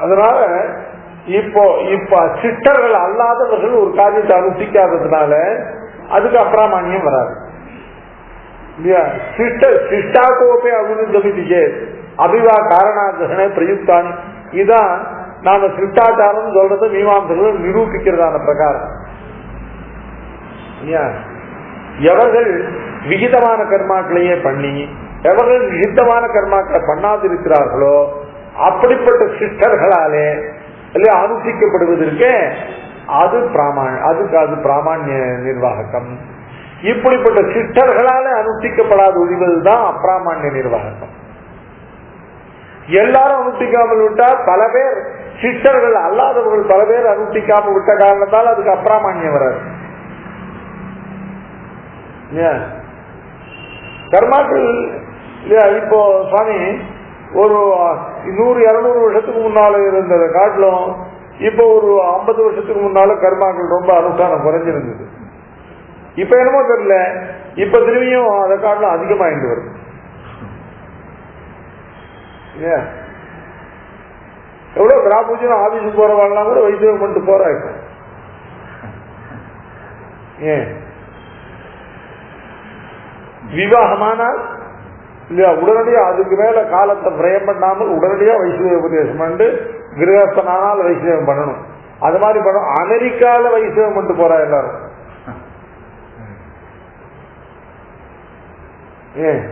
அதனால இப்ப சிட்டர்கள் அல்லாதவர்கள் ஒரு காரியத்தை அனுஷ்டிக்காததுனால அதுக்கு அப்பிராமான்யம் வராது இல்லையா. சிஷ்டாக்கோப்பே அபிநுதமிதிக்கே அபிவா காரணாகிரகண பிரயுக்தானி. இதான் நாம சிஷ்டாச்சாரம் சொல்றது மீமாம்சர்கள் நிரூபிக்கிறதான பிரகாரம். எவர்கள் விகிதமான கர்மாக்களையே பண்ணி எவர்கள் விகிதமான கர்மாக்களை பண்ணாதிருக்கிறார்களோ அப்படிப்பட்ட சிஷ்டர்களாலே இல்லையா அனுஷ்டிக்கப்படுவதற்கு அது பிராமான்ய நிர்வாகம். இப்படிப்பட்ட சிஷ்டர்களால அனுஷ்டிக்கப்படாது ஒழிவதுதான் அப்பிராமான்ய நிர்வாகம். எல்லாரும் அனுஷ்டிக்காமல் விட்டா பல பேர் சிஷ்டர்கள் அல்லாதவர்கள் பல பேர் அனுஷ்டிக்காமல் விட்ட காரணத்தால் அதுக்கு அப்பிராமான்யம் வராது. கர்மாக்கள் இப்போ சுவாமி ஒரு 100-200 வருஷத்துக்கு முன்னால இருந்ததை காட்டிலும் இப்ப ஒரு 50 வருஷத்துக்கு முன்னால கர்மாக்கள் ரொம்ப அனுஷ்டானம் குறைஞ்சிருந்தது. இப்ப என்னமோ தெரியல, இப்ப திரும்பியும் அதை காட்டிலும் அதிகமாயிட்டு வருது. எவ்வளவு கிராமூஜன ஆபீஸுக்கு போறவாள்லாம் கூட வைத்தியம் பண்ணிட்டு போறா. இப்ப ஏன் விவாகமானால் இல்லையா உடனடியா அதுக்கு மேல காலத்தை பிரயம் பண்ணாமல் உடனடியா வைஷ்ணவ உபதேசம் பண்ணி கிரகஸ்தனால் வைஷ்ணவம் பண்ணணும். அது மாதிரி பண்ணணும். அமெரிக்கால வைஷ்ணவம் பண்ணிட்டு போறா எல்லாரும். ஏன்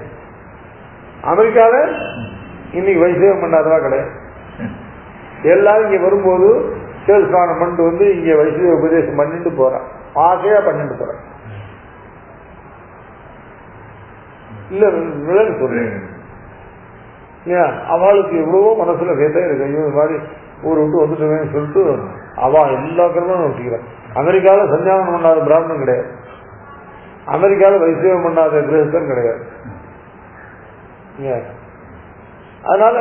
அமெரிக்கால இன்னைக்கு வைஷ்ணவம் பண்ணாதவா கிடையாது. எல்லாரும் இங்க வரும்போது சேல்ஸ்கானம் பண்ணிட்டு வந்து இங்க வைஷ்ணவ உபதேசம் பண்ணிட்டு போறான். ஆசையா பண்ணிட்டு போறான். இல்ல விலங்கு சொல்றேன் அவளுக்கு எவ்வளவோ மனசுல வேதம் இருக்கு. இது மாதிரி ஊர் விட்டு வந்துட்டோமேன்னு சொல்லிட்டு அவ எல்லா கர்மமும் வச்சுக்கிறான். அமெரிக்கால சஞ்சானம் பண்ணாத பிராமணன் கிடையாது. அமெரிக்கால வைஷ்ணவம் பண்ணாத கிரகஸ்தன் கிடையாது. அதனால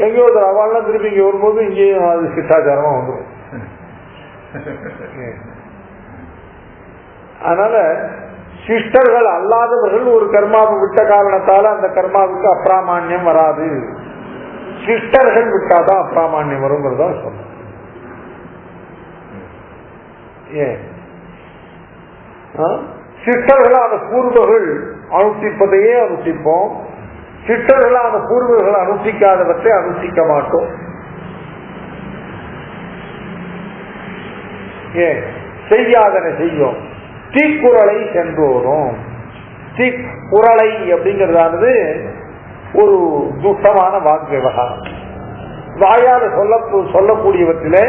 எங்கேயோ ஒரு அவள்லாம் திருப்பி இங்க வரும்போது இங்கேயும் அது சிட்டாச்சாரமா வந்துடும். அதனால சிஷ்டர்கள் அல்லாதவர்கள் ஒரு கர்மாவை விட்ட காரணத்தால அந்த கர்மாவுக்கு அப்பிராமான்யம் வராது. சிஷ்டர்கள் விட்டாதான் அப்பிராமான்யம் வருங்கிறதா சொல்ல. ஏன் சிஷ்டர்களான பூர்வர்கள் அனுஷ்டிப்பதையே அனுஷ்டிப்போம். சிஷ்டர்களான பூர்வர்கள் அனுஷ்டிக்காதவற்றை அனுஷ்டிக்க மாட்டோம். ஏன் செய்யாதன செய்யும். தீக்குறளை சென்றோரும். தீக்குறளை அப்படிங்கிறதானது ஒரு துஷ்டமான வாக்கு விவகாரம். வாயால் சொல்லக்கூடியவற்றிலே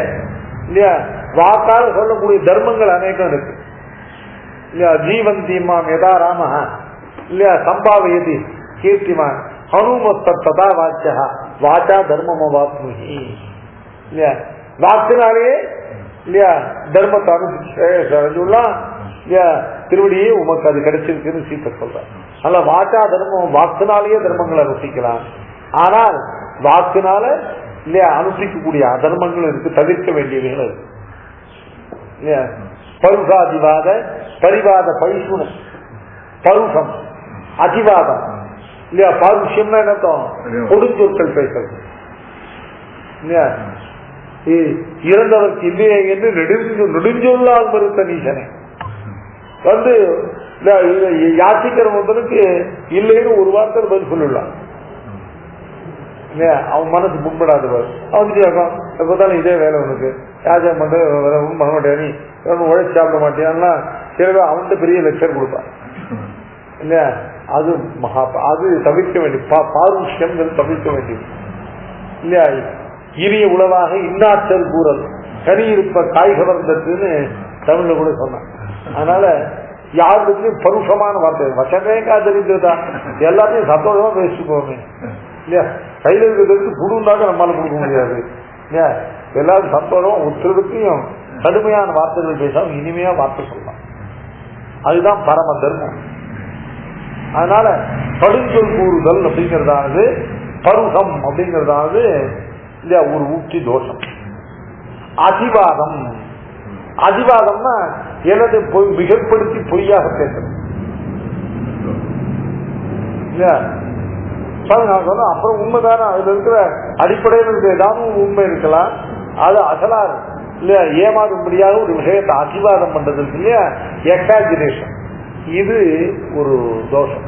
இல்லையா, வாக்கால் சொல்லக்கூடிய தர்மங்கள் அநேகம் இருக்கு இல்லையா. ஜீவந்திமாம் யதா ராம இல்லையா சம்பாவயதி கீர்த்திமான் ஹனுமத்ததா வாச்சா வாச்சா தர்மமவாத்மி இல்லையா. வாக்குனாலேயே இல்லையா தர்மத்தை அனுப்பிச்சுலாம் இல்லையா, திருவடியே உமக்கு அது கிடைச்சிருக்குன்னு சீக்கிர சொல்ற. அல்ல வாச்சா தர்மம், வாக்குனாலேயே தர்மங்களை அனுஷ்டிக்கலாம். ஆனால் வாக்குனால இல்லையா அனுஷ்டிக்கக்கூடிய அதர்மங்கள் இருக்கு, தவிர்க்க வேண்டியவைகள் இருக்கு இல்லையா. பருஷாதிவாத பரிவாத பைசுனம் பருஷம் அதிவாதம் இல்லையா. பாருஷ்யம்னா என்னத்தம் கொடுஞ்சொற்கள் பேசுறது இல்லையா. இறந்தவருக்கு இல்லையே என்று நெடுஞ்சொல்லால் மறுத்த நீசனை வந்து யாச்சிக்கிறவனுக்கு இல்லைன்னு ஒரு வார்த்தை பதில் சொல்லலாம். அவன் மனசு முன்படாதவர் அவன் எப்போதாலும் இதே வேலை உனக்கு யாஜகம் பண்ண பண்ண மாட்டேன், நீ உழைச்சி சாப்பிட மாட்டேன்னா சில அவன்கிட்ட பெரிய லெக்சர் கொடுப்பான் இல்லையா. அது அது தவிர்க்க வேண்டிய பாருஷ்யம் தவிர்க்க வேண்டியது இல்லையா. இனிய உளவாக இன்னாற்றல் கூறல் கனி இருப்ப காய் கவர்ந்ததுன்னு தமிழ்ல கூட சொன்னான். அதனால யாருக்கு பருஷமான வார்த்தை வச்சமே காதலிக்கிறதா எல்லாத்தையும் சந்தோஷமா பேசிட்டு போவோமே இல்லையா. கையில் இருக்கிறதுக்கு புடுந்தாக்க நம்மளால கொடுக்க முடியாது இல்லையா. எல்லாரும் சந்தோஷமா ஒருத்தருக்கும் கடுமையான வார்த்தைகள் பேசாம இனிமையா வார்த்தை சொல்லலாம். அதுதான் பரம தர்மம். அதனால கடுஞ்சொல் கூறுதல் அப்படிங்கிறதானது பருஷம் அப்படிங்கிறதானது இல்லையா ஒரு ஊற்றி தோஷம். அதிவாதம், அதிவாதம்னா எனது மிகப்படுத்தி பொய்யாக பேசுறது இல்லையா. அப்புறம் உண்மைதானே அதுல இருக்கிற அடிப்படையில் ஏதாவது உண்மை இருக்கலாம், அது அசலா இல்லையா ஏமாறும்படியாக ஒரு விஷயத்தை அதிவாதம் பண்றது இருக்கு இல்லையா, எக்ஸாஜரேஷன். இது ஒரு தோஷம்.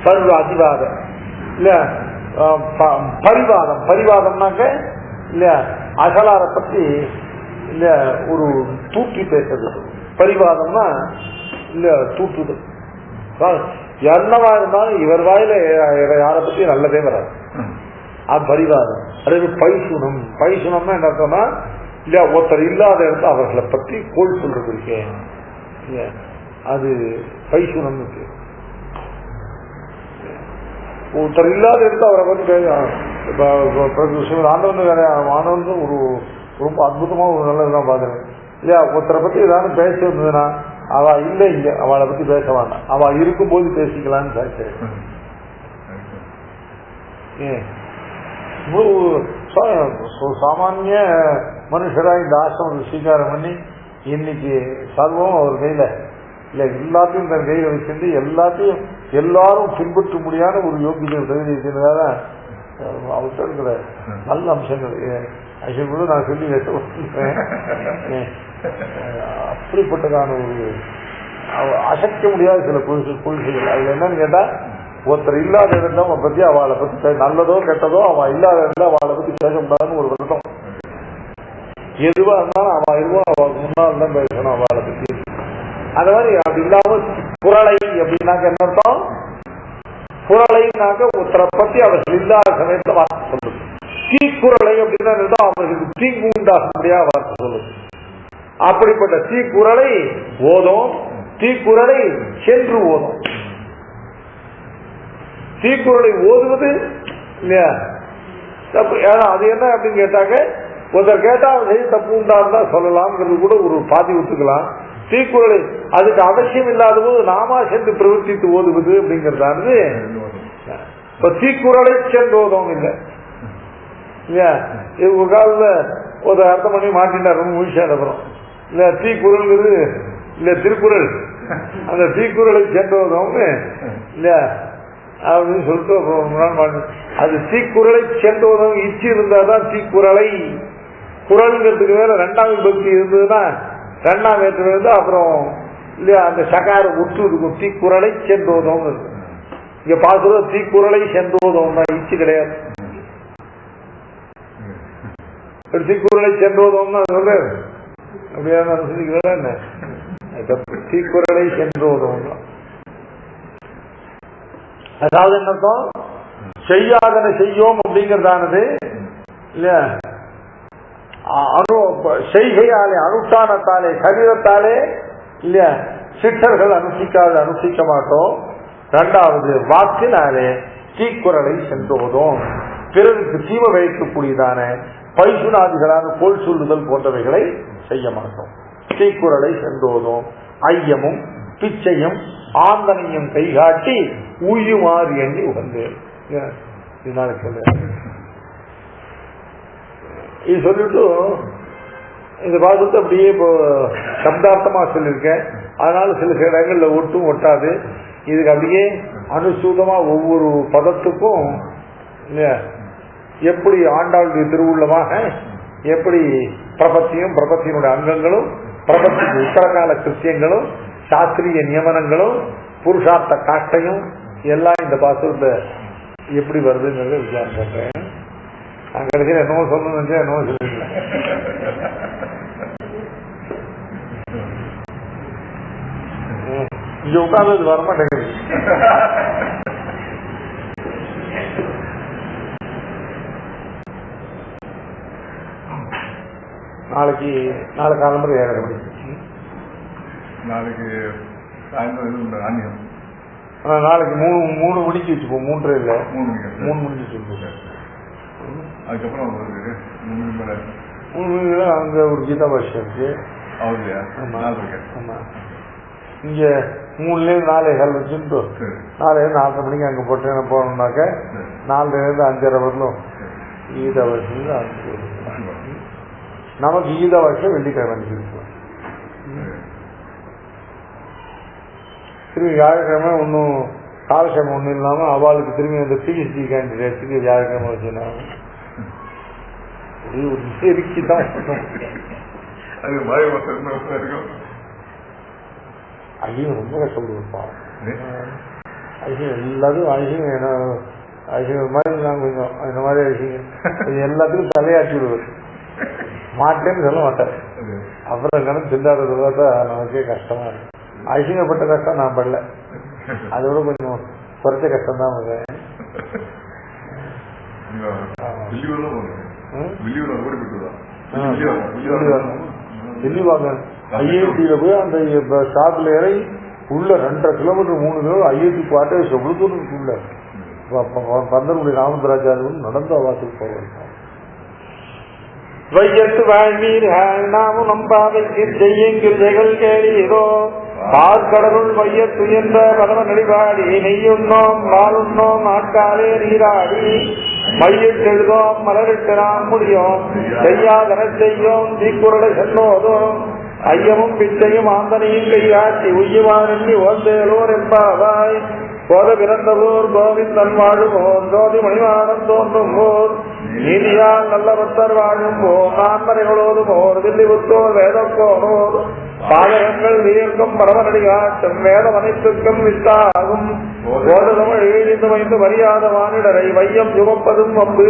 சர்வ அதிவாதம் இல்லையா. பரிவாதம், பரிவாதம்னாக்க இல்லையா அசலாரை பத்தி இல்லையா ஒரு தூக்கி பேசுறது. பரிவாதம்னா இல்லையா தூற்றுதல். என்னவா இருந்தாலும் இவர் வாயில யாரை பத்தி நல்லதே வராது, அது பரிவாதம். அது பைசுனம். பைசுனம்னா என்ன அர்த்தம்னா இல்லையா ஒருத்தர் இல்லாத இடத்துல அவர்களை பற்றி கோல் சொல்றது இருக்கேன், அது பைசுனம் இருக்கு. ஒருத்தர் இல்லாத இடத்துல அவரை பற்றி ஆண்டவன் ஒரு ரொம்ப அற்புதமா ஒரு நல்லதுதான் பாக்குறேன் இல்லையா. ஒருத்தரை பத்தி ஏதாவது பேச இருந்ததுன்னா அவ இல்லை இங்க அவளை பத்தி பேச வேண்டாம், அவ இருக்கும்போது பேசிக்கலான்னு பேசுறேன். சாமானிய மனுஷரா இந்த ஆசிரமத்தை ஸ்வீகாரம் பண்ணி இன்னைக்கு சர்வம் அவர் கையில இல்ல எல்லாத்தையும் தன் கையில வச்சிருந்து எல்லாரும் பின்பற்ற முடியாத ஒரு யோகியம் தகுதி இருக்கிறதால அவர்கிட்ட இருக்கிற நல்ல அம்சங்கள் கூட நான் சொல்லி வைக்கிறேன். அப்படிப்பட்டதான ஒரு அசைக்க முடியாத சில கொள்கைகள். அதுல என்னன்னு கேட்டா ஒருத்தர் இல்லாத இருந்தா அவனை பத்தி அவளை பத்தி நல்லதோ கெட்டதோ அவன் இல்லாத இருந்தா அவளை பத்தி பேச முடியாதுன்னு ஒரு வருத்தம். எதுவா இருந்தாலும் அவன் இருவா அவளுக்கு முன்னால் தான் பேசணும் அவளை பத்தி. அது மாதிரி அப்படி இல்லாம குரலை அப்படின்னாக்க என்ன அர்த்தம், குரலைனாக்க ஒருத்தரை பத்தி அவர்கள் இல்லாத சமயத்துல வார்த்தை சொல்லுது. தீக்குறளை அப்படின்னா அவர்களுக்கு தீங்கு உண்டாகும்படியா வார்த்தை சொல்லுது. அப்படிப்பட்ட தீக்குறளை ஓதும், தீக்குறளை சென்று ஓதும். தீக்குறளை ஓதுவது இல்லையா தப்பு. அது என்ன அப்படின்னு கேட்டாங்க, ஒருத்தர் கேட்டா செய்ய தப்பு உண்டாருந்தா சொல்லலாம்ங்கிறது கூட ஒரு பாதி விட்டுக்கலாம். தீக்குறளை அதுக்கு அவசியம் இல்லாத போது நாமா சென்று பிரவர்த்தித்து ஓதுவது அப்படிங்கிறதானது இப்ப தீக்குறளை சென்று ஓதும் இல்லை இல்லையா. ஒரு காலத்துல ஒரு அர்த்தம் பண்ணி மாட்டினார் ரொம்ப முயற்சியான அப்புறம் இல்ல தீக்குறள்ங்கிறது இல்ல திருக்குறள், அந்த தீக்குறளை சென்று ஓதும்னு இல்லையா அப்படின்னு சொல்லிட்டு அப்புறம் அது தீக்குறளை சென்று ஓதும் இச்சி இருந்தாதான் தீக்குறளை. குறள்ங்கிறதுக்கு வேற ரெண்டாம் விபக்தி இருந்ததுன்னா ரெண்டாம் வேற்று இருந்தா அப்புறம் இல்லையா அந்த சகார உற்று இருக்கும். தீக்குறளை சென்றோதும் இங்க பாக்குறது தீக்குறளை சென்றோதும் தான், இச்சு கிடையாது. தீக்குறளை சென்றோதும் சொல்ற அப்படியா சொல்லிக்கிறதா என்ன? தீக்குறளை சென்றோதும். அதாவது என்ன அர்த்தம்? செய்யாதன செய்யோம் அப்படிங்கிறதானது இல்லையா, செய்கையாலே அனுஷ்டானத்தாலே சரீரத்தாலே இல்லையா சிற்றர்கள் அனுஷ்டிக்க மாட்டோம். இரண்டாவது வாக்கினாலே தீக்குறளை சென்றோதும், பிறருக்கு தீமை வைக்கக்கூடியதான பைசுனாதிகளான கோல் சொல்லுதல் போன்றவைகளை செய்ய மாட்டோம். தீக்குறளை சென்றோதும் ஐயமும் பிச்சையும் ஆந்தனையும் கைகாட்டி உயுமாறு எண்ணி உகந்தேன். இது சொல்லிட்டு இந்த பாசத்தை அப்படியே இப்போ சப்தார்த்தமா சொல்லியிருக்கேன். அதனால சில இடங்கள்ல ஒட்டும் ஒட்டாது. இதுக்கு அப்படியே அனுசூதமா ஒவ்வொரு பதத்துக்கும் எப்படி ஆண்டாளுடைய திருவுள்ளமாக எப்படி பிரபத்தியும் பிரபத்தியினுடைய அங்கங்களும் பிரபத்தின் உத்தரகால கிருத்தியங்களும் சாஸ்திரிய நியமனங்களும் புருஷார்த்த காட்டையும் எல்லாம் இந்த பாசத்தை எப்படி வருதுங்கிறத விசாரம் பண்றேன். நான் கடைசியில் என்னவோ சொல்லணும்னு என்னவோ சொல்லுங்க. இங்க உட்கார்ந்து வரமாட்டேங்குது. நாளை காலம்பரை 7:30 மணிக்கு. நாளைக்கு சாயந்தரம் நாளைக்கு 3 மணிக்கு வச்சுப்போம். 3 இல்லை 3 மணிக்கு சொல்லுங்க. அதுக்கப்புறம் 3 மணிக்கு அங்க ஒரு கீதா பாஷ்யம் இருக்கு. ஆமா, இங்க 3லேருந்து 4:15 வச்சுட்டு 4:30 மணிக்கு அங்க போட்டு போனோம்னாக்க 4:00 5:30 வரலும் கீதா பாஷ்யம். நமக்கு கீதா பாஷ்யம் வெள்ளிக்கிழமை அனுப்பிச்சிருக்கோம். திரும்பி வியாழக்கிழமை ஒன்றும் காலக்கிழமை ஒன்றும் இல்லாமல் அவளுக்கு திரும்பி அந்த பிஹெச்டி கேண்டிடேட்ஸுக்கு வியாழக்கிழமை வச்சுனாங்க. தான் ஐயம் ரொம்ப கஷ்டப்படுவா. ஐயம் எல்லாத்துக்கும் ஐயம் மாதிரி நாங்கள் கொஞ்சம் இந்த மாதிரி ஐயம் எல்லாத்துக்கும் தலையாட்டி விடுவார். மாட்டேன்னு சொல்ல மாட்டார். அப்புறம் கணக்கு சிந்தாடுறத பார்த்தா நமக்கே கஷ்டமா இருக்கு. அசிங்கப்பட்ட கஷ்டம் நான் படல, அதோட கொஞ்சம் குறைச்ச கஷ்டம் தான். ஐஐடியில போய் அந்த ஸ்டாப்ல இறங்கி உள்ள 2.5 கிலோமீட்டர் 3 கிலோமீட்டர் ஐஐடி பாட்டு எவ்வளவு தூரம் உள்ள பந்தனுடைய ராமந்தராஜாரும் நடந்த வாசல் போவாங்க. வையத்து வாழ்வீர்கள் நாமும் நம்பாவிற்கு செய்யுங்கள் கேளீரோ பார்க்கடலுள் வையத்து என்ற பதவ நடிபாடி நெய்யுண்ணோம் வாழுண்ணோம் நாட்காலே நீராடி மையிட்டெழுதோம் மலரிட்டு நாம் முடியோம் செய்யாதன செய்யோம் தீக்குறளை செல்லோதும் ஐயமும் பிச்சையும் ஆந்தனையும் கையாட்டி உய்யுமாறி ஓந்தேலோர் என்பாவாய் போத பிறந்தவோர் கோவிந்தன் வாழுவோர் ஜோதி மணிவாரம் தோன்றும் போர் நீதியால் நல்ல பக்தர் வாழும் போர் நான்மறைகளோடு போர் வில்லிபுத்தோர் வேதப்போனோர் பாதகங்கள் வீர்க்கும் பரமநடி காட்டும் வேதம் அனைத்துக்கும் வித்தாகும் போதமழ் எழுந்து வைந்து மரியாத வானிடரை வையம் சுமப்பதும் வம்பு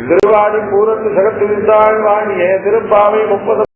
திருவாடி பூரத்து சகத்து வித்தாள் வாணிய திருப்பாவை 30